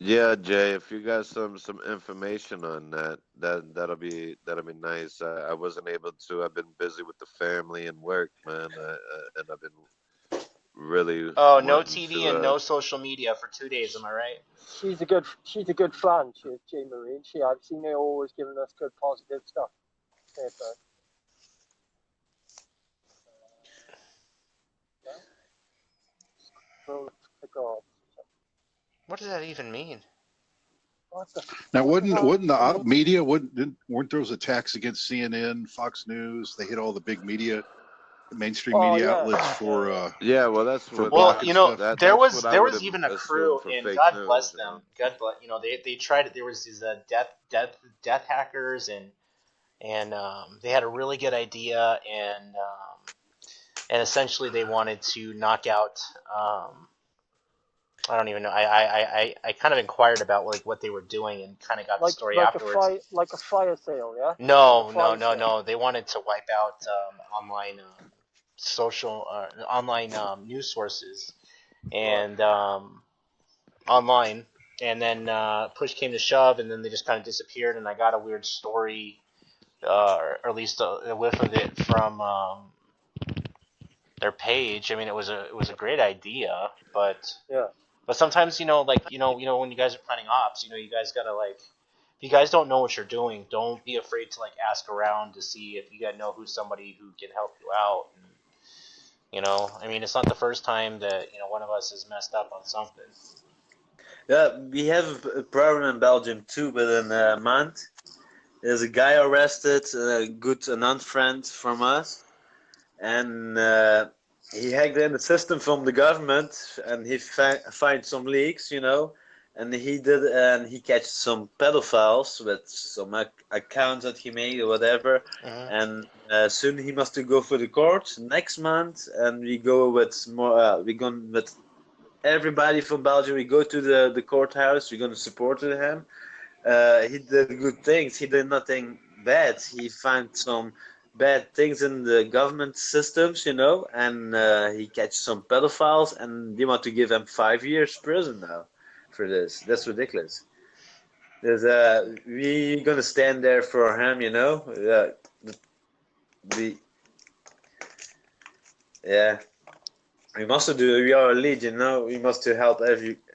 Yeah, Jay, if you got some information on that'll be nice. I wasn't able to. I've been busy with the family and work, man, and I've been really Oh, no wanting TV to. and no social media for 2 days. Am I right? She's a good friend. She is Jane Marie. I've seen her always giving us good positive stuff. Fair play. Scroll to God. What does that even mean? Now, wasn't the media weren't those attacks against CNN, Fox News? They hit all the big media, mainstream media outlets for Yeah, well, that's for what. Well, blocking stuff. there That's what was I there would was even a assume crew, for and fake God news. bless them. God bless. They tried it. There was these death hackers, and they had a really good idea, and essentially they wanted to knock out. I don't even know. I kind of inquired about like what they were doing and kind of got the story afterwards. Like a fire sale, yeah. No. They wanted to wipe out online online news sources and online, and then push came to shove, and then they just kind of disappeared. And I got a weird story, or at least a whiff of it from their page. I mean, it was a great idea, but yeah. But sometimes, like, when you guys are planning ops, you guys gotta like, if you guys don't know what you're doing, don't be afraid to like ask around to see if you gotta know who's somebody who can help you out. And, I mean, it's not the first time that one of us has messed up on something. Yeah, we have a problem in Belgium too. Within a month, there's a guy arrested, a good non-friend from us, and he hacked in the system from the government, and he find some leaks, and he catch some pedophiles with some accounts that he made or whatever, and soon he must to go for the court next month, and we go with more. We go with everybody from Belgium. We go to the courthouse. We're gonna support him. He did good things. He did nothing bad. He found some bad things in the government systems, and he catch some pedophiles, and they want to give him 5 years prison now for this. That's ridiculous. We gonna stand there for him, we must do. We are a lead, we must to help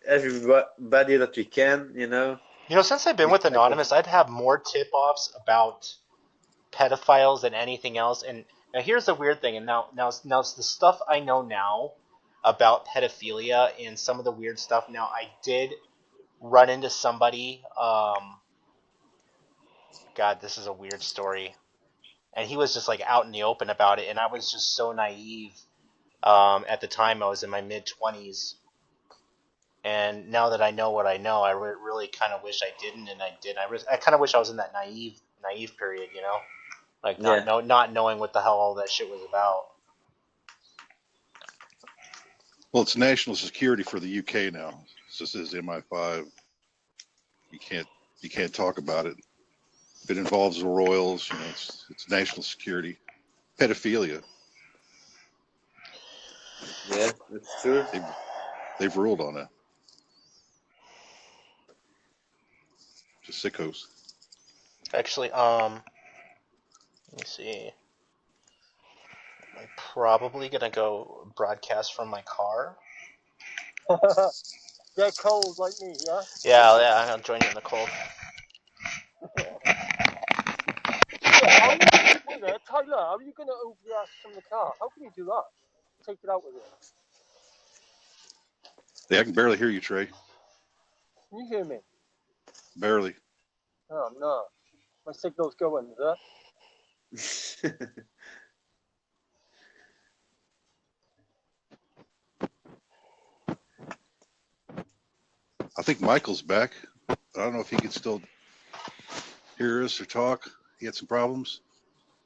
everybody that we can, Since I've been with Anonymous, I'd have more tip-offs about pedophiles than anything else. And now here's the weird thing, and now it's the stuff I know now about pedophilia and some of the weird stuff. Now, I did run into somebody, God, this is a weird story, and he was just like out in the open about it, and I was just so naive. At the time, I was in my mid-20s, and now that I know what I know, I really kind of wish I didn't, and I did. I kind of wish I was in that naive period, like not knowing what the hell all that shit was about. Well, it's national security for the UK now. This is MI5. You can't talk about it. If it involves the royals, it's national security. Pedophilia. Yeah, that's true. They've ruled on it. Just sickos. Actually, let me see. I'm probably gonna go broadcast from my car. Get cold like me, yeah? Yeah, I'll join you in the cold. Wait there, Tyler, how are you going to overreact from the car? How can you do that? Take it out with you. Yeah, I can barely hear you, Trey. Can you hear me? Barely. Oh, no. My signal's going, is it? I think Michael's back. I don't know if he can still hear us or talk. He had some problems.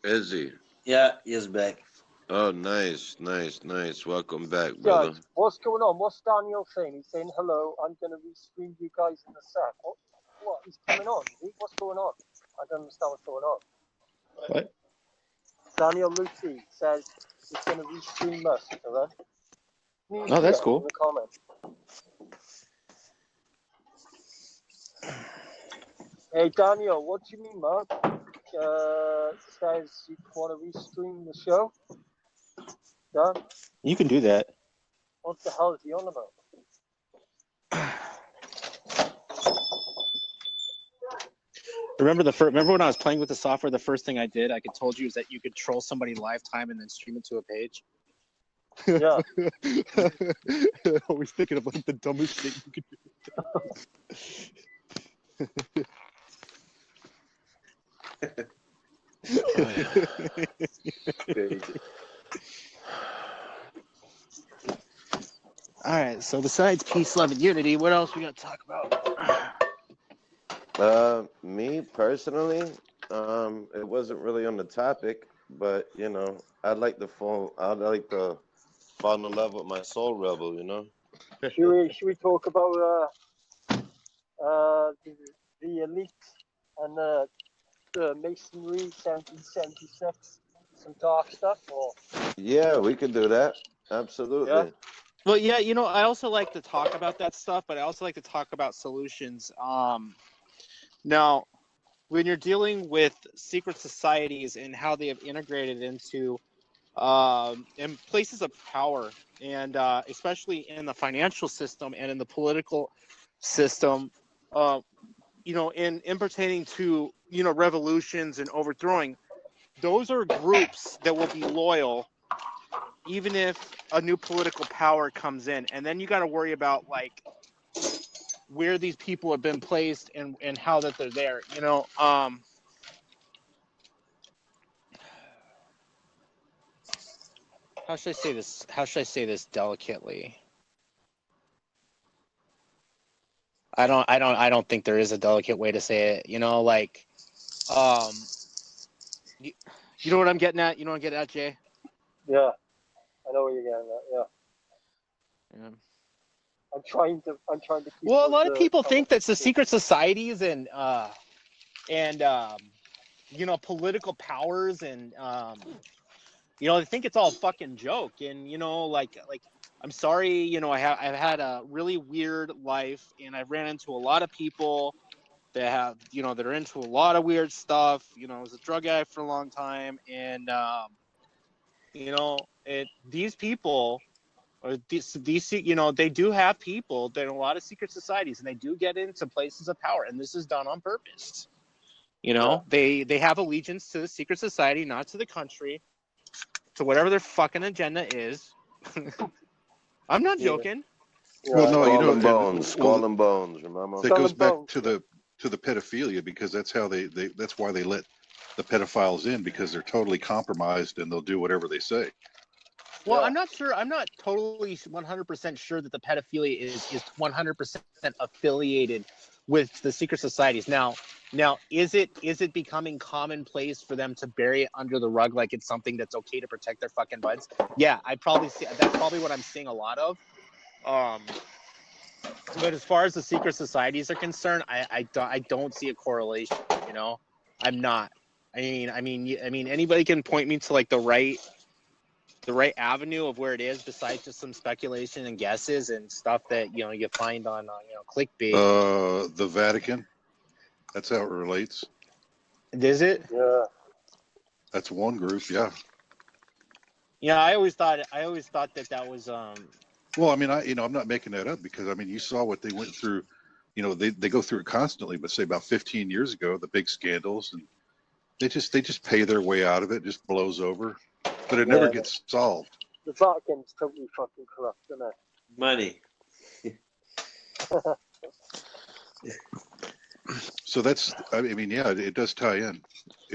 Is he? Yeah, he's back. Oh, nice. Welcome back, brother. Guys, what's going on? What's Daniel saying? He's saying, hello, I'm going to restream you guys in a sec. What? He's coming on. What's going on? I don't understand what's going on. What? Daniel Lucy says he's going to restream us, alright? Oh, that's cool. In the comments. Hey Daniel, what do you mean, man? Says you want to restream the show? Dan, You can do that. what the hell is he on about? Remember when I was playing with the software? The first thing I did, I told you, is that you could troll somebody lifetime and then stream it to a page. Yeah. Always thinking of like the dumbest shit you could do. All right. So besides peace, love, and unity, what else we got to talk about? Me personally, it wasn't really on the topic, but you know, I'd like to fall in love with my soul rebel, you know. Should we talk about the elite and the masonry 1776, some dark stuff, or? Yeah, we could do that. Absolutely. Yeah. Well, yeah, you know, I also like to talk about that stuff, but I also like to talk about solutions. Now, when you're dealing with secret societies and how they have integrated into in places of power, and especially in the financial system and in the political system, you know, in pertaining to, you know, revolutions and overthrowing, those are groups that will be loyal even if a new political power comes in. And then you got to worry about like where these people have been placed and how that they're there, you know. How should I say this delicately? I don't think there is a delicate way to say it, you know, like you know what I'm getting at? You know what I'm getting at, Jay? Yeah, I know what you're getting at. Yeah. Yeah. I'm trying to keep. Well, a lot of people think that the secret societies and you know, political powers and you know, they think it's all fucking joke. And you know, like I'm sorry, you know, I've had a really weird life, and I've ran into a lot of people that have, you know, that are into a lot of weird stuff. You know, I was a drug addict for a long time, and you know, these people, or these, you know, they do have people that in a lot of secret societies, and they do get into places of power, and this is done on purpose. You know, they have allegiance to the secret society, not to the country, to whatever their fucking agenda is. I'm not joking. Well, no, you know, Skull and Bones. Remember? That goes back to the pedophilia, because that's how that's why they let the pedophiles in, because they're totally compromised and they'll do whatever they say. Well, I'm not sure. I'm not totally 100% sure that the pedophilia is 100% affiliated with the secret societies. Now, is it becoming commonplace for them to bury it under the rug like it's something that's okay to protect their fucking buds? Yeah, that's probably what I'm seeing a lot of. But as far as the secret societies are concerned, I don't see a correlation. You know, I'm not. I mean, anybody can point me to like the right avenue of where it is, besides just some speculation and guesses and stuff that, you know, you find on you know, clickbait. The Vatican. That's how it relates. Is it? Yeah. That's one group. Yeah. Yeah, I always thought that was. Well, I mean, I'm not making that up, because I mean, you saw what they went through. You know, they go through it constantly. But say about 15 years ago, the big scandals, and they just pay their way out of it. Just blows over, but it never gets solved. The Vatican's totally fucking corrupt, isn't it? Money. So that's, I mean, yeah, it does tie in.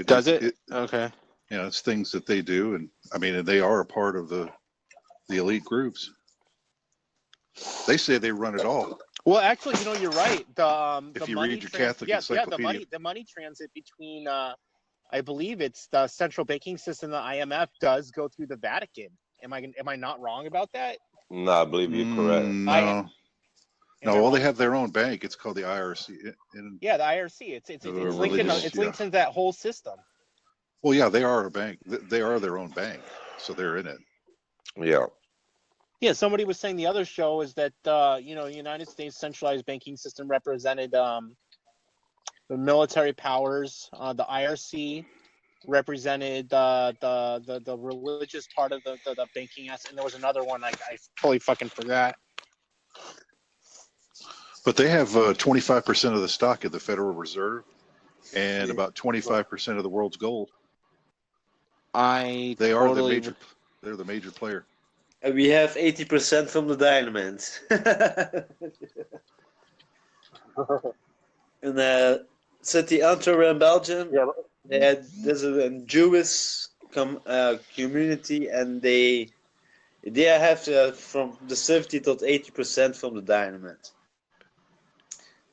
Does it? Okay. You know, it's things that they do, and I mean, they are a part of the elite groups. They say they run it all. Well, actually, you know, you're right. If you read your Catholic encyclopedia. the money transit between, I believe it's the central banking system, the IMF, does go through the Vatican. Am I not wrong about that? No, I believe you're correct. No. Well, they have their own bank. It's called the IRC. Yeah, the IRC. It's linked into that whole system. Well, yeah, they are a bank. They are their own bank, so they're in it. Yeah. Yeah, somebody was saying the other show is that you know, the United States centralized banking system represented the military powers. The IRC represented the religious part of the banking aspect, and there was another one I totally fucking forgot. But they have 25% of the stock of the Federal Reserve and about 25% of the world's gold. They're the major player. And we have 80% from the diamonds. In the city Antwerp in Belgium, there's a Jewish community, and they have from the 70 to 80% from the diamond.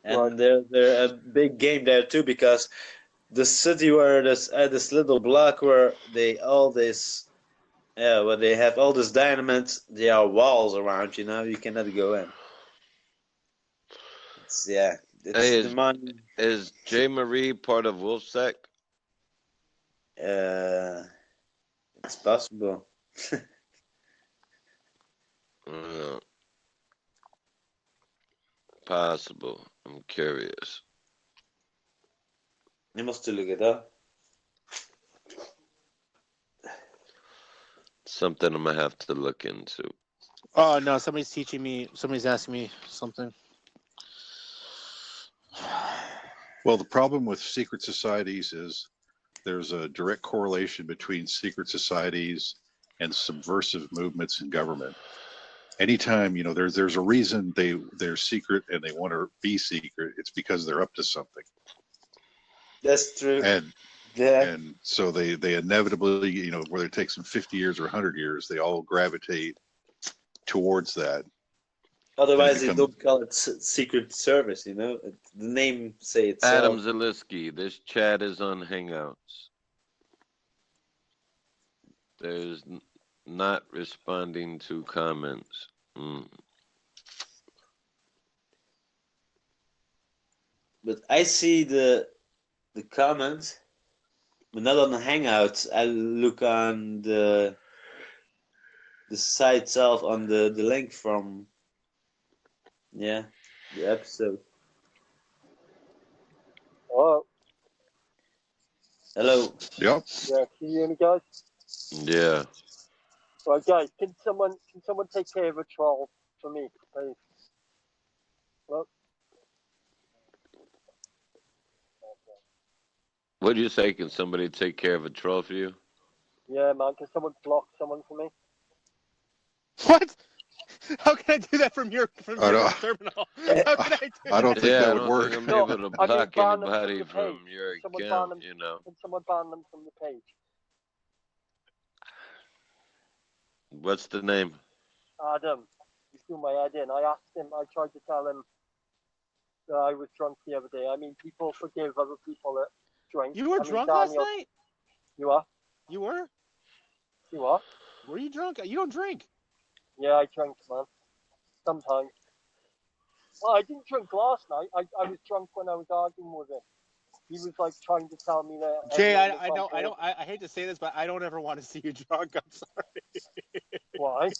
And they're a big game there too, because the city where this little block where they have all this dynamite, there are walls around. You cannot go in. Is J. Marie part of Wolfsec? It's possible. Possible. I'm curious. You must look it up. Something I'm gonna have to look into. Oh no, somebody's asking me something. Well, the problem with secret societies is there's a direct correlation between secret societies and subversive movements in government. Anytime, there's a reason they're secret and they want to be secret, it's because they're up to something. That's true. And so they inevitably, whether it takes them 50 years or 100 years, they all gravitate towards that. Otherwise, they don't call it Secret Service, The name say itself. Adam Zaliski, this chat is on Hangouts. There's not responding to comments. But I see the comments, but not on the Hangouts. I look on the site itself, on the link from the episode. Hello. Hello. Yep. Yeah, can you hear me, guys? Yeah. Right, guys, can someone take care of a troll for me, please? Well, What do you say? Can somebody take care of a troll for you? yeah, man, can someone block someone for me? What? How can I do that from your terminal? How can I do I don't think that would work. Think I'm able to block anybody from your account, Can someone ban them from the page? What's the name? Adam, he threw my head in. I asked him, I tried to tell him that I was drunk the other day. I mean, people forgive other people that drink. You were drunk last night? You are? You were? You are? Were you drunk? You don't drink. Yeah, I drank, man. Sometimes. Well, I didn't drink last night. I was drunk when I was arguing with him. He was like trying to tell me that. Jay, I hate to say this, but I don't ever want to see you drunk. I'm sorry. Why?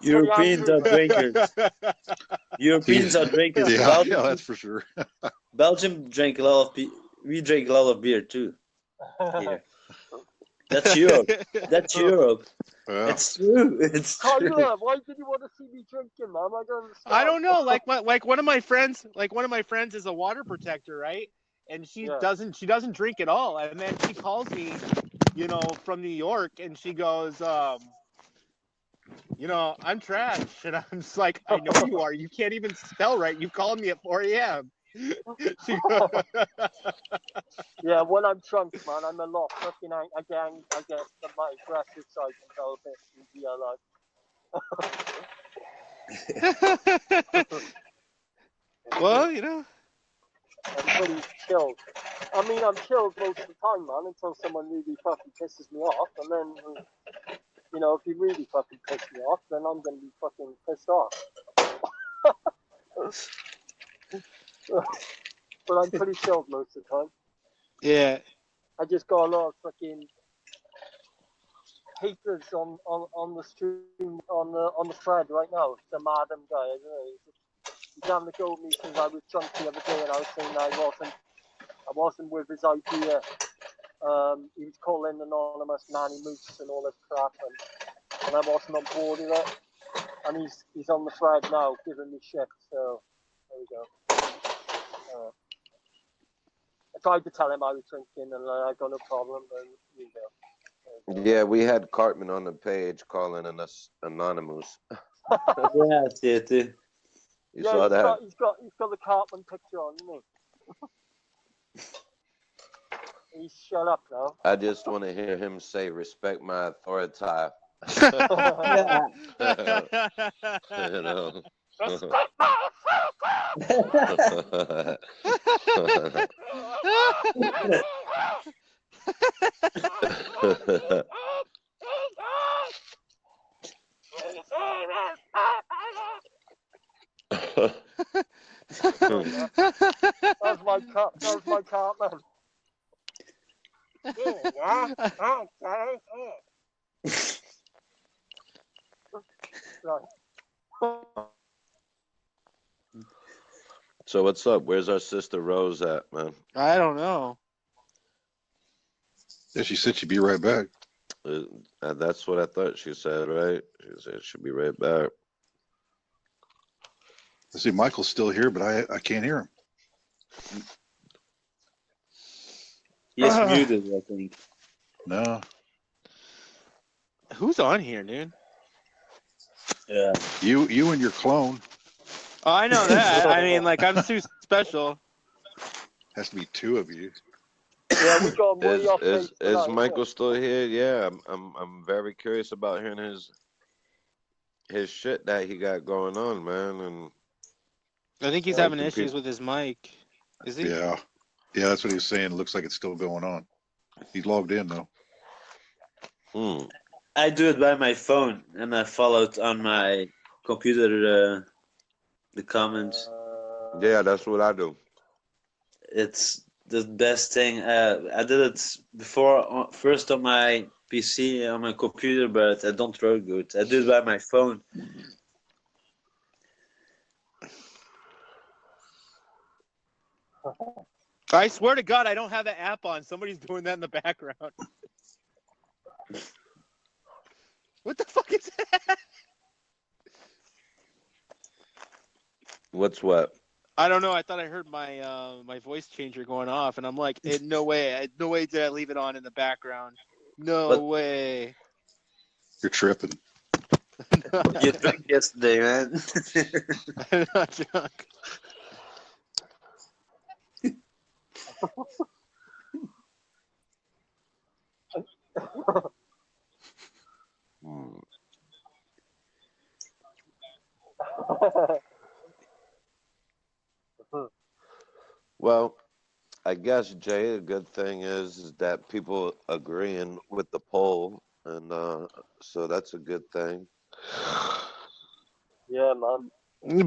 Europeans are drinkers. Europeans are drinkers. Yeah, that's for sure. Belgium drank a lot of we drink a lot of beer too. Here. That's Europe. That's Europe. Yeah. It's true. It's true. Why did you want to see me drinking, man? I don't know. Like one of my friends is a water protector, right? And she doesn't drink at all. And then she calls me, from New York, and she goes, I'm trash. And I'm just like, I know you are. You can't even spell right. You called me at 4 a.m. Yeah, when I'm drunk, man, I'm a lot. Fucking, I get my aggressive side a bit easier, like. Well, I'm pretty chilled. I mean, I'm chilled most of the time, man, until someone really fucking pisses me off, and then, if you really fucking piss me off, then I'm gonna be fucking pissed off. But I'm pretty chilled most of the time. Yeah. I just got a lot of fucking haters on the stream on the thread right now. Some Adam guy, I don't know. He's having a go at me since I was drunk the other day, and I was saying I wasn't with his idea. He was calling anonymous nanny moose and all this crap, and I wasn't on board with it. And he's on the thread now, giving me shit. So there we go. I tried to tell him I was drinking, and I got no problem. But here you go. Yeah, we had Cartman on the page calling us anonymous. Yeah, I see it too. You saw that? He's got the Cartman picture on, isn't he? He's shut up now. I just want to hear him say, "Respect my authority." Yeah. You know. Respect my That's my Cartman. Yeah. Right. So what's up? Where's our sister Rose at, man? I don't know. Yeah, she said she'd be right back. That's what I thought she said, right? She said she'll be right back. I see Michael's still here, but I can't hear him. He's muted, I think. No. Who's on here, dude? Yeah. You and your clone. Oh, I know that. I mean, like, I'm too special. Has to be two of you. Yeah, we got money off Is tonight, Michael still here? Yeah, I'm very curious about hearing his shit that he got going on, man. And I think he's having issues with his mic. Is he? Yeah. Yeah, that's what he was saying. It looks like it's still going on. He's logged in, though. I do it by my phone, and I followed on my computer the comments. Yeah, that's what I do. It's the best thing. I did it before, first on my PC, on my computer, but I don't work good. I do it by my phone. I swear to God, I don't have the app on. Somebody's doing that in the background. What the fuck is that? What's what? I don't know. I thought I heard my my voice changer going off, and I'm like, no way did I leave it on in the background. No way. You're tripping. You drank yesterday, man. I'm not drunk. Well, I guess, Jay, a good thing is that people agreeing with the poll, and so that's a good thing. Yeah, man.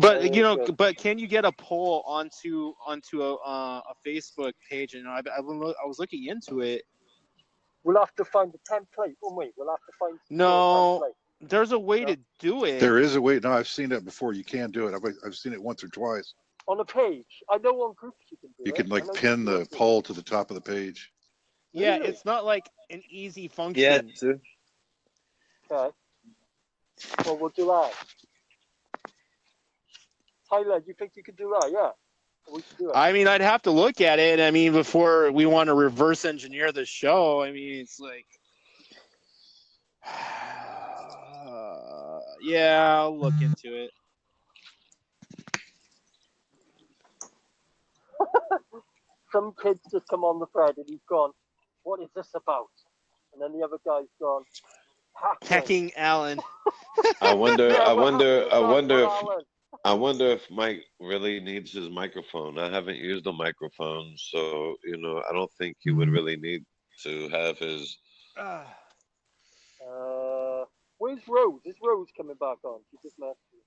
But but can you get a poll onto a Facebook page? And I was looking into it. We'll have to find the template, won't we? We'll have to find. No, there's a way to do it. There is a way. No, I've seen that before. You can do it. I've seen it once or twice. On a page, I know on groups you can do it. You can pin the poll to the top of the page. Yeah, it's not like an easy function. Yeah, too. Okay. Well, we'll do that. Tyler, do you think you could do that? Yeah. We can do it. I mean, I'd have to look at it. I mean, before we want to reverse engineer the show, I mean, it's like, yeah, I'll look into it. Some kids just come on the thread and he's gone, what is this about? And then the other guy's gone, hacking Alan. I wonder if Mike really needs his microphone. I haven't used a microphone, so I don't think he would really need to have his. Where's Rose? Is Rose coming back on? She just messaged me.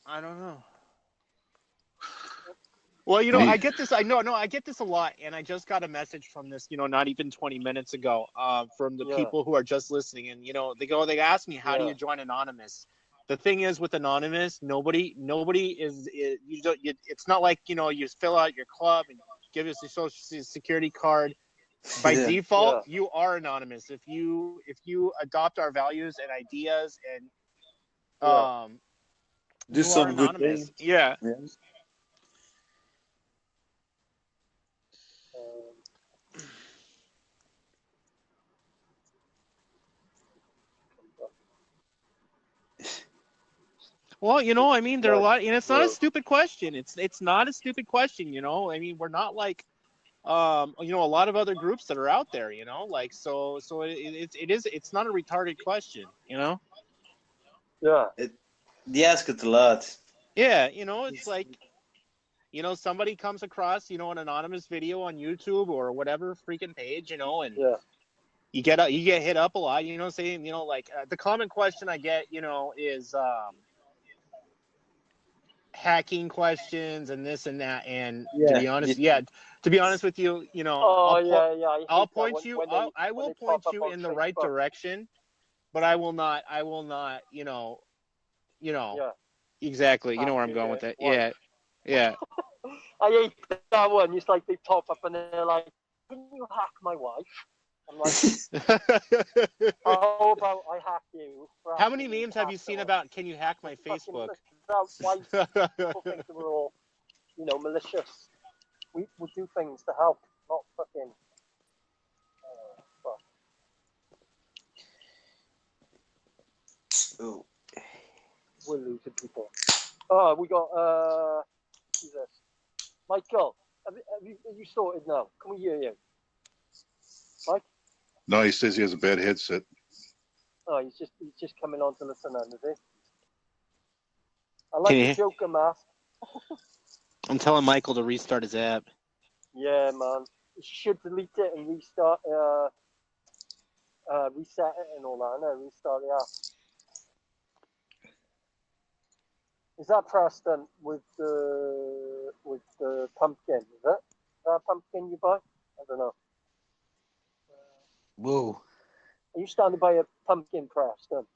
I don't know. Well, I get this. I get this a lot, and I just got a message from this, not even 20 minutes ago, from the people who are just listening, and they ask me, how do you join Anonymous? the thing is with anonymous, nobody is you don't. It's not like you fill out your club and give us your social security card. By Yeah. default, you are anonymous. If you adopt our values and ideas and Do you are some good anonymous. things. Yeah. Well, I mean, there are a lot, and it's not a stupid question. It's not a stupid question. I mean, we're not like, a lot of other groups that are out there. Like so it's not a retarded question. Yeah. They ask it a lot. Yeah, it's like, somebody comes across, an anonymous video on YouTube or whatever freaking page, and you get hit up a lot, saying, like the common question I get, is hacking questions and this and that, and to be honest with you, I'll point you, I will point you in the right direction, but I will not, exactly, you know where I'm going with it. Yeah. I hate that one. It's like they pop up and they're like, "Can you hack my wife?" I'm like, "How about I hack you?" How many memes have you seen about "Can you hack my Facebook"? Why people think that we're all, malicious? We do things to help, not fucking. Oh. We're losing people. Oh, we got Jesus. Michael, have you sorted now? Can we hear you? Mike? No, he says he has a bad headset. Oh, he's just coming on to listen in, is he? I like the Joker mask. I'm telling Michael to restart his app. Yeah, man. You should delete it and restart, reset it and all that, and restart the app. Is that Preston with the pumpkin? Is it? Is that a pumpkin you buy? I don't know. Whoa. Are you standing by a pumpkin, Preston?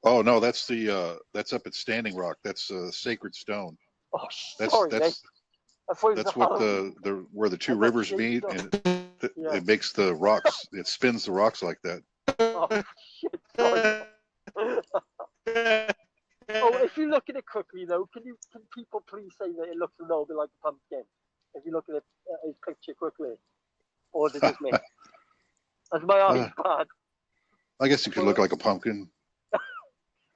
Oh no, that's up at Standing Rock. That's Sacred Stone. Oh, sorry, mate. That's what the where the two rivers meet, and it makes the rocks. It spins the rocks like that. Oh shit! Sorry. Oh, if you look at it quickly though, can people please say that it looks a little bit like a pumpkin? If you look at his picture quickly, or is it just me? That's my eyes bad. I guess it could look like a pumpkin.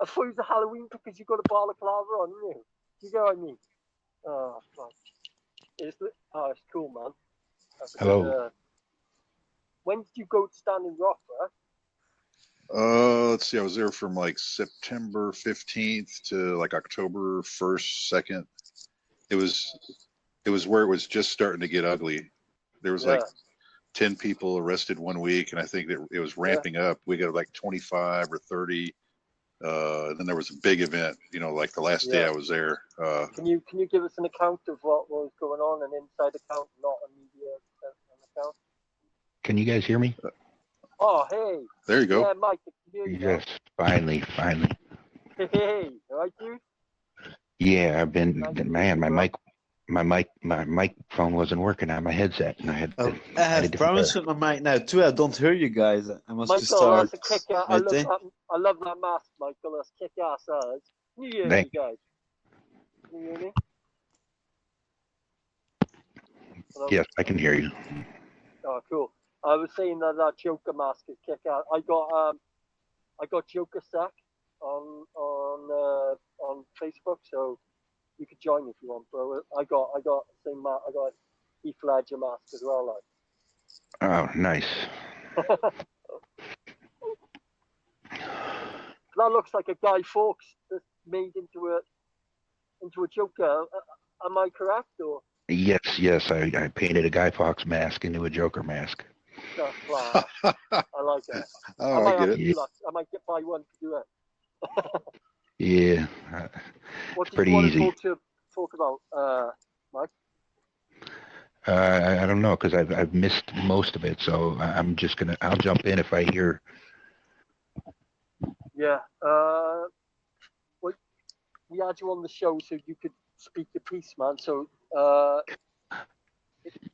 I thought it was a Halloween because you got a balaclava on, didn't you? You know what I mean? Oh fuck! It's cool, man. Hello. Good, when did you go to Standing Rock, right? Let's see. I was there from like September 15th to like October 1st, 2nd. It was where it was just starting to get ugly. There was like 10 people arrested one week, and I think that it was ramping up. We got like 25 or 30. Then there was a big event, like the last day I was there. Can you give us an account of what was going on, an inside account, not a media account? Can you guys hear me? Oh, hey. There you go. Yeah, Mike, I can hear you. Yes, finally. Hey, all right, dude? Yeah, I've been, man, my microphone wasn't working on my headset, and I had to. I have problems with my mic now too. I don't hear you guys. I must Michael, start. That's a kick ass. I love that mask, Michael. That's kick ass. Can you hear me, guys? Can you hear me? Hello? Yes, I can hear you. Oh, cool. I was saying that Joker mask is kick ass. I got Joker Sack on Facebook, so you could join if you want, bro. I got the same mask. I got Heath Ledger mask as well, like. Oh, nice. That looks like a Guy Fawkes that's made into a Joker. Am I correct, or? Yes. I painted a Guy Fawkes mask into a Joker mask. That's class. I like that. Oh, I get it. I might buy one to do it. Yeah, What it's pretty easy. What did you want to talk about, Mike? I don't know, because I've missed most of it, so I'll jump in if I hear. Yeah. we had you on the show so you could speak your piece, man. So,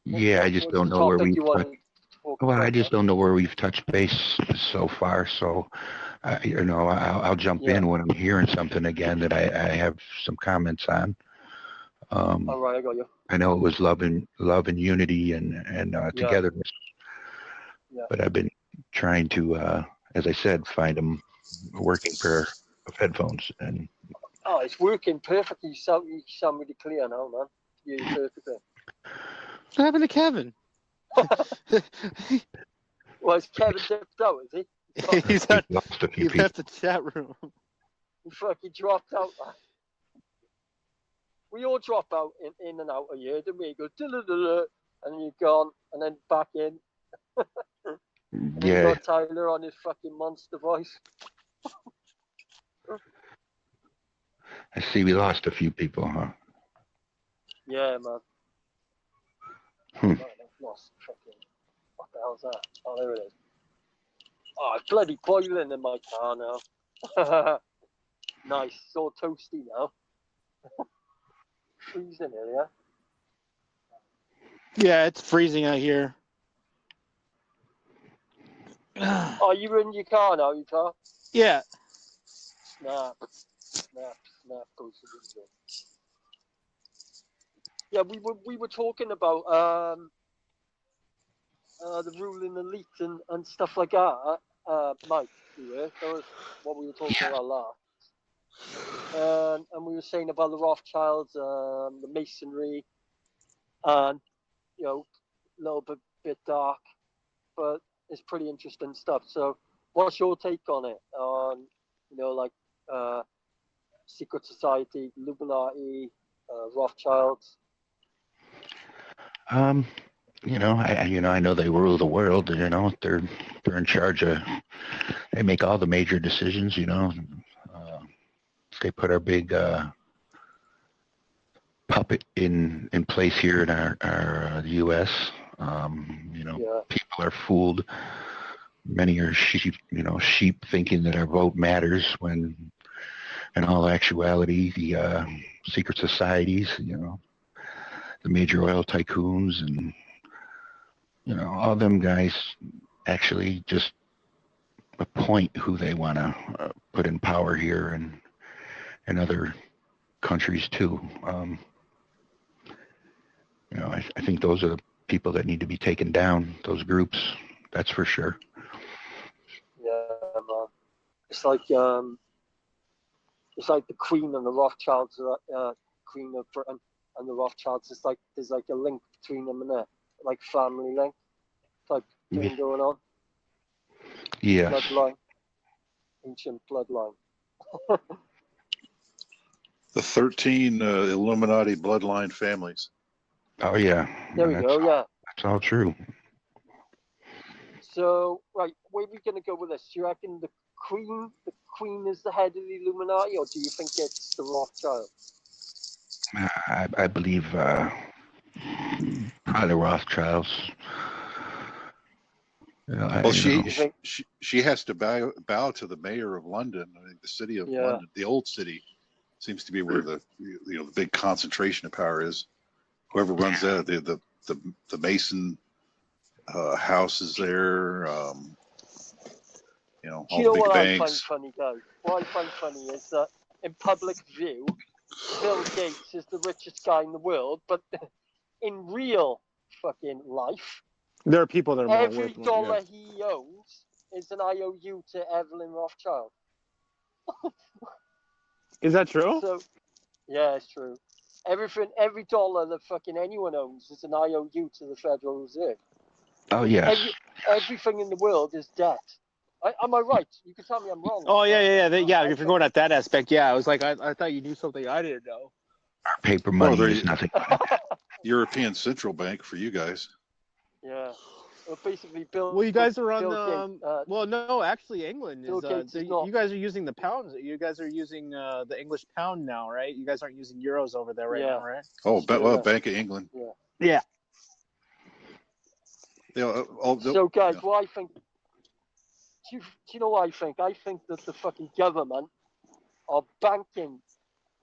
Yeah, I just what's don't the know where topic we've you want to talk well, I about, just man? don't know where we've touched base so far. So, I'll jump Yeah. in when I'm hearing something again that I have some comments on. All right, I got you. I know it was love and unity and Yeah. togetherness, Yeah. but I've been trying to, as I said, find them a working pair of headphones. And Oh, it's working perfectly. You sound really clear now, man. You're perfectly. What happened to Kevin? Well, is Kevin dipped out, is he? He's We've lost a few he people. left the chat room. He fucking dropped out. We all drop out in and out a year, don't we? You go, "Duh-duh-duh-duh," and you're gone, and then back in. And then you Yeah, got Tyler on his fucking monster voice. I see we lost a few people, huh? Yeah, man. Hmm. Right, I've lost fucking. What the hell's that? Oh, there it is. Oh, it's bloody boiling in my car now. Nice. It's all toasty now. Freezing here, yeah? Yeah, it's freezing out here. Oh, you in your car now, your car? Yeah. Snap, goes to the window. Yeah, we were talking about the ruling elite and stuff like that. Mike, you were. That was what we were talking about last. And we were saying about the Rothschilds, the Masonry, and a little bit dark, but it's pretty interesting stuff. So, what's your take on it? On like secret society, Illuminati, Rothschilds? I know they rule the world. They're in charge of. They make all the major decisions. They put our big puppet in place here in our the U.S. People are fooled. Many are sheep thinking that our vote matters when, in all actuality, the secret societies, the major oil tycoons and, all them guys actually just appoint who they want to put in power here and other countries too. I think those are the people that need to be taken down, those groups, that's for sure. Yeah, man. It's like the Queen and the Rothschilds, Queen of Britain and the Rothschilds. It's like there's like a link between them and that, like family link type thing going on. Yes. Bloodline, ancient bloodline. The 13 Illuminati bloodline families. Oh yeah. There we go. Yeah. That's all true. So, right, where are we going to go with this? Do you reckon the Queen is the head of the Illuminati, or do you think it's the Rothschilds? I believe probably the Rothschilds. Well, she has to bow to the mayor of London. I think the city of London, the old city, seems to be where the the big concentration of power is. Whoever runs that, the Mason house is there. All Do the you know big what banks. I find funny, guys? What I find funny is that in public view, Bill Gates is the richest guy in the world, but in real fucking life, There are people that are more every worth. dollar he owns is an IOU to Evelyn Rothschild. Is that true? So, yeah, it's true. Every dollar that fucking anyone owns is an IOU to the Federal Reserve. Oh yes. Everything in the world is debt. Am I right? You can tell me I'm wrong. Oh yeah. If you're going at that aspect, yeah. I was like, I thought you knew something I didn't know. Our paper money is nothing. European Central Bank for you guys. Yeah. Well, basically, Bill. Well, you guys are on Bill Gates, well, no, actually, England is. not. You guys are using the pounds. You guys are using the English pound now, right? You guys aren't using euros over there now, right? Oh, Bank of England. Yeah. So, guys, yeah. what I think. Do you know what I think? I think that the fucking government are banking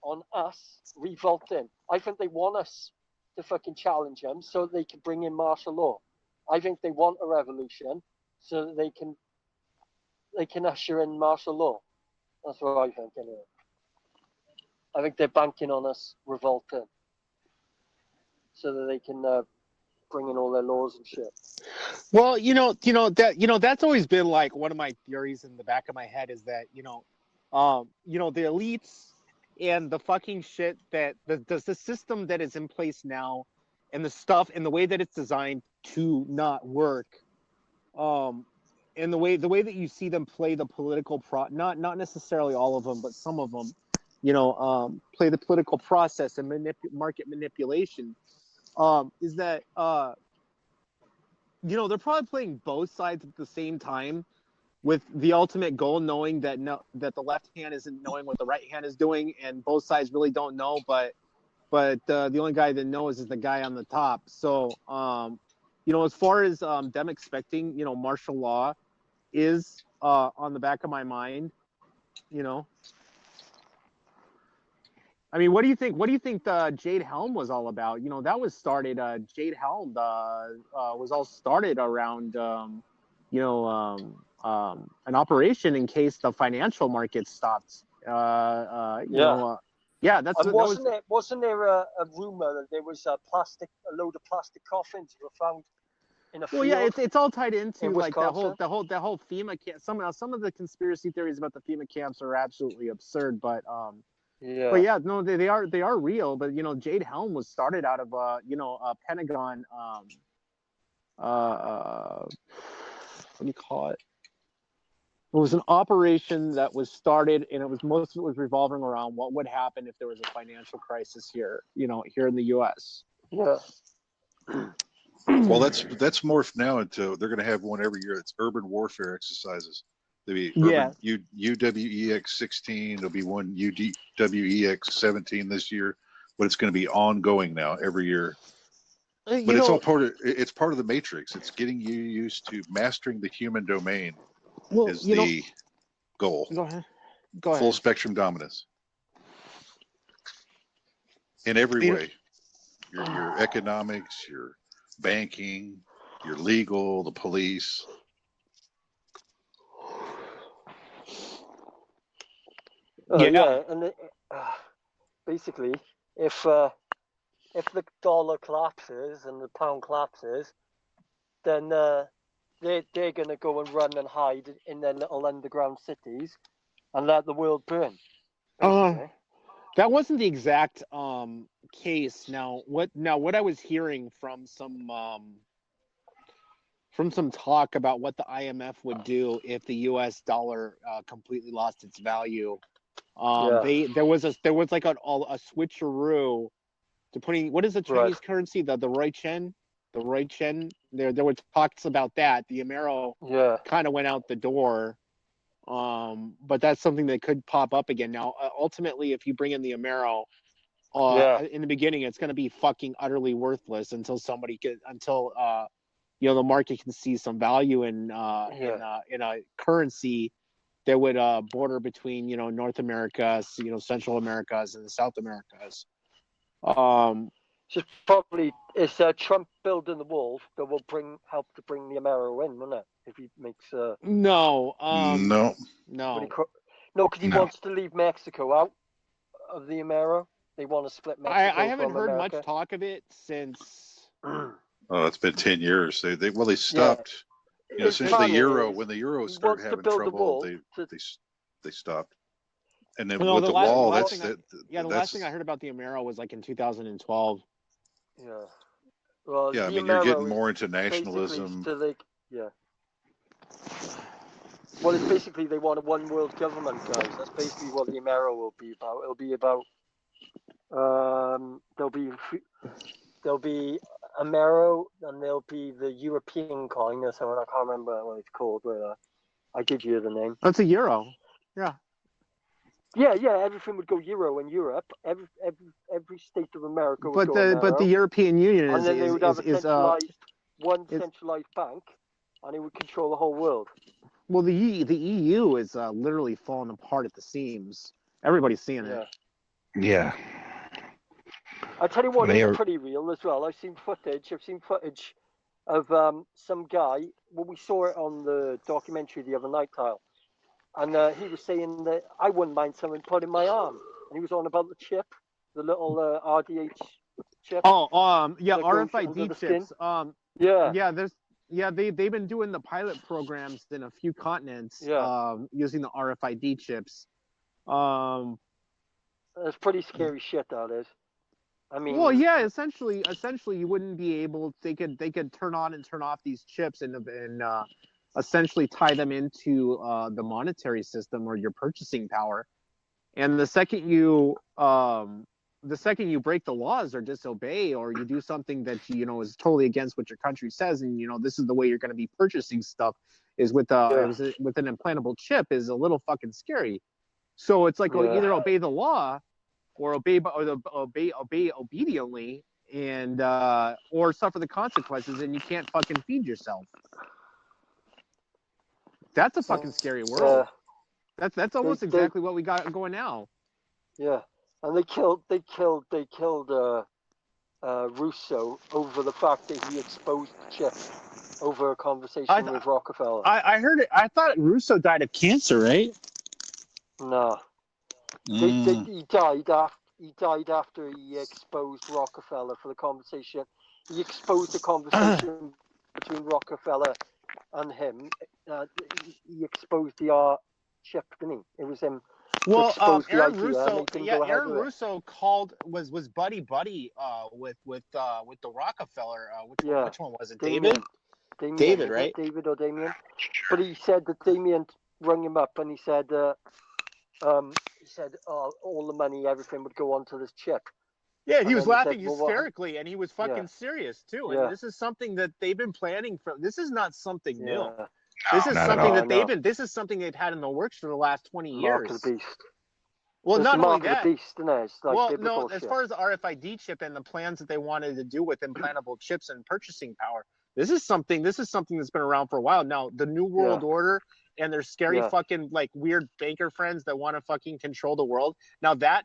on us revolting. I think they want us to fucking challenge them so they can bring in martial law. I think they want a revolution so that they can usher in martial law. That's what I think, anyway. I think they're banking on us revolting so that they can bring in all their laws and shit. Well, that's always been like one of my theories in the back of my head is that the elites and the fucking shit that the system that is in place now, and the stuff and the way that it's designed to not work, and the way that you see them play the political not necessarily all of them, but some of them, play the political process and market manipulation, is that they're probably playing both sides at the same time, with the ultimate goal knowing that that the left hand isn't knowing what the right hand is doing, and both sides really don't know, but the only guy that knows is the guy on the top. So as far as them expecting martial law is on the back of my mind. I mean, what do you think the Jade Helm was all about? That was started. Jade Helm was all started around an operation in case the financial market stopped. Yeah, that's. And wasn't there a rumor that there was a load of plastic coffins that were found in a field? Well, yeah, it's all tied into in like that Wisconsin? whole FEMA camp. Some of the conspiracy theories about the FEMA camps are absolutely absurd, but Yeah. But yeah, no, they are real. But Jade Helm was started out of a Pentagon. What do you call it? It was an operation that was started, and most of it was revolving around what would happen if there was a financial crisis here, here in the U.S. Yeah. Well, that's morphed now into they're going to have one every year. It's urban warfare exercises. There'll be urban UWEX 16. There'll be one UWEX 17 this year, but it's going to be ongoing now every year. But it's all part of the matrix. It's getting you used to mastering the human domain is the goal. Go ahead. Full spectrum dominance in every way. Your economics, your banking, your legal, the police. And basically, if the dollar collapses and the pound collapses, then they're going to go and run and hide in their little underground cities and let the world burn. That wasn't the exact case. Now what I was hearing from some talk about what the IMF would do if the U.S. dollar completely lost its value. There was like a switcheroo to putting, what is the Chinese currency, the Roi-Chen? The Roi-Chen, there were talks about that. The Amero kind of went out the door, but that's something that could pop up again. Now, ultimately, if you bring in the Amero, in the beginning, it's going to be fucking utterly worthless until the market can see some value in a currency that would border between North America, Central Americas, and the South Americas. It's Trump building the wall that will help to bring the Amero in, won't it? If he makes no, because he wants to leave Mexico out of the Amero. They want to split Mexico. I haven't from heard America. much talk of it since. Oh, it's been 10 years. They stopped. Essentially, when the euro started having trouble, they stopped. And then with the wall, the last thing I heard about the Amero was like in 2012. Yeah. Well, yeah, I mean, you're getting more into nationalism. Well, it's basically they want a one world government, guys. That's basically what the Amero will be about. It'll be about there'll be Amero, and there'll be the European coin. That's how I can't remember what it's called, but I give you the name. That's a euro. Yeah. Yeah. Everything would go euro in Europe. Every state of America would go Amero. But the European Union and then they would have one centralized bank, and it would control the whole world. Well, the EU is literally falling apart at the seams. Everybody's seeing it. Yeah. I tell you what, They it's are. pretty real as well. I've seen footage of some guy. Well, we saw it on the documentary the other night, Kyle, and he was saying that I wouldn't mind someone put in my arm, and he was on about the chip, the little RDH chip. Yeah, that goes under RFID the skin. chips. They've been doing the pilot programs in a few continents. Using the RFID chips. That's pretty scary shit. That is. I mean. Well, yeah. Essentially, you wouldn't be able. They could turn on and turn off these chips and essentially tie them into the monetary system or your purchasing power. And the second you break the laws or disobey or you do something that is totally against what your country says, and this is the way you're going to be purchasing stuff is with with an implantable chip is a little fucking scary. So it's like either obey the law or obey obediently and or suffer the consequences, and you can't fucking feed yourself. That's a fucking scary world. That's almost exactly what we got going now. Yeah, and they killed Russo over the fact that he exposed the chip over a conversation with Rockefeller. I heard it. I thought Russo died of cancer, right? No. He died after he exposed Rockefeller for the conversation. He exposed the conversation between Rockefeller and him. He exposed the chip, didn't he? It was him. Well, Aaron Russo was buddy with the Rockefeller. Which one was it? Damien, David, right? David or Damien. But he said that Damien rang him up and he said, all the money, everything would go onto this chip. Yeah, and he was laughing hysterically, and he was fucking serious too. And this is something that they've been planning for. This is not something new. This is something that they've been. This is something they've had in the works for the last 20 years. Mark of the beast. Well, it's not the only mark that. Of the beast, isn't it? It's like no. As far as the RFID chip and the plans that they wanted to do with implantable chips and purchasing power, this is something that's been around for a while now. The New World Order and their scary fucking like weird banker friends that want to fucking control the world. Now that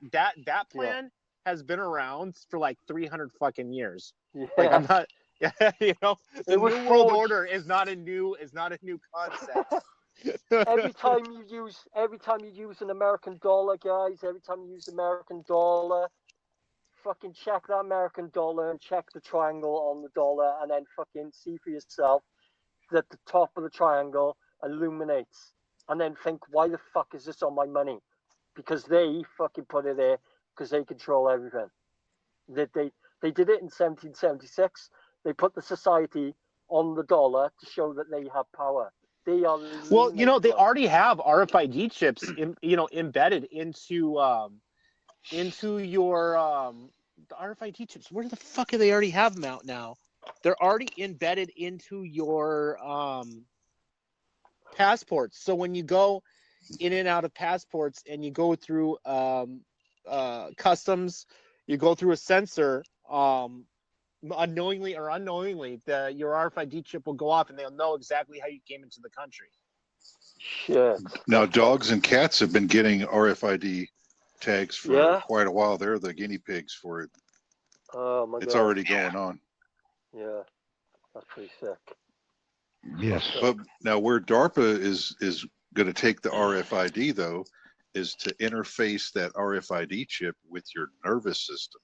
plan has been around for like 300 fucking years. Yeah. Like I'm not. The New World Order is not a new concept. every time you use an American dollar, guys, every time you use American dollar, fucking check that American dollar and check the triangle on the dollar, and then fucking see for yourself that the top of the triangle illuminates, and then think, why the fuck is this on my money? Because they fucking put it there because they control everything. They did it in 1776. They put the society on the dollar to show that they have power. They are they already have RFID chips, embedded into your the RFID chips. Where the fuck do they already have them out now? They're already embedded into your passports. So when you go in and out of passports and you go through customs, you go through a sensor. Unknowingly or unknowingly, your RFID chip will go off, and they'll know exactly how you came into the country. Shit. Now, dogs and cats have been getting RFID tags for quite a while. They're the guinea pigs for it. Oh my God! It's already going on. Yeah, that's pretty sick. Yes. But now, where DARPA is going to take the RFID though, is to interface that RFID chip with your nervous system.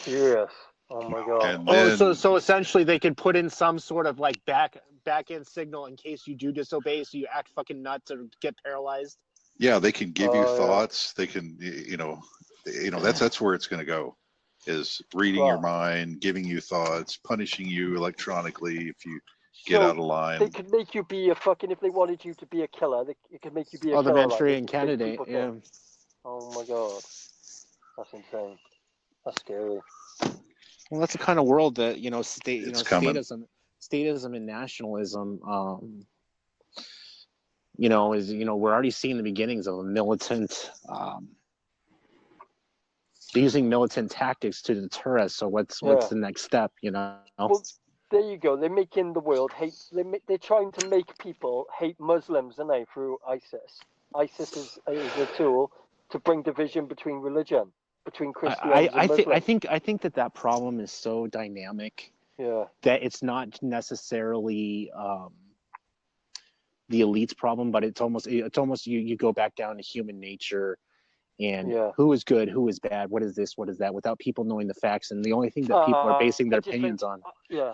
Yes. Oh my God! And then, so essentially they could put in some sort of like back end signal in case you do disobey, so you act fucking nuts or get paralyzed. Yeah, they can give you thoughts. They can, that's where it's going to go, is reading your mind, giving you thoughts, punishing you electronically if you get out of line. They could make you be a fucking, if they wanted you to be a killer, it could make you be a killer. The Manchurian candidate. Yeah. Oh my God, that's insane. That's scary. Well, that's the kind of world that statism and nationalism, is we're already seeing the beginnings of a militant, using militant tactics to deter us. So what's the next step? Well, there you go. They're making the world hate. They're trying to make people hate Muslims, aren't they? Through ISIS. ISIS is a tool to bring division between religion, between Christians and Muslims. I think that problem is so dynamic. Yeah. That it's not necessarily the elite's problem, but it's almost you go back down to human nature and who is good, who is bad, what is this, what is that, without people knowing the facts, and the only thing that people are basing their opinions on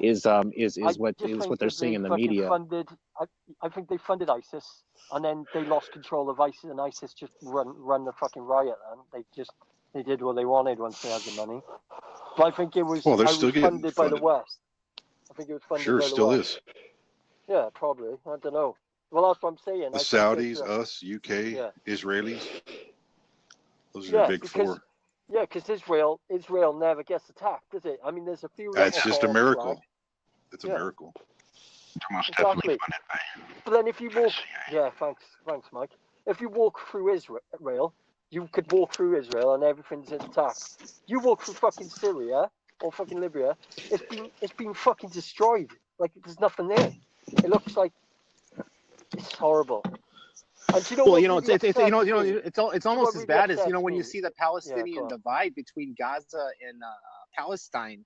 is what they're seeing in the media. I think they funded ISIS, and then they lost control of ISIS, and ISIS just run the fucking riot. And they did what they wanted once they had the money. But I think it was funded by the West. I think it was funded by the West. Sure, still is. Yeah, probably. I don't know. Well, that's what I'm saying. The Saudis, us, UK, Israelis. Those are the big four. Yeah, because Israel never gets attacked, does it? I mean, there's a few. It's just a miracle. It's a miracle. Most definitely funded by. But then if you walk, thanks, Mike. If you walk through Israel, you could walk through Israel and everything's intact. You walk through fucking Syria or fucking Libya, it's been fucking destroyed. Like there's nothing there. It looks like it's horrible. And you know it's almost as bad as when you see the Palestinian divide between Gaza and Palestine.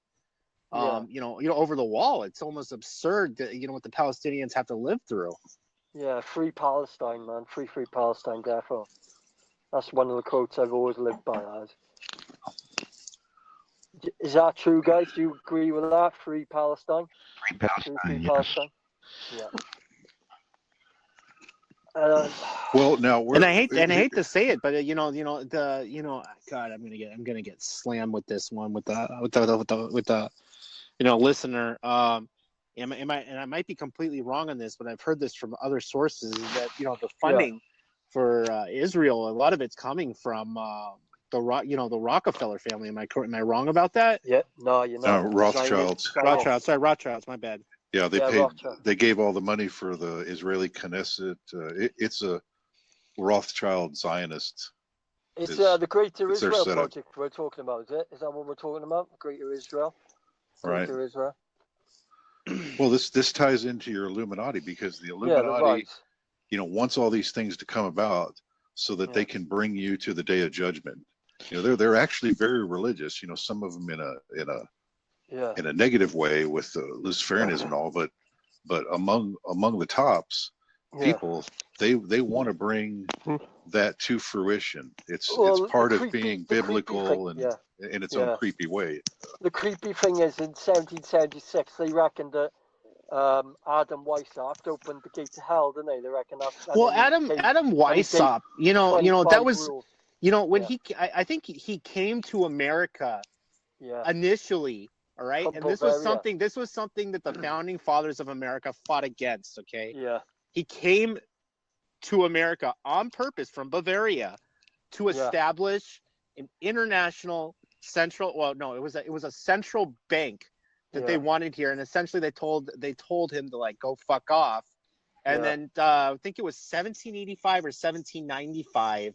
Over the wall, it's almost absurd that what the Palestinians have to live through. Yeah, free Palestine, man. Free Palestine, therefore. That's one of the quotes I've always lived by. Is that true, guys? Do you agree with that? Free Palestine. Free Palestine. Free Palestine. Yeah. Well, now I hate to say it, but God, I'm gonna get slammed with this one with the listener. And I might be completely wrong on this, but I've heard this from other sources that the funding for Israel, a lot of it's coming from the Rockefeller family. Am I wrong about that? Yeah, no, you're not. Rothschilds. Rothschilds. My bad. Yeah, they paid. They gave all the money for the Israeli Knesset. It's a Rothschild Zionist. It's the Greater Israel project we're talking about, is it? Is that what we're talking about? Greater Israel. Greater Israel. Well, this ties into your Illuminati because the Illuminati, wants all these things to come about so that they can bring you to the day of judgment. They're actually very religious. Some of them in a negative way with Luciferianism and all, but among the tops people, they want to bring that to fruition. It's part of being biblical and in its own creepy way. The creepy thing is, in 1776, they reckoned that Adam Weishaupt opened the gate to hell, didn't they? They reckon that. Well, Adam Weishaupt, that was rules. When I think he came to America initially. All right, and this was something that the founding fathers of America fought against. Okay. Yeah. He came to America on purpose from Bavaria to establish an international central. Well, no, it was a central bank that they wanted here, and essentially they told him to go fuck off. And then I think it was 1785 or 1795.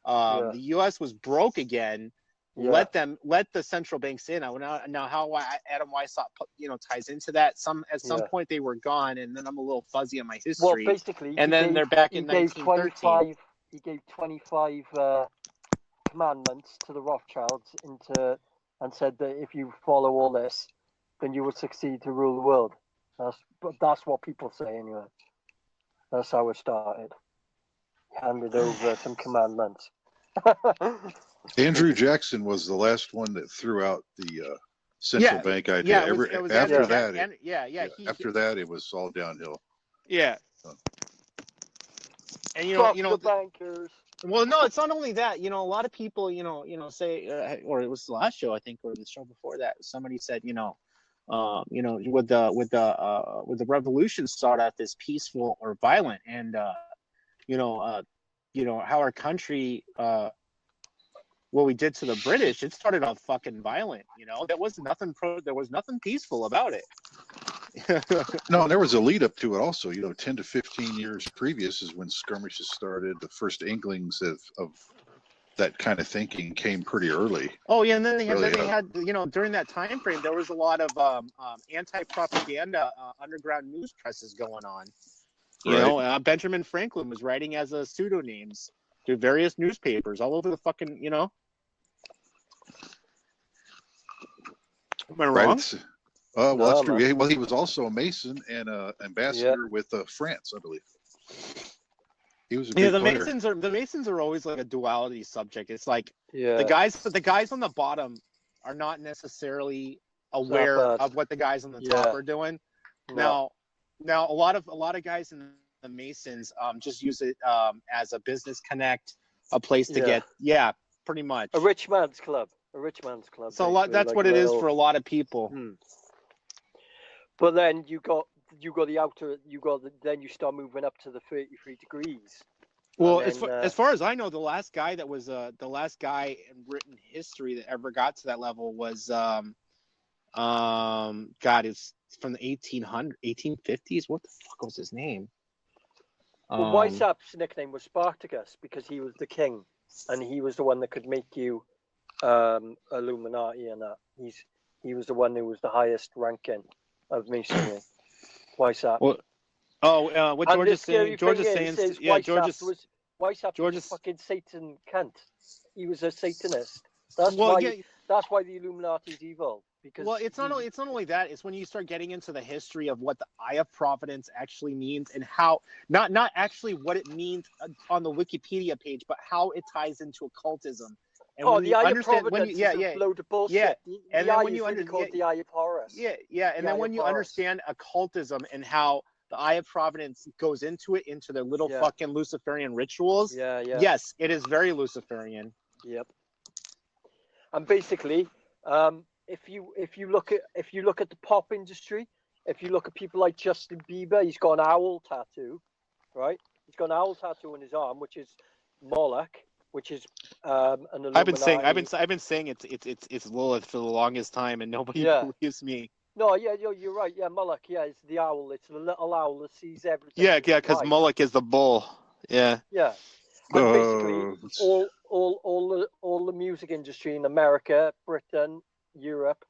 The U.S. was broke again. Let the central banks in. Now how Adam Weishaupt ties into that. At some point they were gone, and then I'm a little fuzzy on my history. Well, basically, they're back in 1913. He gave 25 commandments to the Rothschilds and said that if you follow all this, then you will succeed to rule the world. That's what people say anyway. That's how it started. He handed over some commandments. Andrew Jackson was the last one that threw out the central bank idea. After that, it was all downhill. Yeah. And the bankers. Well, no, it's not only that. A lot of people, say, or it was the last show I think, or the show before that, somebody said, with the revolution started out this peaceful or violent, and how our country. What we did to the British, it started off fucking violent. There was nothing peaceful about it. No, there was a lead up to it also. 10 to 15 years previous is when skirmishes started. The first inklings of that kind of thinking came pretty early. Oh yeah, and then they had during that time frame there was a lot of anti-propaganda underground news presses going on. Benjamin Franklin was writing as a pseudonyms. to various newspapers all over the fucking, you know. Am I wrong? Right. Well, No, that's true. man. Yeah, well, he was also a Mason and ambassador with France, I believe. He was a Yeah, big player. the Masons are always like a duality subject. It's like Yeah. the guys on the bottom are not necessarily aware bad. of what the guys on the Yeah. top are doing. No. Now a lot of guys in the Masons just use it as a business connect, a place to get pretty much A rich man's club. A rich man's club. So a lot, basically, that's like what a it is little- for a lot of people. But then you got the outer. Then you start moving up to the 33 degrees. Well, And as far as I know, the last guy that was the last guy in written history that ever got to that level was God, it's from the 1850s. What the fuck was his name? Well, Weissapp's nickname was Spartacus because he was the king, and he was the one that could make you Illuminati, and that he was the one who was the highest ranking of Masonry. Weissapp. What George is saying? George is saying, yeah, Weissapp was a fucking Satan cunt. He was a Satanist. That's why the Illuminati is evil. Because it's not only that. It's when you start getting into the history of what the Eye of Providence actually means and how not actually what it means on the Wikipedia page, but how it ties into occultism. And the Eye of Providence is a load of bullshit. And then when you called the Eye of Horus. And then when you understand occultism and how the Eye of Providence goes into their little fucking Luciferian rituals. Yes, it is very Luciferian. Yep. And basically, if you look at the pop industry, if you look at people like Justin Bieber, he's got an owl tattoo, right? He's got an owl tattoo on his arm, which is Moloch, which is an Illuminati. I've been saying it's Lilith for the longest time, and nobody believes me. No, you're right. Yeah, Moloch. Yeah, it's the owl. It's the little owl that sees everything. Yeah, because Moloch is the bull. Yeah. Yeah. And basically, all the music industry in America, Britain, Europe,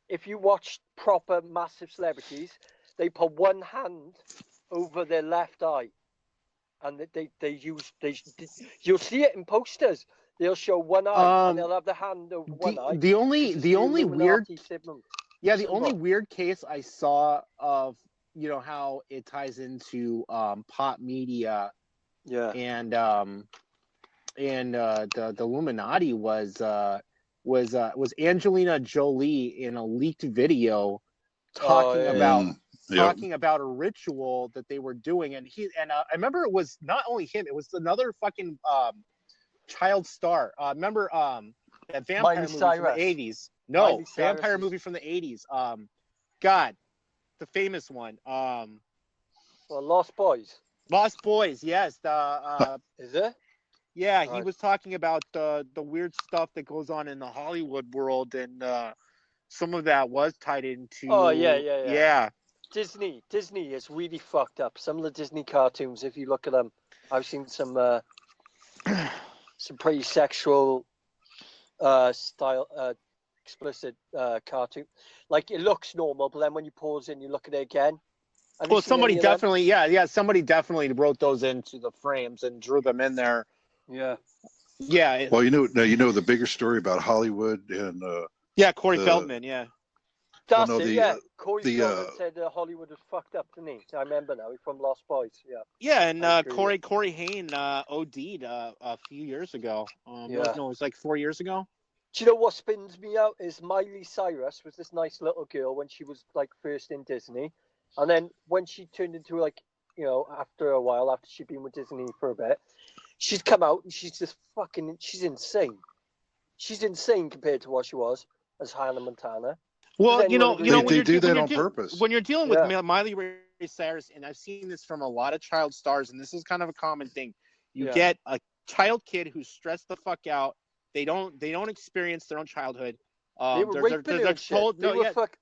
if you watch proper massive celebrities, they put one hand over their left eye, and you'll see it in posters. They'll show one eye, and they'll have the hand over one eye. The only weird case I saw of how it ties into pop media, and the Illuminati was Angelina Jolie in a leaked video talking about a ritual that they were doing, and I remember it was not only him, it was another fucking child star. Remember that vampire movie from the 80s? No, vampire movie from the 80s. God, the famous one. Lost Boys. Lost Boys, yes. Is it? Yeah, he was talking about the weird stuff that goes on in the Hollywood world, and some of that was tied into. Oh yeah. Disney is really fucked up. Some of the Disney cartoons, if you look at them, I've seen some pretty sexual style, explicit cartoon. Like it looks normal, but then when you pause and you look at it again. Well, somebody definitely, somebody definitely wrote those into the frames and drew them in there. Yeah. Yeah. Well, you know the bigger story about Hollywood and Corey Feldman. Yeah. That's it. Corey Feldman said Hollywood was fucked up, didn't he? I remember now. He's from Lost Boys. Yeah. Yeah, and Corey Haim OD'd a few years ago. It was like 4 years ago. Do you know what spins me out is Miley Cyrus was this nice little girl when she was like first in Disney, and then when she turned into after a while, after she'd been with Disney for a bit, she's come out and she's just she's insane. She's insane compared to what she was as Hannah Montana. Well, they do that on purpose. When you're dealing with Miley Cyrus, and I've seen this from a lot of child stars, and this is kind of a common thing. You get a child kid who's stressed the fuck out. They don't experience their own childhood. They were raping her and shit.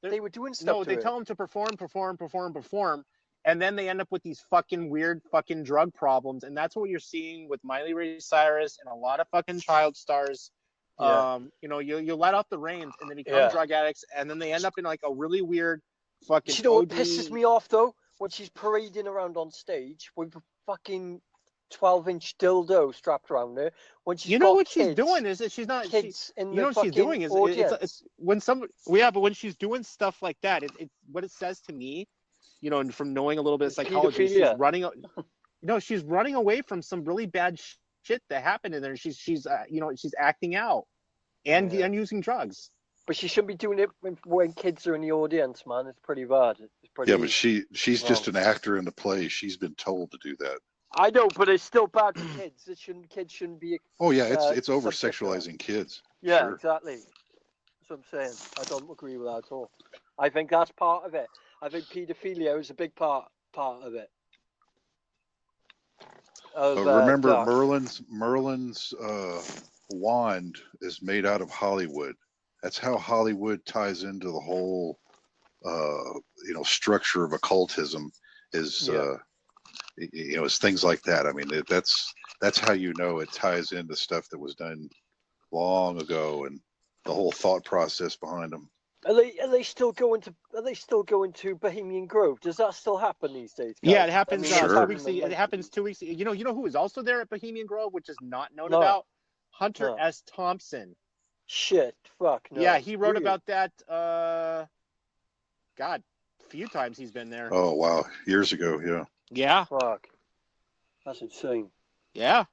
They were doing stuff. No, they tell them to perform, and then they end up with these fucking weird fucking drug problems, and that's what you're seeing with Miley Cyrus and a lot of fucking child stars. Yeah. You let off the reins and they become drug addicts, and then they end up in like a really weird fucking. You know what pisses me off though? When she's parading around on stage with fucking 12-inch dildo strapped around her when she's You know got what she's kids, doing is that she's not. kids in You the know what fucking she's doing is audience. it's when some yeah, but when she's doing stuff like that, it what it says to me, you know, and from knowing a little bit of psychology, she's pedophilia. running. No, she's running away from some really bad shit that happened in there. She's you know, she's acting out and using drugs. But she shouldn't be doing it when kids are in the audience, man. It's pretty bad. It's pretty. Yeah, but she's wrong. just an actor in the play. She's been told to do that. I know, but it's still bad for kids. Kids shouldn't be. Oh yeah, it's over subject to that. sexualizing kids. Yeah, Sure. exactly. That's what I'm saying. I don't agree with that at all. I think that's part of it. I think paedophilia is a big part of it. Remember, Merlin's wand is made out of Hollywood. That's how Hollywood ties into the whole, structure of occultism. Is it's things like that. I mean, that's how you know it ties into stuff that was done long ago and the whole thought process behind them. Are they still going to Bohemian Grove? Does that still happen these days? Guys? Yeah, it happens. I mean, 2 weeks. It happens 2 weeks. You know who was also there at Bohemian Grove, which is not known about? Hunter S. Thompson. Shit, fuck. No. Yeah, he wrote about that. God, a few times he's been there. Oh wow, years ago, yeah. Yeah. Fuck. That's insane. Yeah.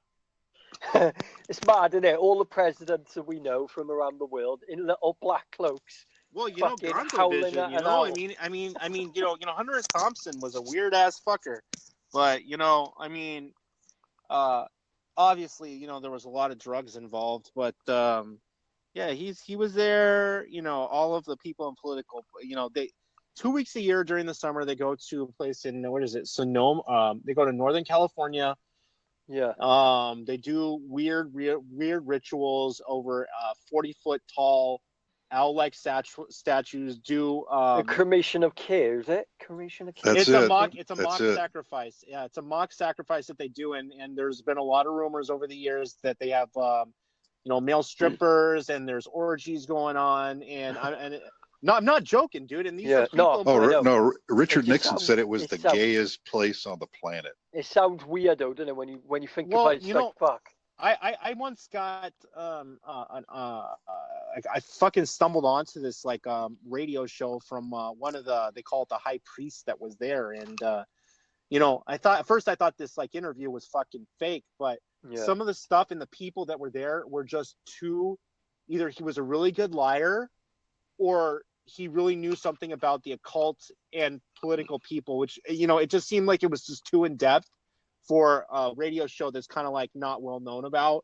It's mad, isn't it? All the presidents that we know from around the world in little black cloaks. Well, you know, Gonzo Vision. You know, I mean, you know, Hunter S. Thompson was a weird ass fucker, but you know, I mean, obviously, you know, there was a lot of drugs involved, but yeah, he was there. You know, all of the people in political, you know, 2 weeks a year during the summer they go to a place in what is it, Sonoma? They go to Northern California. Yeah. They do weird rituals over 40-foot tall owl-like statues. Do the cremation of care, is it? Cremation of care. It's a mock sacrifice. Yeah, it's a mock sacrifice that they do, and there's been a lot of rumors over the years that they have you know, male strippers and there's orgies going on, and I'm not joking, dude. And these are people. Richard Nixon said it was the gayest place on the planet. It sounds weird, though, doesn't it? When you think about it, it's like fuck. I once got I fucking stumbled onto this like radio show from one of they call it the high priest that was there, and you know, at first I thought this like interview was fucking fake, but some of the stuff and the people that were there were just either he was a really good liar or he really knew something about the occult and political people, which, you know, it just seemed like it was just too in depth for a radio show that's kind of like not well known about.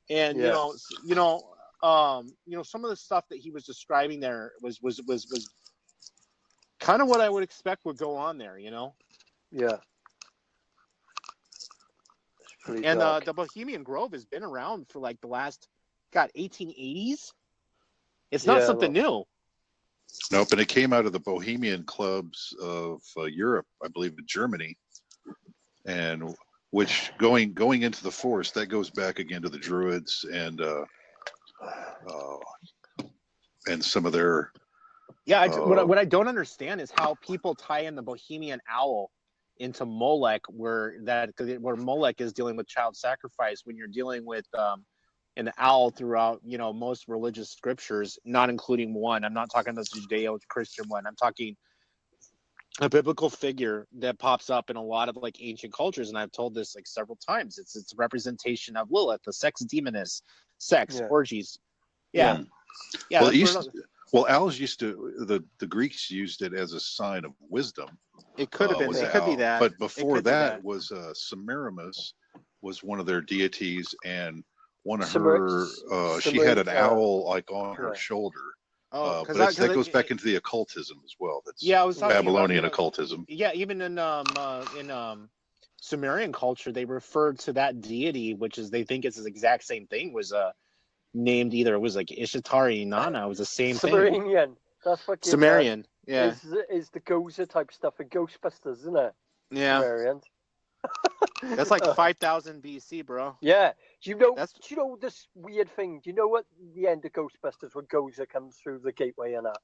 And you know, some of the stuff that he was describing there was kind of what I would expect would go on there, you know? Yeah. And the Bohemian Grove has been around for like the last 1880s. It's not something new. Nope, and it came out of the Bohemian clubs of Europe, I believe, in Germany, and which going into the forest, that goes back again to the Druids and some of their. Yeah, what I don't understand is how people tie in the Bohemian owl into Molech, where Molech is dealing with child sacrifice, when you're dealing with an owl throughout, you know, most religious scriptures, not including one. I'm not talking about the Judeo-Christian one. I'm talking a biblical figure that pops up in a lot of like ancient cultures, and I've told this like several times. It's a representation of Lilith, the sex demoness, orgies. Yeah. Well, owls used to the Greeks used it as a sign of wisdom. It could have been. It could be that. But before that was Semiramis was one of their deities, and one of her she had an owl like on her shoulder. But that goes back into the occultism as well. That's Babylonian occultism. Yeah, even in Sumerian culture, they referred to that deity, which is they think it's the exact same thing, was named either it was like Ishtar or Inanna. It was the same Sumerian. thing. That's fucking Sumerian. Yeah, is the Gozer type stuff in Ghostbusters, isn't it? Yeah. Sumerian. That's like 5000 BC, bro. Yeah. Do you know this weird thing? Do you know what the end of Ghostbusters when Gozer comes through the gateway and that?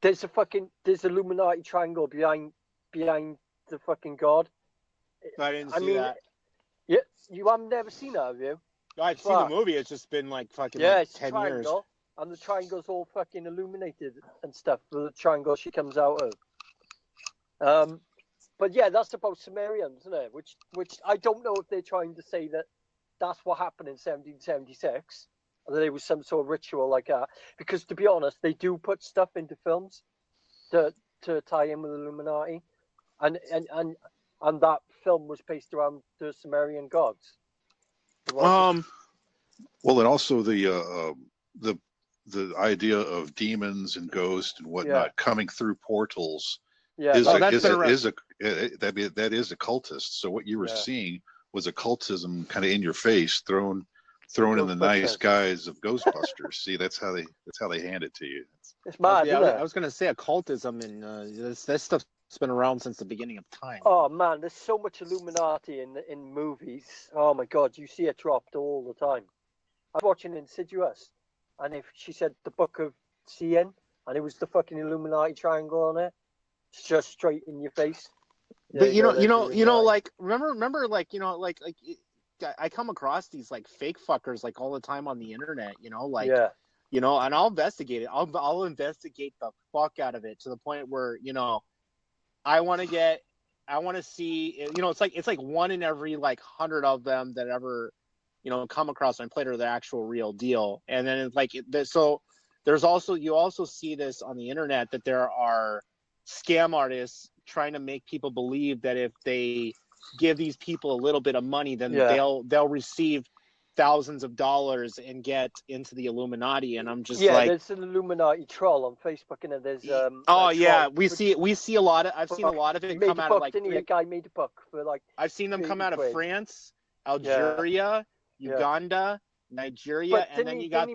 There's a Illuminati triangle behind the fucking god. I didn't see that. Yeah, you haven't never seen it, have you? I've seen the movie. It's just been like fucking yeah, like it's 10 a triangle, and the triangle's all fucking illuminated and stuff. The triangle she comes out of. But yeah, that's about Sumerians, isn't it? Which I don't know if they're trying to say that that's what happened in 1776, or that it was some sort of ritual like that. Because to be honest, they do put stuff into films to tie in with Illuminati, and that film was based around the Sumerian gods. Well, and also the idea of demons and ghosts and whatnot coming through portals is that is occultist. So what you were seeing was occultism kind of in your face, thrown in the nice guise of Ghostbusters. See, that's how they hand it to you. It's mad. Yeah, I was gonna say occultism, and this stuff's been around since the beginning of time. Oh man, there's so much Illuminati in movies. Oh my god, you see it dropped all the time. I was watching Insidious, and if she said the Book of Seeing, and it was the fucking Illuminati triangle on it, it's just straight in your face. But like remember, like I come across these like fake fuckers like all the time on the internet. And I'll investigate it. I'll investigate the fuck out of it to the point where I want to see. It's like one in every like 100 of them that ever come across on Twitter, the actual real deal. And then it's like so there's also you also see this on the internet that there are scam artists trying to make people believe that if they give these people a little bit of money, then they'll receive thousands of dollars and get into the Illuminati. And I'm just there's an Illuminati troll on Facebook, and there's we see a lot of I've seen a lot of it come out of like a guy made a book for like I've seen them come out of France, Algeria, Uganda, Nigeria, and then you got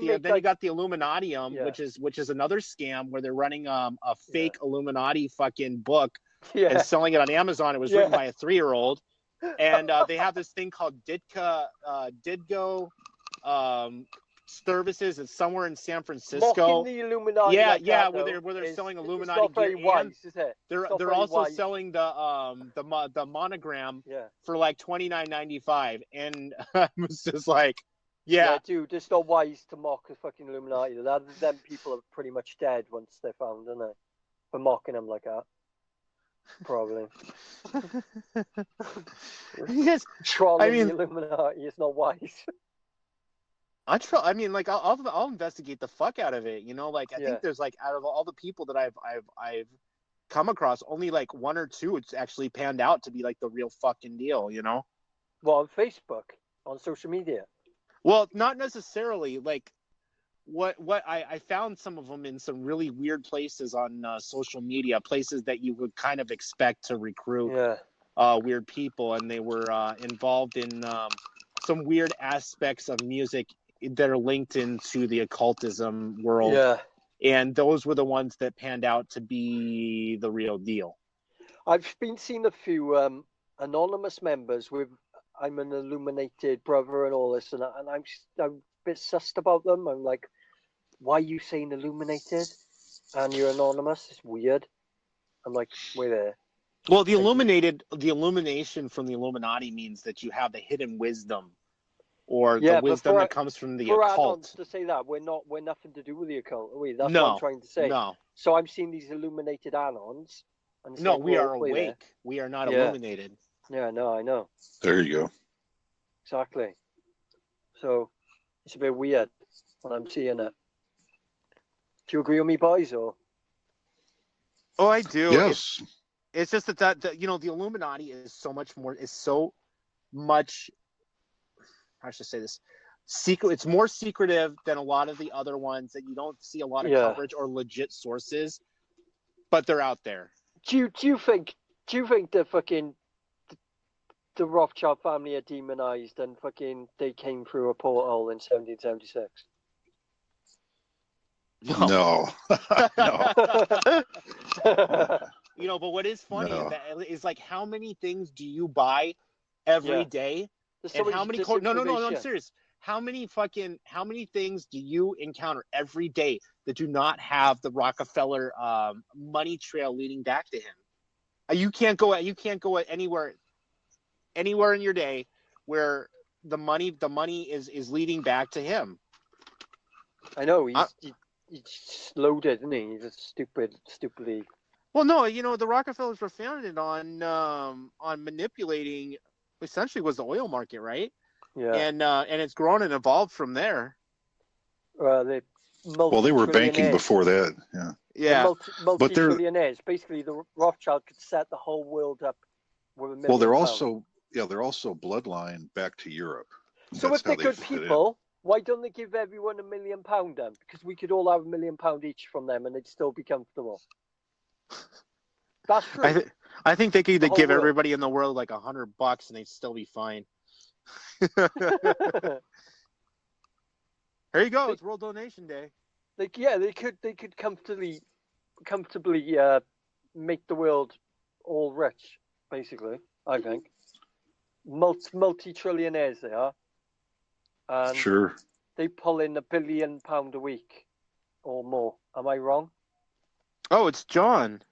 the Illuminatium, which is another scam where they're running a fake Illuminati fucking book and selling it on Amazon. It was written by a 3-year-old, and they have this thing called Didgo services. It's somewhere in San Francisco. Mocking the Illuminati. Where they're selling Illuminati it's not very gear, wise, is it? They're also selling the monogram for like $29.95, and I was just like, yeah, dude, it's not wise to mock the fucking Illuminati. Them people are pretty much dead once they're found, aren't they? For mocking them like that. Probably. Trolling the Illuminati is not wise. I'll investigate the fuck out of it. I think there's like out of all the people that I've come across, only like one or two it's actually panned out to be like the real fucking deal. Well, on Facebook, on social media. Well, not necessarily. Like, what I found some of them in some really weird places on social media, places that you would kind of expect to recruit weird people, and they were involved in some weird aspects of music that are linked into the occultism world. Yeah. And those were the ones that panned out to be the real deal. I've been seeing a few anonymous members with I'm an illuminated brother and all this, and I'm a bit sussed about them. I'm like, why are you saying illuminated and you're anonymous? It's weird. I'm like, wait there. Well, the illumination from the Illuminati means that you have the hidden wisdom, or the wisdom that comes from the occult. To say that we're nothing to do with the occult, are we? That's what I'm trying to say. No. So I'm seeing these illuminated anons. And no, we are awake. We are not illuminated. Yeah, no, I know. There you go. Exactly. So it's a bit weird when I'm seeing it. Do you agree with me, boys? Or? Oh, I do. Yes. It's just that the Illuminati is so much more. Is so much. How should I say this? Secret. It's more secretive than a lot of the other ones that you don't see a lot of coverage or legit sources, but they're out there. Do you think the fucking the Rothschild family are demonized and fucking they came through a portal in 1776? No. No. But what is funny is like how many things do you buy every day? And how many No, I'm serious. How many things do you encounter every day that do not have the Rockefeller money trail leading back to him? You can't go anywhere in your day where the money is leading back to him. I know he's loaded, isn't he? He's a stupidly. Well, no, the Rockefellers were founded on manipulating, essentially, was the oil market, right? Yeah. And it's grown and evolved from there. They Well, they were banking before that. Yeah. Yeah. Multi-trillionaires. Basically, the Rothschild could set the whole world up with $1 million. Well, they're also bloodline back to Europe. So That's if they're how good fit in. people, why don't they give everyone £1 million then? Because we could all have £1 million each from them, and they'd still be comfortable. That's true. I think they could The whole give world. everybody in the world like $100 and they'd still be fine. Here you go. It's World Donation Day. They could comfortably make the world all rich, basically. I think multi-trillionaires they are. And sure. They pull in £1 billion a week or more. Am I wrong? Oh, it's John.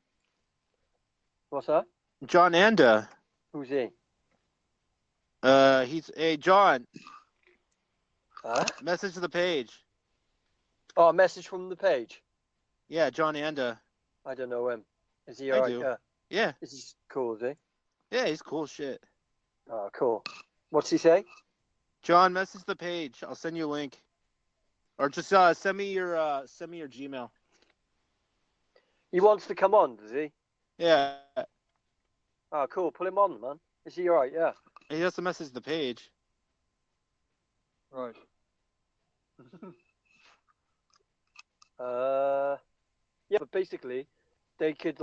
What's that? John Anda. Who's he? Hey, John. Huh? Message to the page. Oh, a message from the page? Yeah, John Anda. I don't know him. Is he I alright? do. Yeah. Is he cool, is he? Yeah, he's cool shit. Oh, cool. What's he say? John, message the page. I'll send you a link. Or just send me your Gmail. He wants to come on, does he? Yeah. Oh, cool. Put him on, man. Is he alright? Yeah. He has to message the page. Right. Yeah, but basically, they could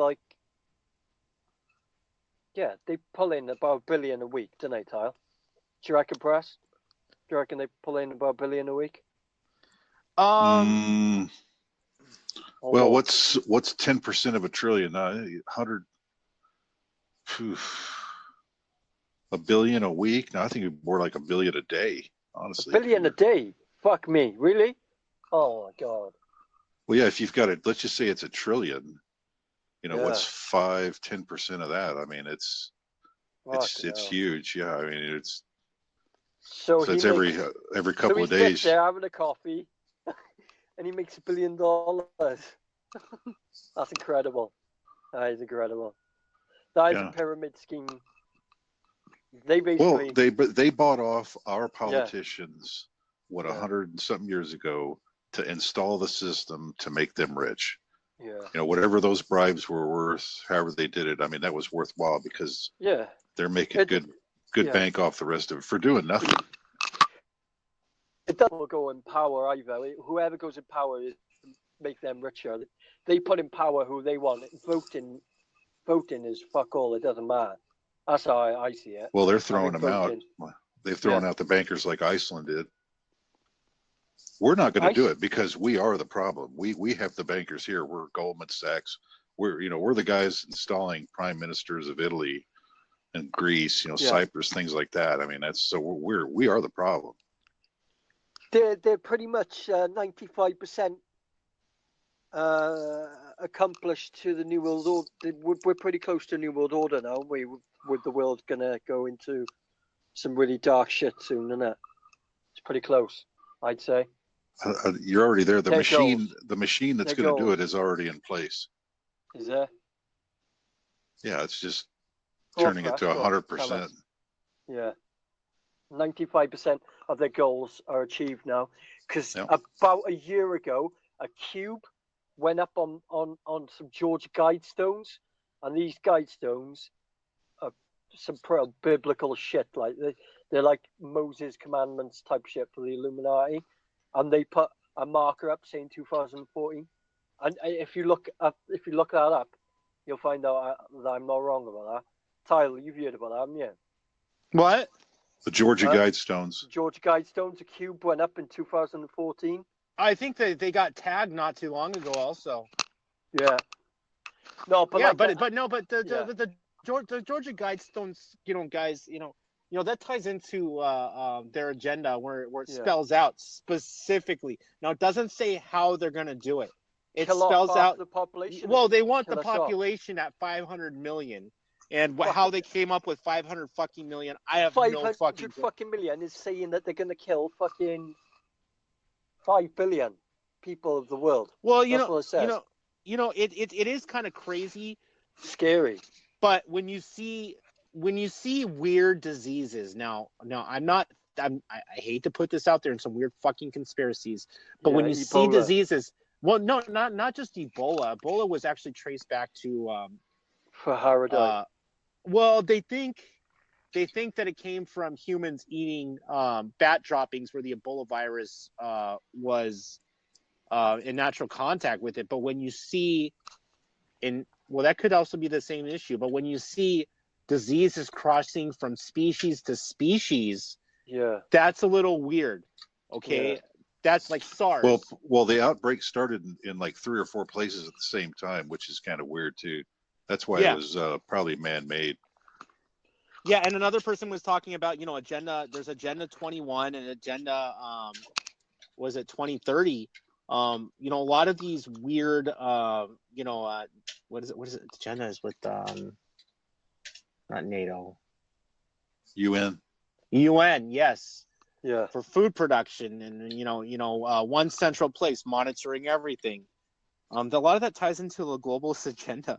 they pull in about $1 billion a week, don't they, Tyle? Do you reckon, Press? Do you reckon they pull in about $1 billion a week? Well, what's 10% of $1 trillion? 100. $1 billion a week? No, I think it's more like $1 billion a day. Honestly. $1 billion a day? Fuck me, really? Oh my god. Well, yeah, if you've got it, let's just say it's $1 trillion. What's 5-10% of that? I mean, it's huge. Yeah, I mean, it's so it's every couple of days. They're having a coffee, and he makes $1 billion. That's incredible. That is incredible. That is a pyramid scheme. They basically they bought off our politicians 100 and something years ago to install the system to make them rich. Yeah. Whatever those bribes were worth, however they did it, I mean, that was worthwhile because they're making good bank off the rest of it for doing nothing. It doesn't go in power either. Whoever goes in power is to make them richer. They put in power who they want. Voting is fuck all. It doesn't matter. That's how I see it. Well, they're throwing them out. They've thrown out the bankers like Iceland did. We're not going to do it because we are the problem. We have the bankers here. We're Goldman Sachs. We're the guys installing prime ministers of Italy and Greece, Cyprus, things like that. I mean, we are the problem. They're pretty much 95% accomplished to the New World Order. We're pretty close to New World Order now, aren't we? With the world gonna go into some really dark shit soon, isn't it? It's pretty close, I'd say. You're already there. The machine that's going to do it is already in place. Is there? Yeah, it's just turning it to 100%. Yeah, 95% of their goals are achieved now. Because about a year ago, a cube went up on some Georgia Guidestones, and these Guidestones are some biblical shit. Like they're like Moses' commandments type shit for the Illuminati. And they put a marker up saying 2014. And if you look that up, you'll find out that I'm not wrong about that. Tyler, you've heard about that, haven't you? What? The Georgia Guidestones. Georgia Guidestones. A cube went up in 2014. I think they got tagged not too long ago. Also. Yeah. No, but the Georgia Guidestones, guys, that ties into their agenda where it spells out specifically. Now, it doesn't say how they're going to do it. It spells out the population. Well, they want the population at 500 million, And how they came up with 500 fucking million, I have no 500 fucking fucking million is saying that they're going to kill fucking 5 billion people of the world. Well, That's what it says. It is kind of crazy, scary. But when you see weird diseases, now I hate to put this out there in some weird fucking conspiracies, but when you see Ebola. diseases, well, no, not just Ebola. Ebola was actually traced back to Fahrenheit. Well, they think that it came from humans eating bat droppings where the Ebola virus was in natural contact with it. But when you see that could also be the same issue. But when you see diseases crossing from species to species, that's a little weird. Okay, that's like SARS. Well, the outbreak started in like 3 or 4 places at the same time, which is kind of weird too. That's why it was probably man-made. Yeah, and another person was talking about, agenda. There's Agenda 21 and Agenda, was it 2030? A lot of these weird, what is it? Agenda is with, not NATO. UN, yes. Yeah. For food production and, one central place monitoring everything. A lot of that ties into the globalist agenda.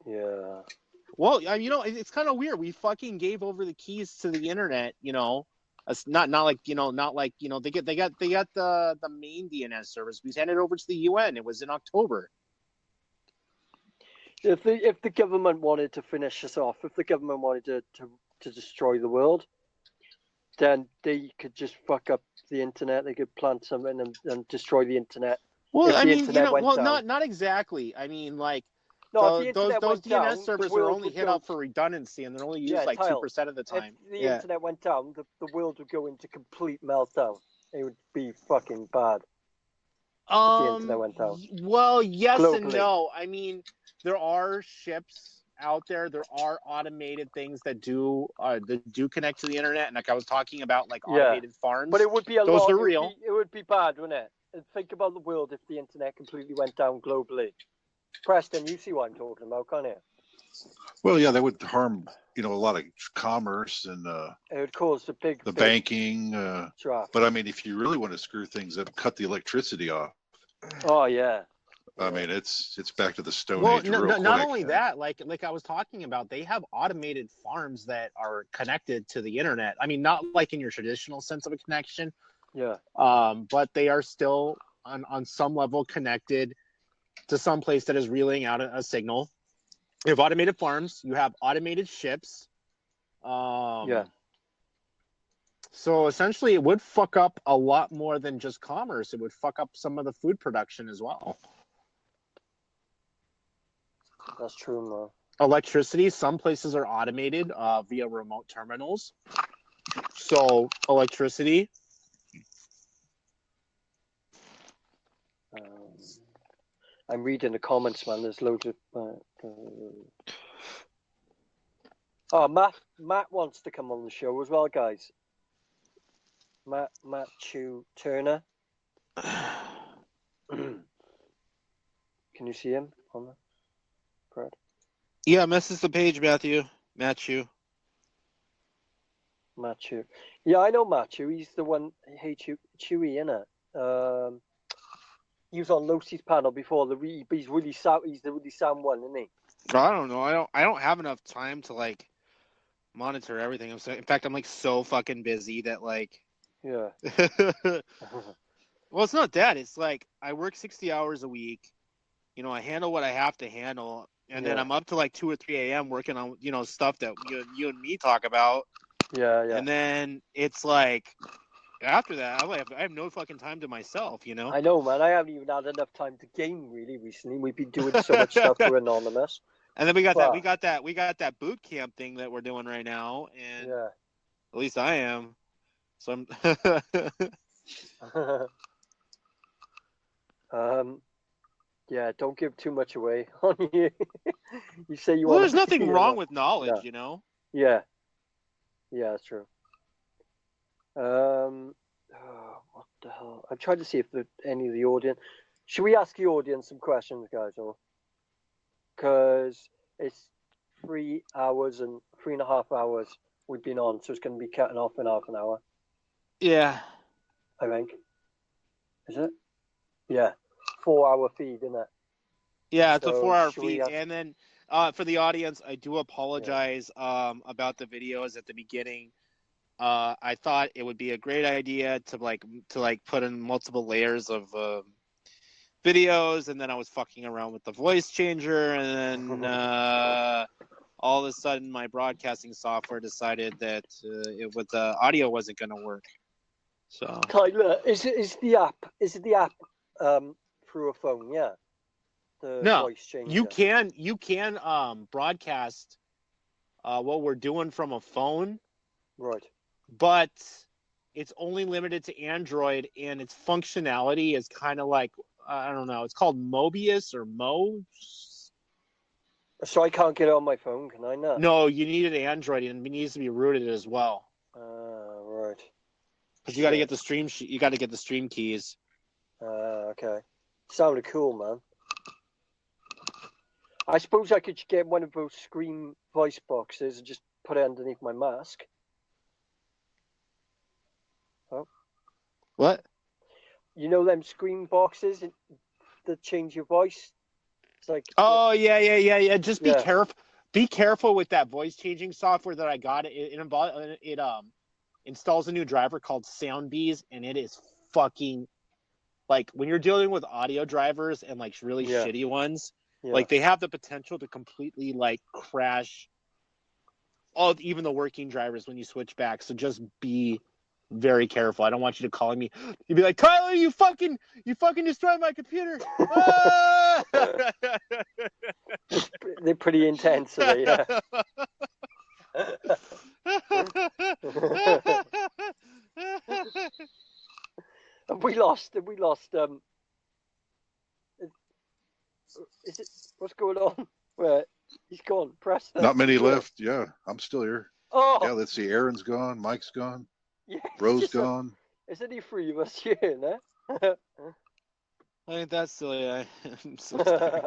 Yeah. Well, it's kind of weird. We fucking gave over the keys to the internet. It's not like they got the main DNS service. We handed it over to the UN. It was in October. If the government wanted to finish us off, if the government wanted to destroy the world, then they could just fuck up the internet. They could plant something and destroy the internet. Well, down, not exactly. I mean, like. No, those DNS servers are only hit out for redundancy, and they're only used 2% of the time. If the internet went down, the world would go into complete meltdown. It would be fucking bad. If the internet went down. Well, yes Globally. and no. I mean, there are ships out there. There are automated things that do connect to the internet, and like I was talking about, like automated farms. But it would be those are real. It would be bad, wouldn't it? And think about the world if the internet completely went down globally. Preston, you see what I'm talking about, can't you? Well, yeah, that would harm, a lot of commerce and it would cause the banking. draft. But I mean, if you really want to screw things up, cut the electricity off. Oh yeah. I mean, it's back to the Stone Well, Age. Well, not only that, like I was talking about, they have automated farms that are connected to the internet. I mean, not like in your traditional sense of a connection. Yeah. But they are still on some level connected to some place that is reeling out a signal. You have automated farms. You have automated ships. So essentially, it would fuck up a lot more than just commerce. It would fuck up some of the food production as well. That's true, man. Electricity. Some places are automated via remote terminals. So electricity. I'm reading the comments, man. There's loads of. Oh, Matt wants to come on the show as well, guys. Matt Chu Turner. Can you see him on the Brad? Yeah, message the page, Matthew. Matthew. Yeah, I know Matthew. He's the one. Hey, Chewy, innit? He was on Lucy's panel before. He's really sound. He's the really sound one, isn't he? I don't know. I don't have enough time to like monitor everything. In fact, I'm like so fucking busy that like. Yeah. Well, it's not that. It's like I work 60 hours a week. I handle what I have to handle, and then I'm up to like 2 or 3 a.m. working on stuff that you and me talk about. Yeah. And then it's like. After that, I have no fucking time to myself, I know, man. I haven't even had enough time to game really recently. We've been doing so much stuff through Anonymous. And then we got that boot camp thing that we're doing right now, and at least I am. So I'm. Yeah, don't give too much away on you. You say you well, want. There's nothing wrong with knowledge, Yeah. Yeah, that's true. What the hell? I'm trying to see if any of the audience. Should we ask the audience some questions, guys? Or because it's 3.5 hours we've been on, so it's going to be cutting off in half an hour. Yeah. I think. Is it? Yeah. 4-hour feed, isn't it? Yeah, it's a So 4-hour should we feed. have- And then for the audience, I do apologize about the videos at the beginning. I thought it would be a great idea to put in multiple layers of videos, and then I was fucking around with the voice changer, and then all of a sudden my broadcasting software decided that the audio wasn't going to work. So Tyler, is it the app through a phone? Yeah. The no, voice changer. you can broadcast what we're doing from a phone, Right. but it's only limited to Android, and its functionality is kind of like, I don't know, it's called Mobius or Mo. So I can't get it on my phone, can I not? No, you need an Android, and it needs to be rooted as well. Right. Because you got to get the stream. You got to get the stream keys. Okay. Sounded cool, man. I suppose I could get one of those Scream voice boxes and just put it underneath my mask. Oh. What? You know them Scream boxes that change your voice? It's like. Oh yeah. Just be careful. Be careful with that voice changing software that I got. It installs a new driver called Soundbees, and it is fucking like when you're dealing with audio drivers and like really shitty ones. Yeah. Like they have the potential to completely like crash even the working drivers when you switch back. So just be very careful. I don't want you to call me. You'd be like, Tyler, you fucking destroyed my computer. Ah! They're pretty intense, are they? Yeah. Have we lost? Is it? What's going on? Where he's gone? Preston. Not many left. Yeah, I'm still here. Oh. Yeah, let's see. Aaron's gone. Mike's gone. Yeah, Rose gone. Is any three of us here, no? I think that's silly. I'm so sorry.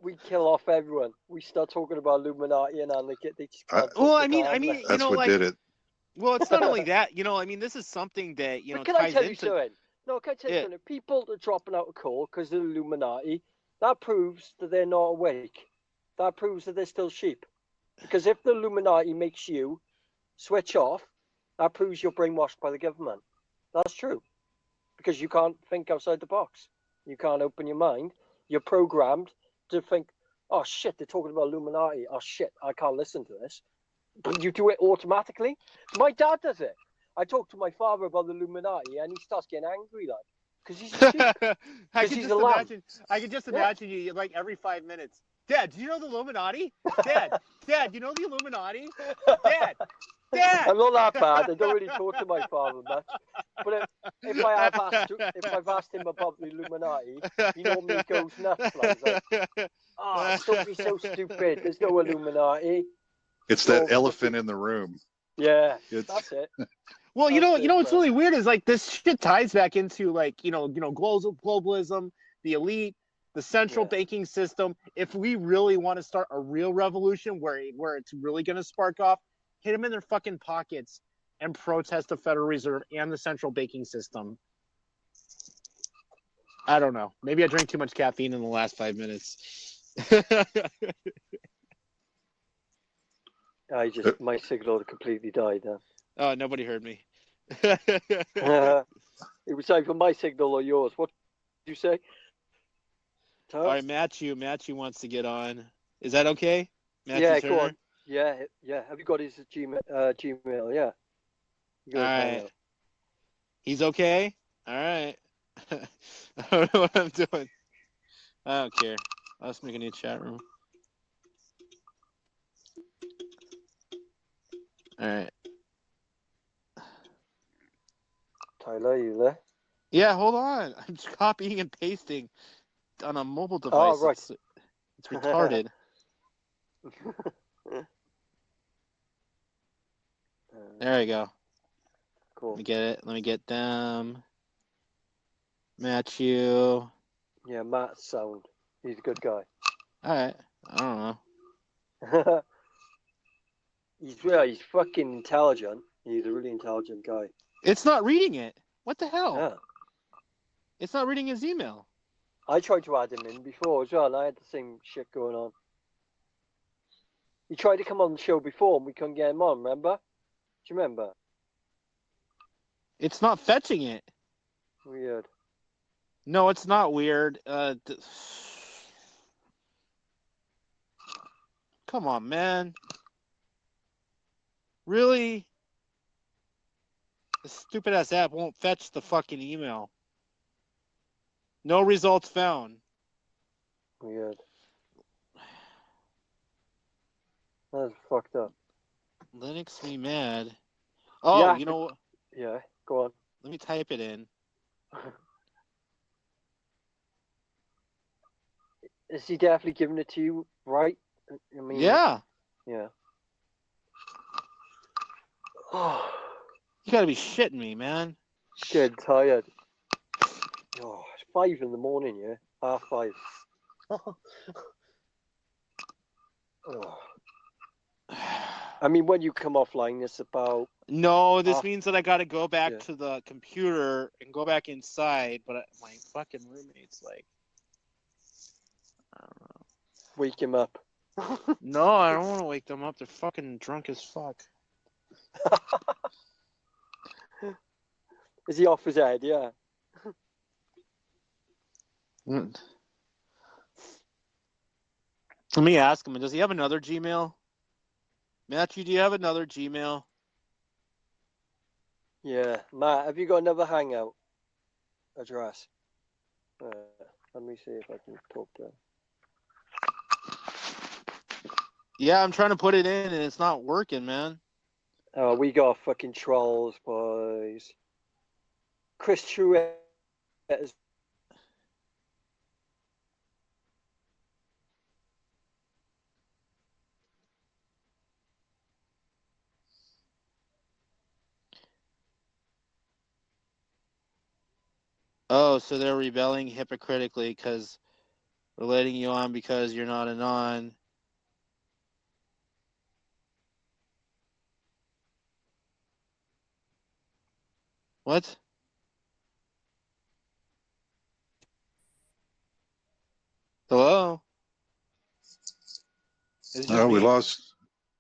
we kill off everyone. We start talking about Illuminati and they just can't well, talk I mean, regardless. That's what did it. Well, it's not only that. This is something that But can I ties tell you into. something? No, can I tell you something? People that are dropping out of court because of the Illuminati, that proves that they're not awake. That proves that they're still sheep. Because if the Illuminati makes you switch off, that proves you're brainwashed by the government. That's true. Because you can't think outside the box. You can't open your mind. You're programmed to think, oh shit, they're talking about Illuminati. Oh shit, I can't listen to this. But you do it automatically. My dad does it. I talk to my father about the Illuminati and he starts getting angry like, because he's a sheep. I can just imagine you like every 5 minutes. Dad, do you know the Illuminati? Dad, do you know the Illuminati? Dad. I'm not that bad. I don't really talk to my father much. But if I've asked him about the Illuminati, he normally goes nuts. Like, don't be so stupid. There's no Illuminati. It's that elephant in the room. Yeah, that's it. Well, you know what's really weird is like this shit ties back into like globalism, the elite, the central banking system. If we really want to start a real revolution where it's really going to spark off, hit them in their fucking pockets and protest the Federal Reserve and the central banking system. I don't know. Maybe I drank too much caffeine in the last 5 minutes. My signal completely died now. Oh, nobody heard me. It was either my signal or yours. What did you say? All right, Matthew wants to get on. Is that okay? Matthew yeah, Turner? go on. Yeah. Have you got his Gmail? Yeah. All right. He's okay? All right. I don't know what I'm doing. I don't care. Let's make a new chat room. All right. Tyler, you there? Yeah, hold on. I'm just copying and pasting on a mobile device. Oh, right. It's retarded. There we go. Cool. Let me get it. Let me get them. Matthew. Yeah, Matt's sound. He's a good guy. All right. I don't know. He's fucking intelligent. He's a really intelligent guy. It's not reading it. What the hell? Yeah. It's not reading his email. I tried to add him in before as well, and I had the same shit going on. He tried to come on the show before, and we couldn't get him on, remember? Do you remember? It's not fetching it. Weird. No, it's not weird. Come on, man. Really? This stupid ass app won't fetch the fucking email. No results found. Weird. That's fucked up. Linux me mad. Oh, Yeah, you know what? Yeah, go on. Let me type it in. Is he definitely giving it to you, right? I mean, Yeah. Yeah. You gotta be shitting me, man. Getting tired. Oh, it's 5 in the morning, yeah? 5:30. Oh. I mean, when you come offline, it's about... No, this means that I gotta go back Yeah. to the computer and go back inside, but my fucking roommate's like, I don't know. Wake him up. No, I don't want to wake them up. They're fucking drunk as fuck. Is he off his head? Yeah. Let me ask him, does he have another Gmail? Matthew, do you have another Gmail? Yeah. Matt, have you got another Hangout address? Let me see if I can talk to him. Yeah, I'm trying to put it in and it's not working, man. Oh, we got fucking trolls, boys. Chris Truett is... Oh, so they're rebelling hypocritically because we're letting you on because you're not an on. What? Hello? No, we lost.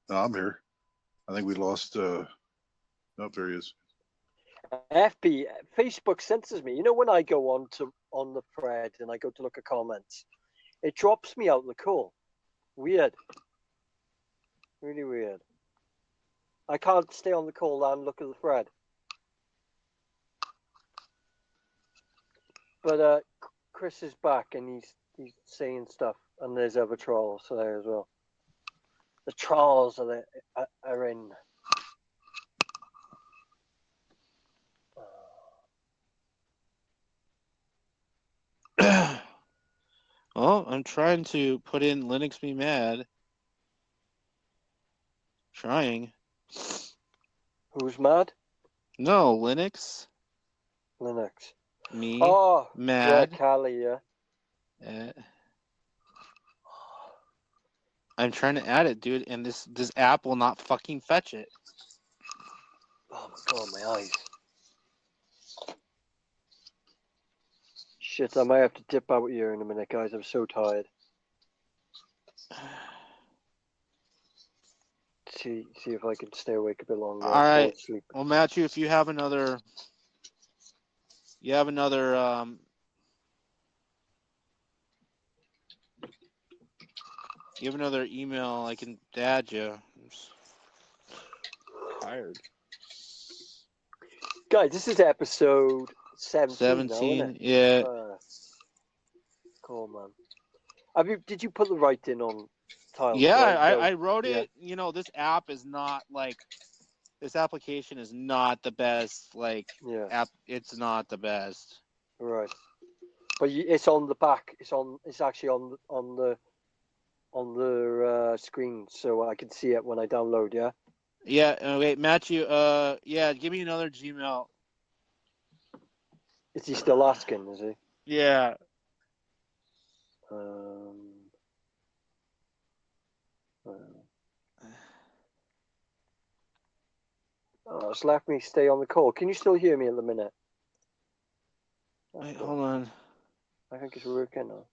No, I'm here. I think we lost. Oh, there he is. FB, Facebook censors me. You know when I go on the thread and I go to look at comments, it drops me out the call. Weird. Really weird. I can't stay on the call and look at the thread. But Chris is back and he's saying stuff, and there's other trolls there as well. The trolls are in. Well, I'm trying to put in Linux me mad. Trying. Who's mad? No, Linux. Linux. Me. Oh, mad. Yeah, Callie, yeah. I'm trying to add it, dude, and this app will not fucking fetch it. Oh my god, my eyes. Shit, I might have to dip out here in a minute, guys. I'm so tired. See if I can stay awake a bit longer. All right. Well, Matthew, if you have another, email, I can add you. I'm just tired. Guys, this is episode 17. 17, now, isn't it? yeah. Cool, man. Did you put the writing on tiles? Yeah, Right? I wrote Yeah. it. You know, this app is not like, this application is not the best. Like, app, it's not the best. Right. But it's on the back. It's actually on the screen, so I can see it when I download. Yeah. Yeah. Wait, Matthew. Yeah. Give me another Gmail. Is he still asking? Is he? Yeah. it's left me stay on the call. Can you still hear me at the minute? Wait, hold on. I think it's working now.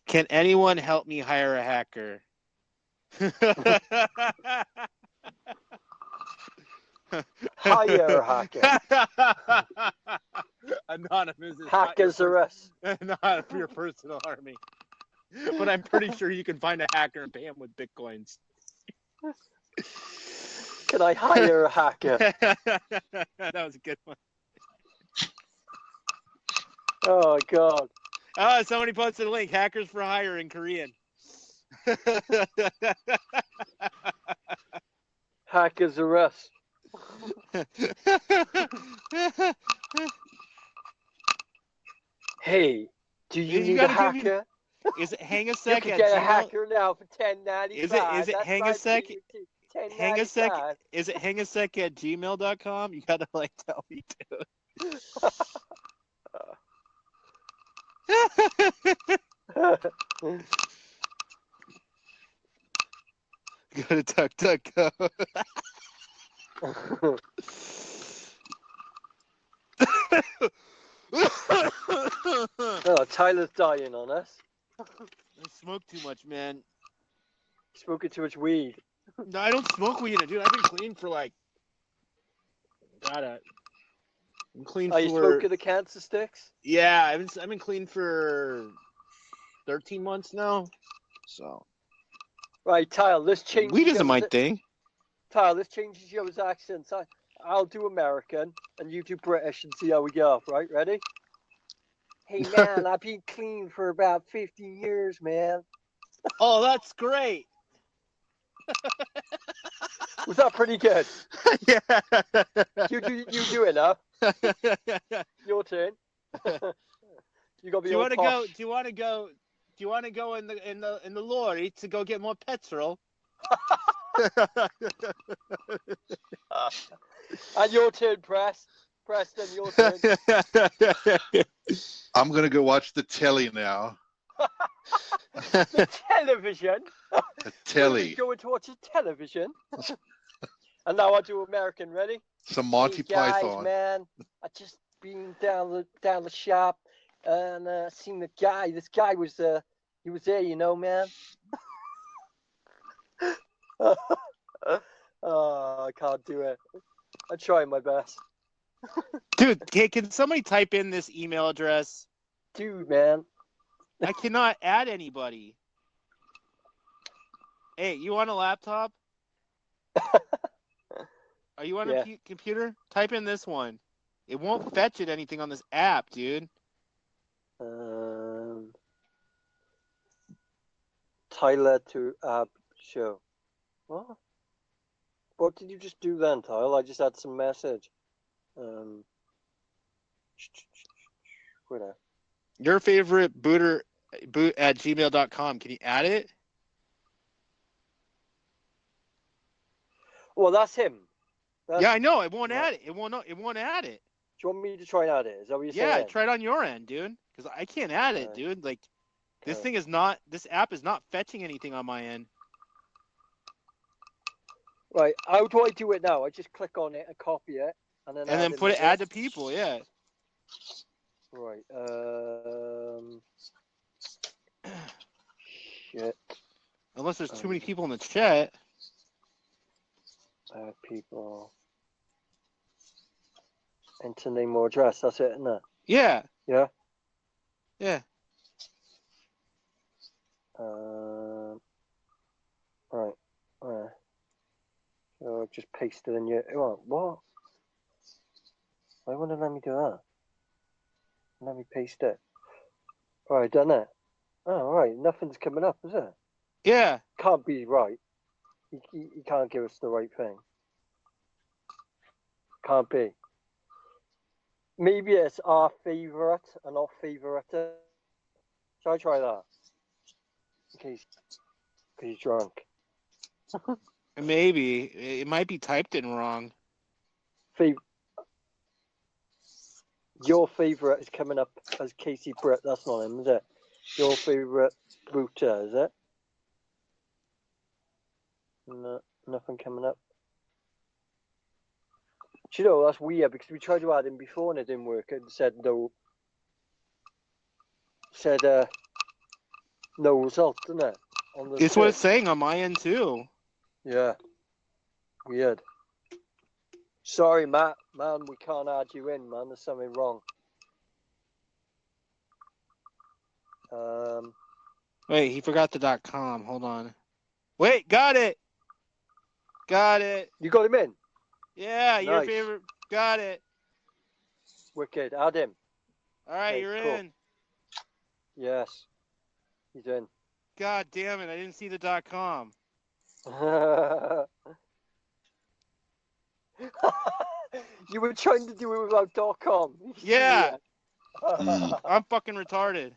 Can anyone help me hire a hacker? Hire a hacker. Anonymous is Hackers are us. not your personal army. But I'm pretty sure you can find a hacker and pay him with bitcoins. Can I hire a hacker? That was a good one. Oh, God. Oh, somebody posted a link. Hackers for hire in Korean. Hackers are us. Hey, do you need a hacker? Is it hang a You sec can at get a Gmail? hacker now for $10.95. Is it That's hang a right, sec? baby, Hang a sec. $10.95. Is it hang a sec at gmail.com? You gotta like tell me to. Go to DuckDuckGo. Oh, Tyler's dying on us. I smoke too much, man. Smoking too much weed. No, I don't smoke weed, dude. I've been clean for like. I'm clean Are you for. smoking the cancer sticks? Yeah, I've been clean for 13 months now. So. Right, Tyler, this changes. Weed isn't my thing. Tyler, this changes your accents. I'll do American and you do British and see how we go. Right, ready? Hey man, I've been clean for about 50 years, man. Oh, that's great. Was that pretty good? Yeah. You do it now. Your turn. You got to be. Do you want to go? Do you want to go? Do you want to go in the lorry to go get more petrol? And your turn, Preston, your turn. I'm gonna go watch the telly now. The television. The telly. Going to watch a television. And now I do American. Ready? Some Monty hey guys, Python. Man, I just been down the shop and seen the guy. This guy was he was there, you know, man. Oh, I can't do it. I'm trying my best. Dude, can somebody type in this email address? Dude, man. I cannot add anybody. Hey, you on a laptop? Are you on a computer? Type in this one. It won't fetch it anything on this app, dude. Tyler to app show. What? What did you just do then, Tyler? I just had some message. Where? Your favorite boot at gmail.com. Can you add it? Well, that's him. Yeah, I know. It won't add it. It won't add it. Do you want me to try and add it? Is that what you're saying? Yeah, try it on your end, dude. Because I can't add it, dude. Like, this thing is not. This app is not fetching anything on my end. Right. How do I do it now? I just click on it and copy it, and then put it add to people. Yeah. Right. Shit. Unless there's too many people in the chat. People. Enter name or address. That's it, isn't it? Yeah. Yeah. Yeah. Right. So just paste it in your. What? Why wouldn't it let me do that? Let me paste it. Right, done it. Oh, right. Nothing's coming up, is it? Yeah. Can't be right. He can't give us the right thing. Can't be. Maybe it's our favorite and not favorite. Shall I try that? In case he's drunk. Maybe. It might be typed in wrong. Your favorite is coming up as Casey Britt. That's not him, is it? Your favorite booter, is it? No, nothing coming up. Do you know, that's weird because we tried to add him before and it didn't work. It said no. Said no result, didn't it? On the It's what it's saying on my end too. Yeah. Weird. Sorry, Matt. Man, we can't add you in, man. There's something wrong. Wait, he forgot the .com. Hold on. Wait, got it. Got it. You got him in? Yeah, your Nice. favorite. Got it. Wicked. Add him. All right, Okay, you're cool. in. Yes. He's in. God damn it! I didn't see the .com. You were trying to do it without .com. Yeah. I'm fucking retarded.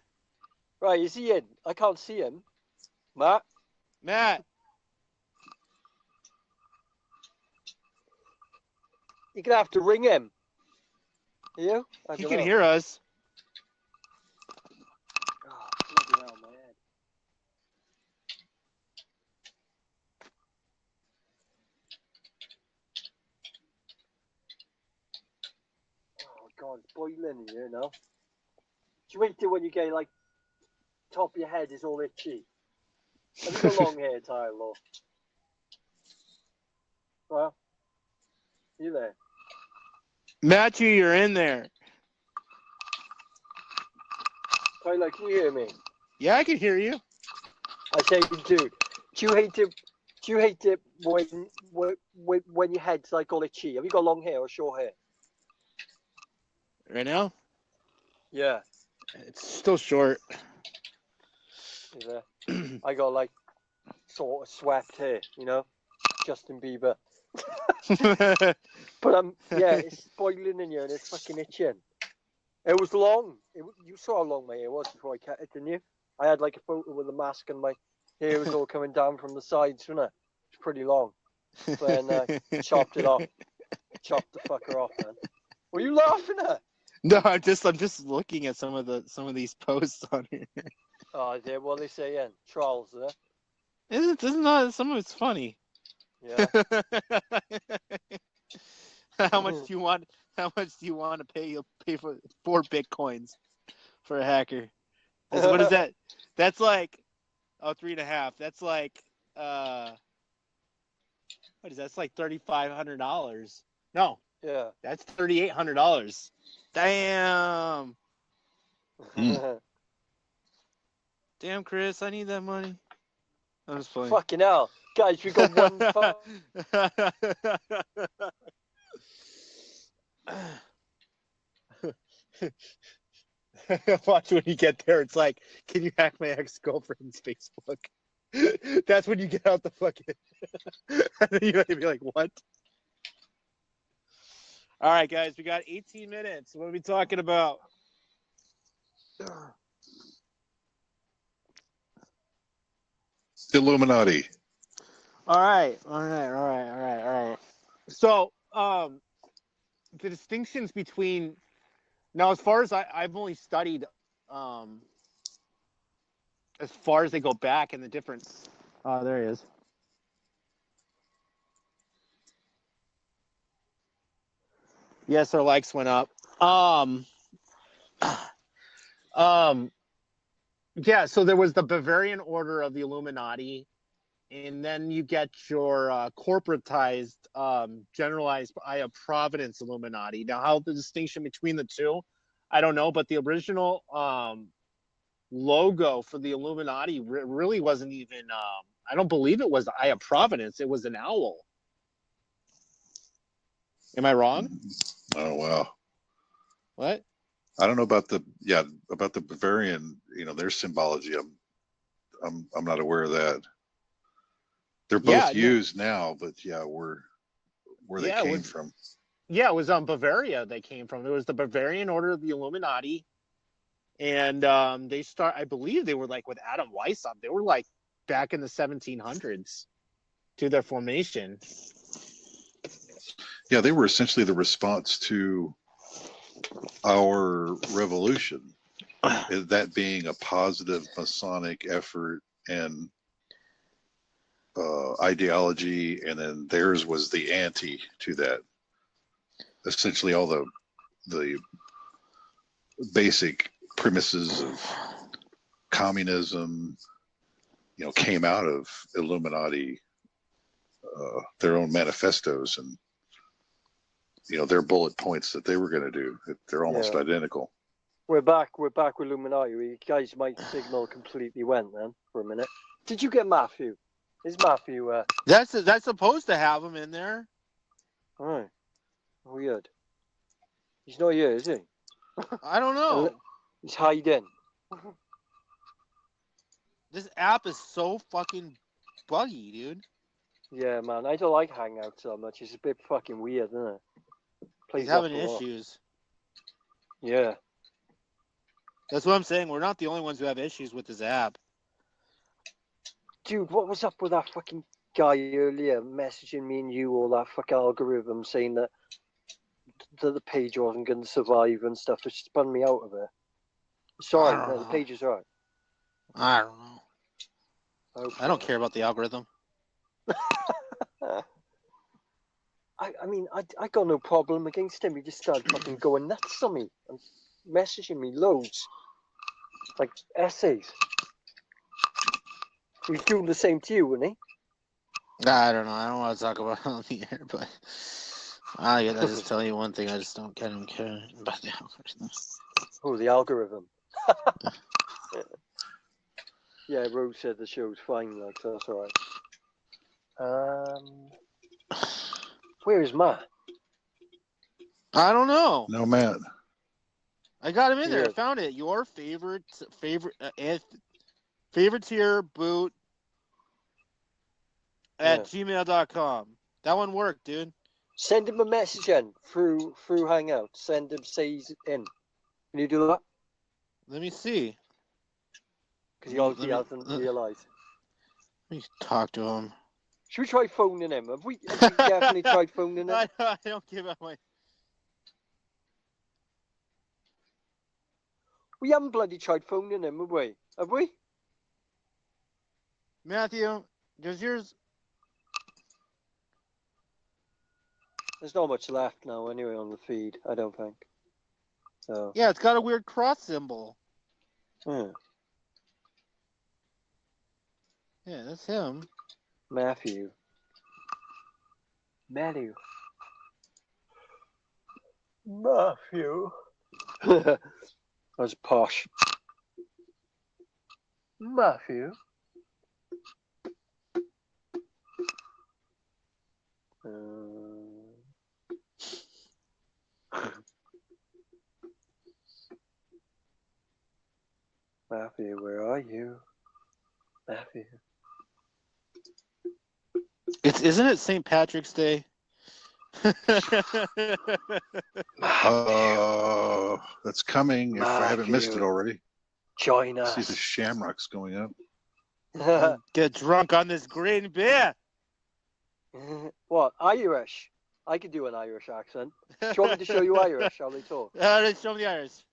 Right, is he in? I can't see him. Matt? Matt. You're going to have to ring him. You? I He don't can know. hear us. Oh, bloody hell, my head. Oh, God, it's boiling in here now. Do you hate it when you get, like, top of your head is all itchy? Have you got long hair, Tyler? Well, you there? Matthew, you're in there. Tyler, can you hear me? Yeah, I can hear you. I say, dude, do you hate it? Do you hate it when your head's like all itchy? Have you got long hair or short hair? Right now? Yeah. It's still short. Yeah. I got like sort of swept hair, you know, Justin Bieber. But yeah, it's boiling in here and it's fucking itching. It was long. You saw how long my hair was before I cut it, didn't you? I had like a photo with a mask and my hair was all coming down from the sides, wasn't it? It's pretty long. But then I chopped it off. Chopped the fucker off, man. What are you laughing at? No, I'm just looking at some of these posts on here. Oh, yeah, what are they saying? Trolls, there. Isn't not some of it's funny. Yeah. How much do you want? How much do you want to pay? You'll pay for 4 bitcoins for a hacker. What is that? That's like 3.5. That's like what is that? That's like $3,500. No. Yeah. That's $3,800. Damn. Damn, Chris, I need that money. I'm just playing. Fucking hell. Guys, we got one Watch when you get there. It's like, can you hack my ex-girlfriend's Facebook? That's when you get out the fucking... and then you're going to be like, what? All right, guys, we got 18 minutes. What are we talking about? Illuminati. All right. So, the distinctions between now, as far as I've only studied, as far as they go back in the different. There he is. Yes, our likes went up. Yeah. So there was the Bavarian Order of the Illuminati. And then you get your corporatized, generalized Providence Illuminati. Now, how the distinction between the two, I don't know. But the original logo for the Illuminati really wasn't even, I don't believe it was the Eye of Providence. It was an owl. Am I wrong? Oh, wow. What? I don't know about the Bavarian, their symbology. I'm not aware of that. They're both used now, but where they came from. Yeah, it was Bavaria they came from. There was the Bavarian Order of the Illuminati. And I believe they were like with Adam Weishaupt. They were like back in the 1700s to their formation. Yeah, they were essentially the response to our revolution. That being a positive Masonic effort and ideology, and then theirs was the anti to that. essentially all the basic premises of communism, came out of Illuminati, their own manifestos and their bullet points that they were going to do. They're almost identical. We're back with Illuminati. You guys, my signal completely went then for a minute. Did you get Matthew? Is Matthew? That's supposed to have him in there. All right. Weird. He's not here, is he? I don't know. He's hiding. This app is so fucking buggy, dude. Yeah, man. I don't like Hangout so much. It's a bit fucking weird, isn't it? He's having issues. Yeah. That's what I'm saying. We're not the only ones who have issues with this app. Dude, what was up with that fucking guy earlier messaging me and you all that fucking algorithm saying that the page wasn't going to survive and stuff? It spun me out of it. Sorry, no, the page is right. I don't know. I don't care about the algorithm. I mean, I got no problem against him. He just started fucking going nuts on me and messaging me loads. Like essays. He's doing the same to you, wasn't he? I don't know. I don't want to talk about it on the air, but I just tell you one thing. I just don't care about the algorithm. Oh, the algorithm. Yeah, Rose said the show's fine, like, so that's alright. Where is Matt? I don't know. No, man. I got him in there. Yeah. I found it. Your favorite tier boot at gmail.com. That one worked, dude. Send him a message in through Hangout. Send him, say he's in. Can you do that? Let me see. Because he obviously hasn't realised. Let me talk to him. Should we try phoning him? Have we definitely tried phoning him? I don't give up my... We haven't bloody tried phoning him, have we? Have we? Matthew, does yours... There's not much left now anyway on the feed, I don't think. So. Yeah, it's got a weird cross symbol. Yeah, that's him. Matthew. That's posh. Matthew. Matthew, where are you? Matthew. Isn't it St. Patrick's Day? That's coming if I haven't missed it already. Join us. See the shamrocks going up. Get drunk on this green beer. What? Irish? I could do an Irish accent. Do you want me to show you Irish? How they talk? Show me the Irish.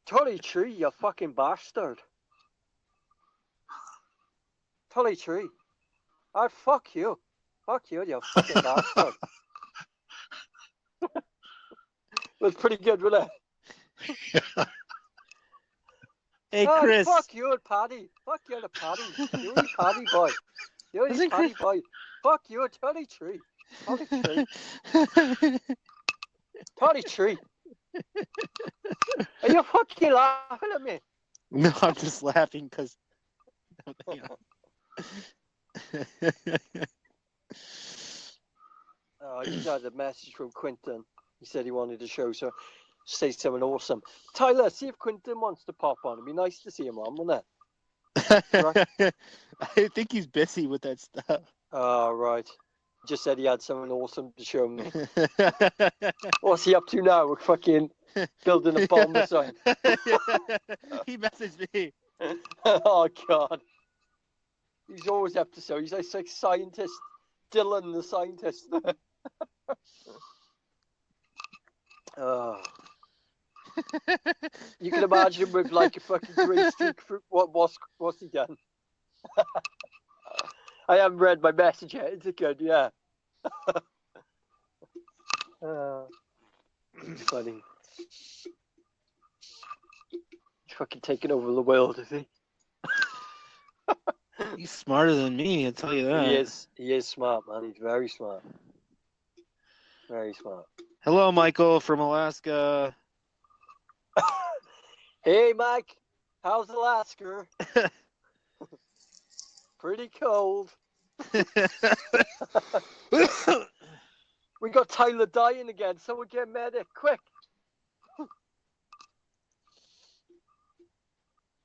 Tully Tree, you fucking bastard. Tully Tree. I'd fuck you. Fuck you, you fucking bastard. That's pretty good, wasn't it? Hey, Chris. Fuck you, Paddy. Fuck you, the Paddy. You're a Paddy boy. You're a Paddy boy. Fuck you, Tully Tree. Tully Tree. Tully Tree. Are you fucking laughing at me? No, I'm just laughing because... I just had a message from Quinton. He said he wanted to say something awesome. Tyler, see if Quinton wants to pop on. It'd be nice to see him on, wouldn't it? I think he's busy with that stuff. Oh, right. Just said he had something awesome to show me. What's he up to now? We're fucking building a bomb or something. He messaged me. Oh, God. He's always up to so. He's like scientist. Dylan the scientist. Oh. You can imagine with like a fucking grey streak through what's he done? I haven't read my message yet. Is it good? Yeah. It's funny. He's fucking taking over the world, is he? He's smarter than me, I'll tell you that. He is smart, man. He's very smart. Very smart. Hello, Michael from Alaska. Hey, Mike. How's Alaska? Pretty cold. We got Tyler dying again. Someone get medic, quick.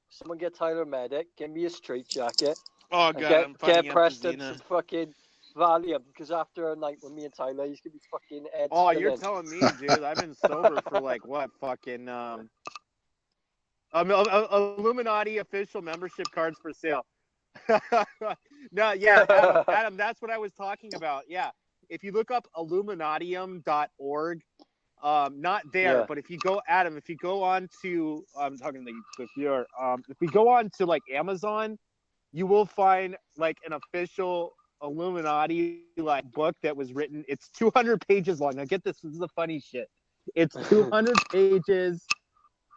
Someone get Tyler medic. Give me a straight jacket. Oh, And God, I'm get finding Preston emphysema. some fucking Valium, because after a night with me and Tyler, he's gonna be fucking head Oh, spinning. you're telling me, dude. I've been sober for like what? Fucking Illuminati official membership cards for sale. No, yeah, Adam, that's what I was talking about. Yeah, if you look up Illuminatium.org, not there, Yeah. but if you go, Adam, if you go on to, I'm talking like if you go on to like Amazon, you will find like an official Illuminati like book that was written. It's 200 pages long. Now get this. This is the funny shit. It's 200 pages.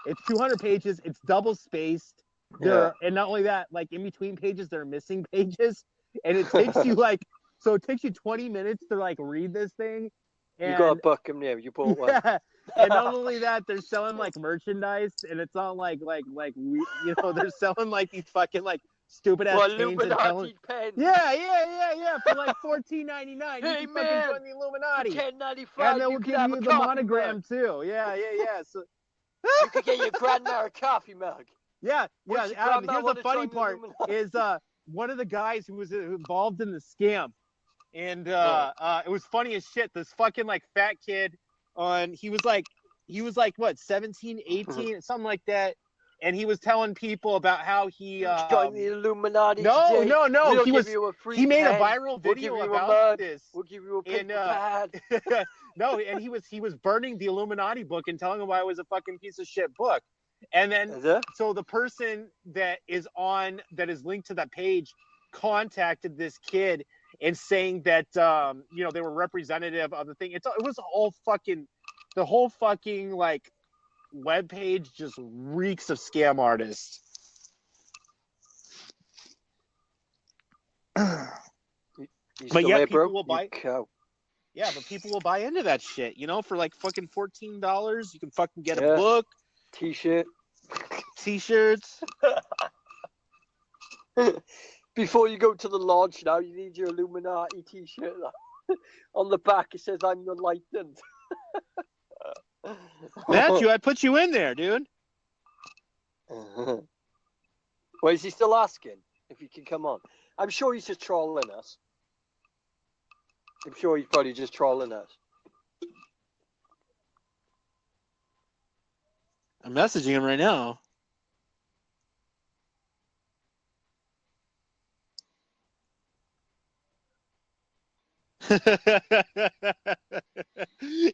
It's 200 pages. It's double spaced. And not only that, like in between pages, there are missing pages, and it takes you it takes you 20 minutes to like read this thing. And, You got a book him there. You bought one. yeah, and not only that, they're selling like merchandise, and it's not like they're selling like these fucking like stupid ass chains and Illuminati pen. Yeah, for like $14.99. Hey, you can man, fucking join the Illuminati. For $10.95, And then you we'll can give have you a the coffee monogram mug. too. Yeah. So You could get your grandma a coffee mug. yeah. What's your Adam, grandma here's the wanna funny join the part Illuminati? is one of the guys who was involved in the scam, and it was funny as shit. This fucking like fat kid he was like what 17, 18, something like that, and he was telling people about how he join the Illuminati. No, today. no. We'll He give you a free he made a pen. viral We'll video give you about a mug. this. We'll give you a And, paper pad. no, and he was burning the Illuminati book and telling them why it was a fucking piece of shit book. And then so the person that is linked to that page contacted this kid and saying that they were representative of the thing. It was the whole fucking like web page just reeks of scam artists. But yet people will buy. Yeah, but people will buy into that shit. For like fucking $14, you can fucking get a book, T-shirt, T-shirts. Before you go to the lodge now, you need your Illuminati T-shirt. On the back it says, "I'm enlightened." Matthew, I put you in there, dude. Well, is he still asking if he can come on? I'm sure he's just trolling us. I'm sure he's probably just trolling us. I'm messaging him right now.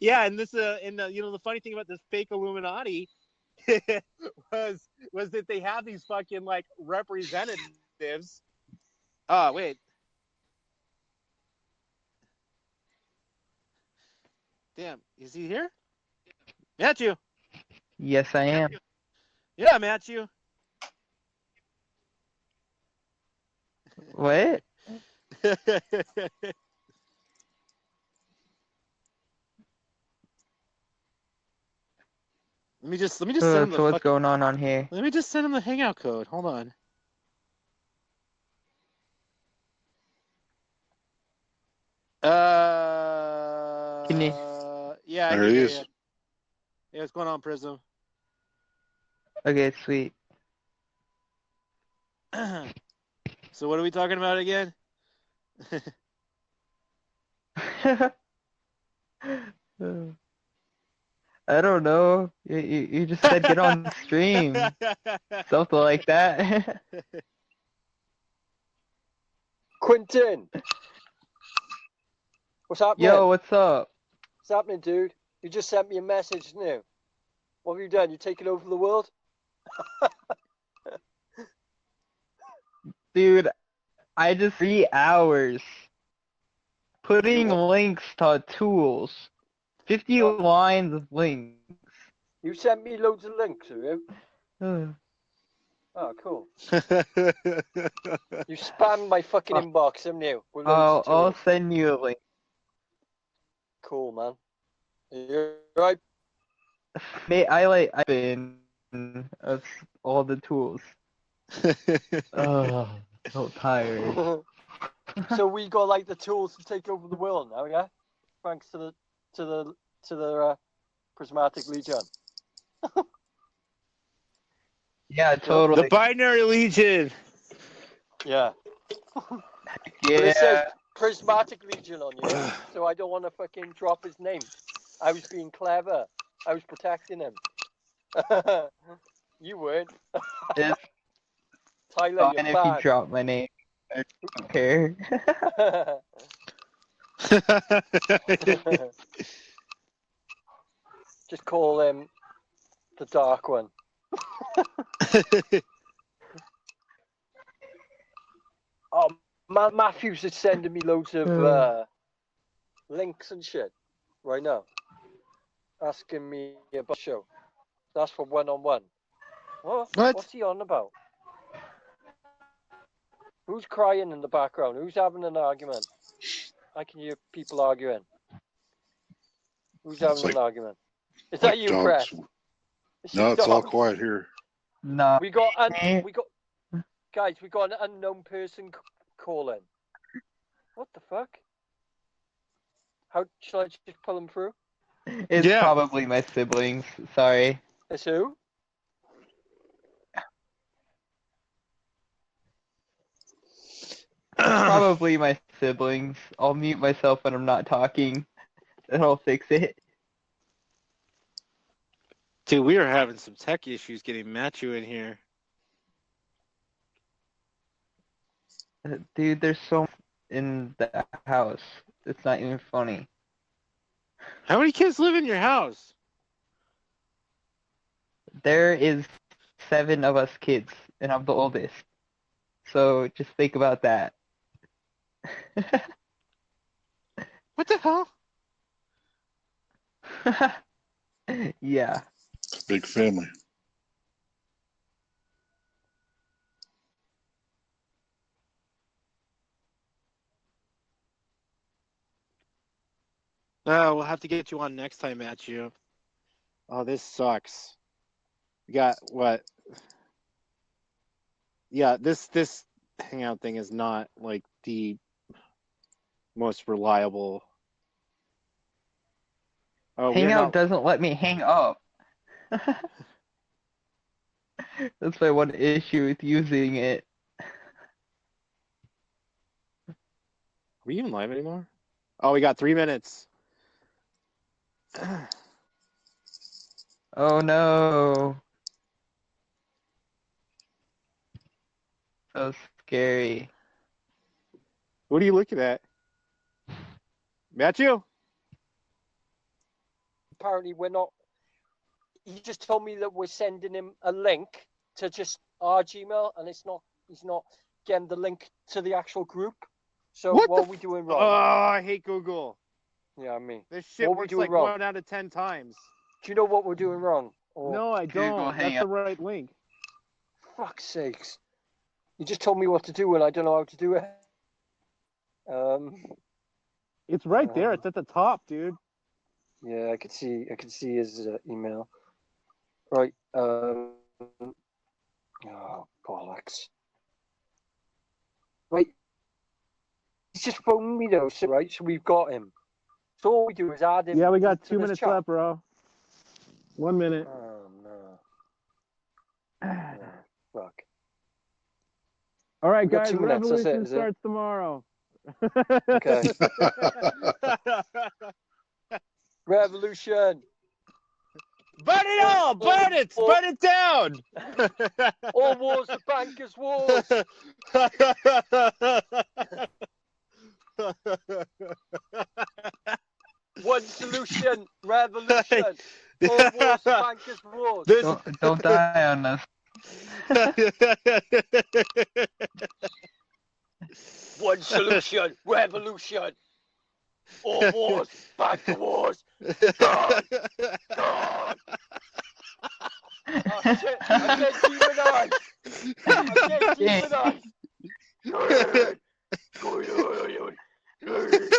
Yeah, and this and the funny thing about this fake Illuminati was that they have these fucking like representatives. Oh, wait. Damn, is he here? Matthew. Yes, I am. Yeah, Matthew. What? Let me just send him the So what's going on here? Let me just send him the hangout code. Hold on. Can you? Yeah, There he is. Yeah, what's going on, Prism? Okay, sweet. So what are we talking about again? I don't know. You just said get on stream. Something like that. Quentin! What's happening? Yo, what's up? What's happening, dude? You just sent me a message new. What have you done? You taking over the world? Dude, I just 3 hours putting links to tools 50 lines of links. You sent me loads of links, have you? Oh, cool. You spammed my fucking inbox, haven't you? With loads of I'll tools. send you a link. Cool, man. You right? Mate, I've been of all the tools. Oh, so tired. So we got like the tools to take over the world now, yeah? Thanks to the Prismatic Legion. Yeah, totally. The Binary Legion. Yeah. Yeah. But it says Prismatic Legion on you, so I don't want to fucking drop his name. I was being clever. I was protecting him. You weren't. It's Tyler, fine you're if bad. you drop my name. I don't care. Just call him the Dark One. Oh, Matthews is sending me loads of links and shit right now, asking me about the show. That's for one-on-one. What? What's he on about? Who's crying in the background? Who's having an argument? I can hear people arguing. Who's having an argument? Is that you, dogs. Brett? No, it's all quiet here. No. We got guys. We got an unknown person calling. What the fuck? How should I just pull them through? It's probably my siblings. Sorry. It's who? Probably my siblings. I'll mute myself when I'm not talking, and I'll fix it. Dude, we are having some tech issues getting Matthew in here. Dude, there's so much in the house. It's not even funny. How many kids live in your house? There is 7 of us kids, and I'm the oldest. So just think about that. What the hell? Yeah. Big family. Oh, we'll have to get you on next time, Matthew. Oh, this sucks. We got what? Yeah, this Hangout thing is not like the most reliable. Oh, Hangout doesn't let me hang up. That's my one issue with using it. Are we even live anymore? Oh, we got 3 minutes. Oh no. So scary. What are you looking at? Matthew? Apparently we're not. He just told me that we're sending him a link to just our Gmail, and he's not getting the link to the actual group. So what are we doing wrong? Oh, I hate Google. Yeah, I mean, this shit what works we doing like wrong? 1 out of 10 times. Do you know what we're doing wrong? Or... No, I don't. That's the right link. Fuck's sakes! You just told me what to do, and I don't know how to do it. It's right there. It's at the top, dude. Yeah, I could see his email. Right. Oh, bollocks. Right. He's just phoned me though, so, right? So we've got him. So all we do is add him. Yeah, we got to 2 this minutes chat. left, bro. 1 minute. Oh no. Oh, fuck. All right, We got guys. 2 minutes, that's Revolution it, is it? starts tomorrow. Okay. Revolution. Burn it all! Burn it! Burn it down! All wars are bankers' wars. One solution, revolution. All wars are bankers' wars. Don't die on us. One solution, revolution. All wars, back to wars. God, God. Oh shit! I get demonized. I get demonized. Good. Good.